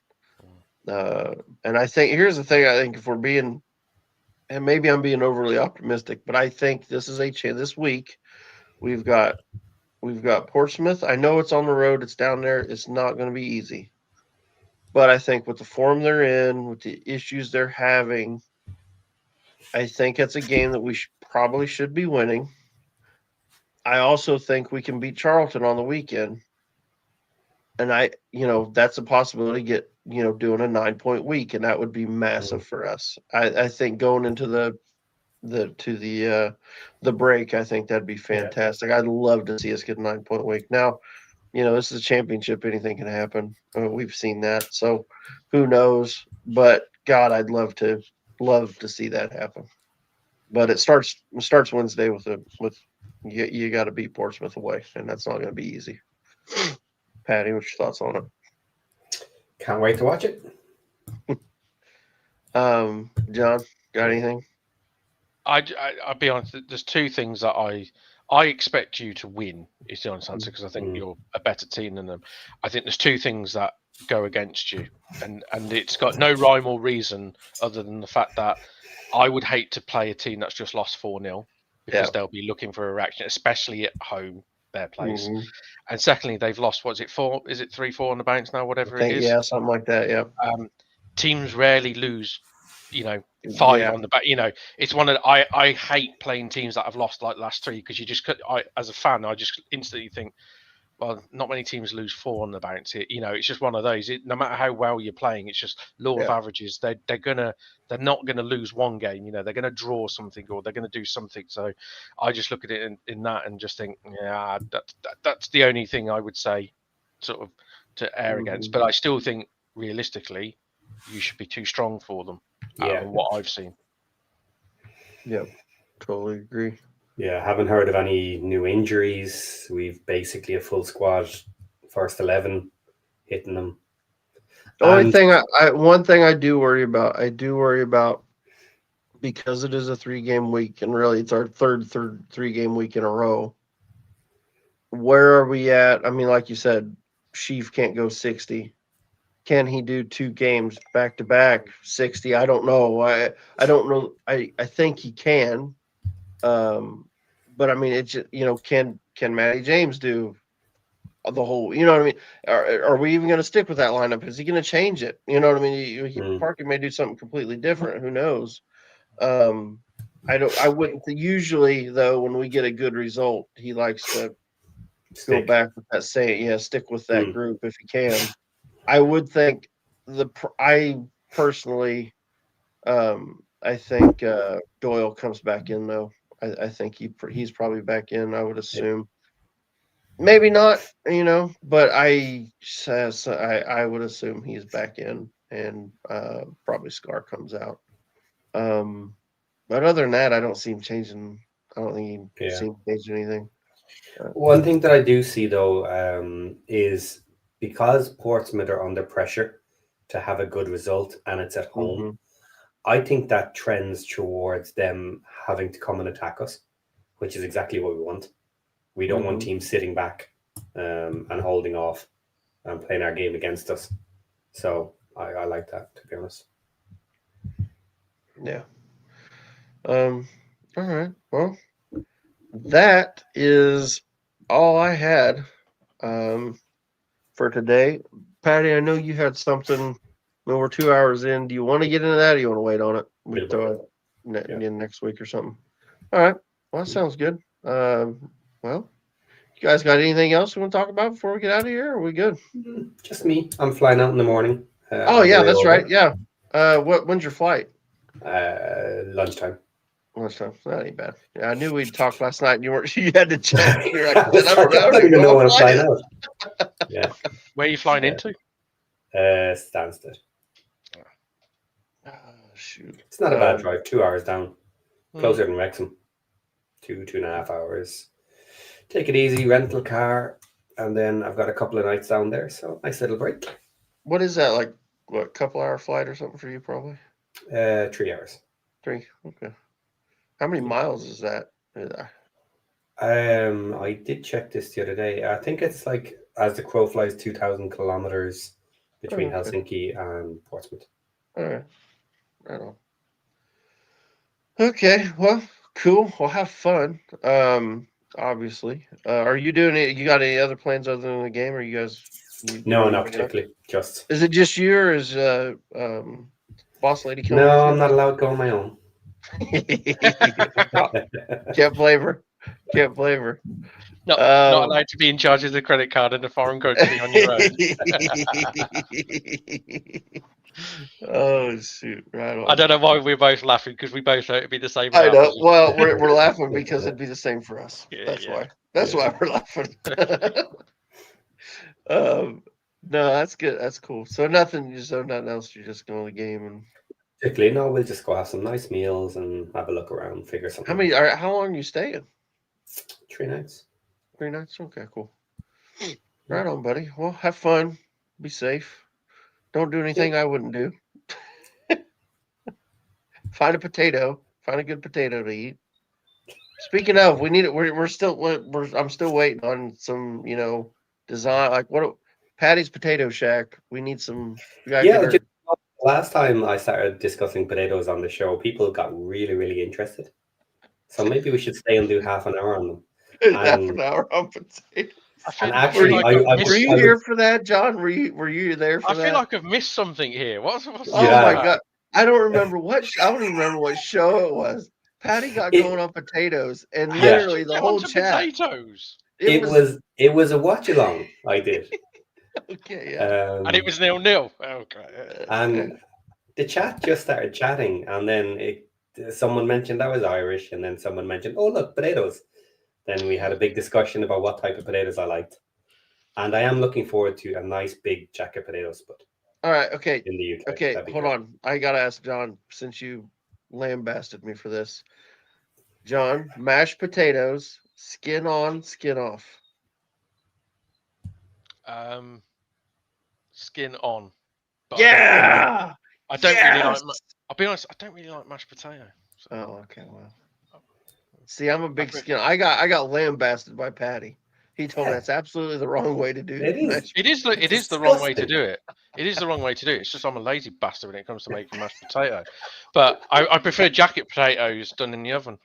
And I think here's the thing. I think if we're being, and maybe I'm being overly optimistic, but I think this is a chance. This week we've got Portsmouth. I know it's on the road. It's down there. It's not going to be easy. But I think with the form they're in, with the issues they're having, I think it's a game that we probably should be winning. I also think we can beat Charlton on the weekend. And that's a possibility, doing a 9-point week, and that would be massive for us. I think going into the break, I think that'd be fantastic. I'd love to see us get a 9-point week. Now, this is a championship. Anything can happen. We've seen that. So who knows? But God, I'd love to see that happen. But it starts Wednesday with you got to beat Portsmouth away, and that's not going to be easy. Patty, what's your thoughts on it? Can't wait to watch it. John, got anything? I'll be honest. There's two things that I expect you to win. Is the honest answer, because I think you're a better team than them. I think there's two things that go against you, and it's got no rhyme or reason other than the fact that I would hate to play a team that's just lost 4-0 because they'll be looking for a reaction, especially at home, their place. Mm-hmm. And secondly, they've lost, what is it, 4? Is it 3-4 on the bounce now, whatever it is? Yeah, something like that, yeah. Teams rarely lose, 5 on the back. It's one of I hate playing teams that have lost like the last 3, because you just could, as a fan, I just instantly think, well, not many teams lose 4 on the bounce here. It's just one of those. No matter how well you're playing, it's just law of averages. They're not gonna lose one game. They're gonna draw something, or they're gonna do something. So I just look at it in that and just think, that's the only thing I would say, sort of, to err against. But I still think realistically, you should be too strong for them. What I've seen. Yep, totally agree. Yeah, haven't heard of any new injuries. We've basically a full squad, first 11, hitting them. The only thing one thing I do worry about, because it is a 3-game week, and really it's our third 3-game week in a row. Where are we at? I mean, like you said, Sheaf can't go 60. Can he do 2 games back to back 60? I don't know. I don't know. I think he can. But I mean, it's just, can Matty James do the whole? You know what I mean? Are we even going to stick with that lineup? Is he going to change it? You know what I mean? Parker may do something completely different. Who knows? I wouldn't. Usually, though, when we get a good result, he likes to go back with that saying. Stick with that group if he can. I would think I personally, I think Doyle comes back in, though. I think he's probably back in. I would assume, maybe not, but I would assume he's back in, and probably Scar comes out. But other than that, I don't see him changing. I don't think he seems to change anything. One thing that I do see, though, is because Portsmouth are under pressure to have a good result, and it's at home. I think that trends towards them having to come and attack us, which is exactly what we want. We don't want teams sitting back and holding off and playing our game against us. So I like that, to be honest. Yeah. All right. Well, that is all I had for today. Patty, I know you had something. We're 2 hours in. Do you want to get into that, or do you want to wait on it? We can throw it in next week or something. All right. Well, that sounds good. Well, you guys got anything else you want to talk about before we get out of here? Or are we good? Just me. I'm flying out in the morning. That's right. Yeah. When's your flight? Lunchtime. Lunchtime. That ain't bad. Yeah, I knew we'd talk last night, and you had to check. You're like, I don't even know when I'm flying out. Yeah. Where are you flying into? Stansted. Shoot. It's not a bad drive. 2 hours down. Closer than Wrexham. 2.5 hours. Take it easy, rental car, and then I've got a couple of nights down there, so nice little break. What is that, like, what, couple-hour flight or something for you, probably? 3 hours. 3? Okay. How many miles is that? I did check this the other day. I think it's like, as the crow flies, 2,000 kilometers between Okay. Helsinki and Portsmouth. All right. Right on. Okay. Well, cool. Well, have fun. Obviously. Are you doing it? You got any other plans other than the game? Or you guys? No, not particularly. Just Is it just you, or is boss lady coming no, with you? I'm not allowed to go on my own. Can't blame her. Can't blame her. Not allowed to be in charge of the credit card in a foreign country on your own. Oh shoot! Right on. I don't know why we're both laughing because we both know it'd be the same. I know. Position. Well, we're laughing because it'd be the same for us. Yeah, That's yeah. why. That's why we're laughing. No, that's good. That's cool. So nothing. Nothing else. You're just going to the game and. Particularly, no, we'll just go have some nice meals and have a look around, figure something. How long are you staying? 3 nights. 3 nights. Okay, cool. Right on, buddy. Well, have fun. Be safe. Don't do anything I wouldn't do. Find a potato. Find a good potato to eat. Speaking of, we need it. I'm still waiting on some, design. Like what? Patty's Potato Shack. We need some. Last time I started discussing potatoes on the show, people got really, really interested. So maybe we should stay and do half an hour on them. Half an hour on potatoes. And actually, were you here for that, John? Were you there for that? I feel like I've missed something here. What's oh my God! I don't remember what show it was. Patty got going on potatoes, and literally the whole chat. Potatoes. It was a watch along I did. Okay, yeah. And it was 0-0. Okay. And the chat just started chatting, and then someone mentioned I was Irish, and then someone mentioned, oh look, potatoes. Then we had a big discussion about what type of potatoes I liked. And I am looking forward to a nice big jack of potatoes. But all right, okay. In the UK. Okay, hold on. I gotta ask John, since you lambasted me for this. John, mashed potatoes, skin on, skin off. Skin on. But yeah. I don't really like. I'll be honest. I don't really like mashed potato. So. Oh, okay. Well, see, I'm a big skin. I got lambasted by Patty. He told me that's absolutely the wrong way to do it. It is the wrong way to do it. It is the wrong way to do it. It's just I'm a lazy bastard when it comes to making mashed potato. But I prefer jacket potatoes done in the oven.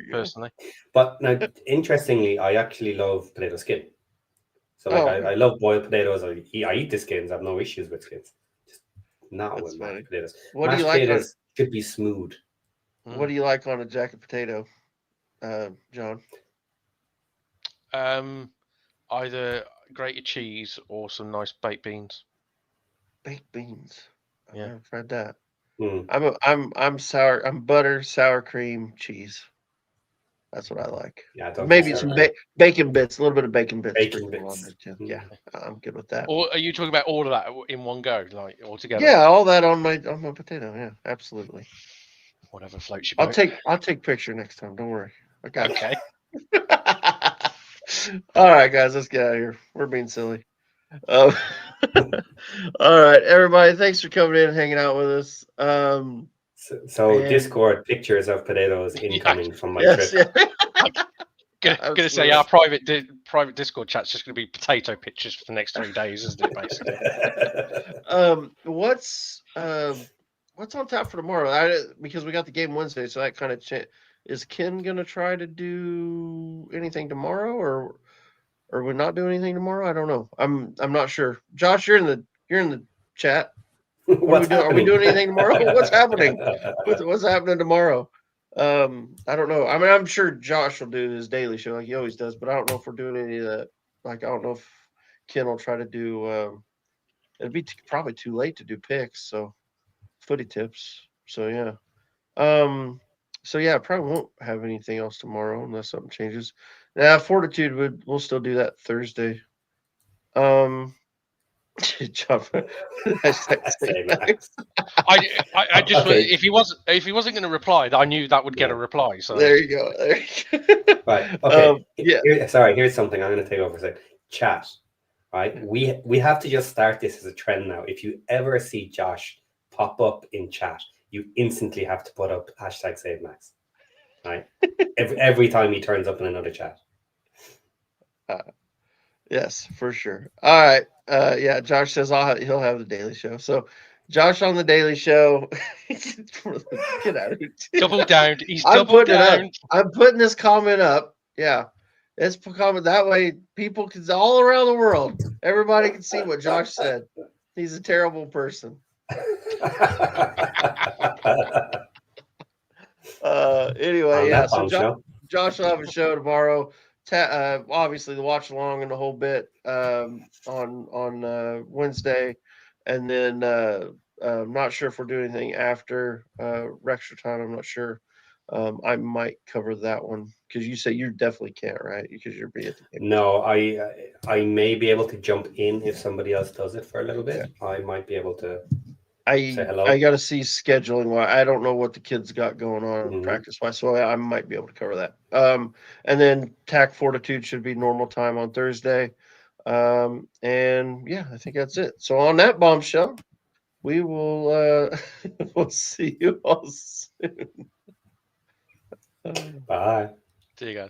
Personally. But now, interestingly, I actually love potato skin. So I love boiled potatoes. I eat the skins. I have no issues with skins. Just not with mashed potatoes. What do you like? Potatoes should be smooth. What do you like on a jacket potato, John? Either grated cheese or some nice baked beans. Baked beans. I've Yeah. never tried that. Mm. I'm sour. I'm butter, sour cream, cheese. That's what I like. Yeah, maybe some bacon bits, a little bit of bacon bits. Yeah, I'm good with that. Or are you talking about all of that in one go, like all together? Yeah, all that on my potato. Yeah, absolutely. Whatever floats your boat. I'll take picture next time. Don't worry. Okay. All right, guys, let's get out of here. We're being silly. All right, everybody. Thanks for coming in and hanging out with us. So Discord pictures of potatoes incoming from my trip. Yeah. I'm gonna say our private Discord chat's just gonna be potato pictures for the next 3 days, isn't it? Basically. What's on tap for tomorrow? Because we got the game Wednesday, so that kind of is Ken gonna try to do anything tomorrow, or we're not doing anything tomorrow? I don't know. I'm not sure. Josh, you're in the chat. Are we doing anything tomorrow? What's happening? What's happening tomorrow? I don't know. I mean, I'm sure Josh will do his daily show like he always does, but I don't know if we're doing any of that. Like, I don't know if Ken will try to do. It'd be probably too late to do picks, so footy tips. So yeah. Probably won't have anything else tomorrow unless something changes. Now, Fortitude we'll still do that Thursday. I just if he wasn't going to reply, I knew that would get a reply. So there you go. Right. Okay. Sorry. Here's something I'm going to take over. Say chat. Right. We have to just start this as a trend now. If you ever see Josh pop up in chat, you instantly have to put up #SaveMax. Right. every time he turns up in another chat. Yes, for sure. All right. Yeah, Josh says he'll have the Daily Show. So, Josh on the Daily Show. Get out of here. Double down. He's I'm double putting it up. down. I'm putting this comment up. Yeah, it's comment that way. People can all around the world. Everybody can see what Josh said. He's a terrible person. Anyway, yeah. So Josh will have a show tomorrow. Obviously the watch along and the whole bit on Wednesday, and then I'm not sure if we're doing anything after Wrexham time. I'm not sure. I might cover that one because you say you definitely can't, right? Because you're be at the game. No, I may be able to jump in if somebody else does it for a little bit. Yeah. I might be able to. Say hello. I got to see scheduling. I don't know what the kids got going on practice wise, so I might be able to cover that. And then TAC Fortitude should be normal time on Thursday. And yeah, I think that's it. So on that bombshell, we will we'll see you all soon. Bye. See you guys.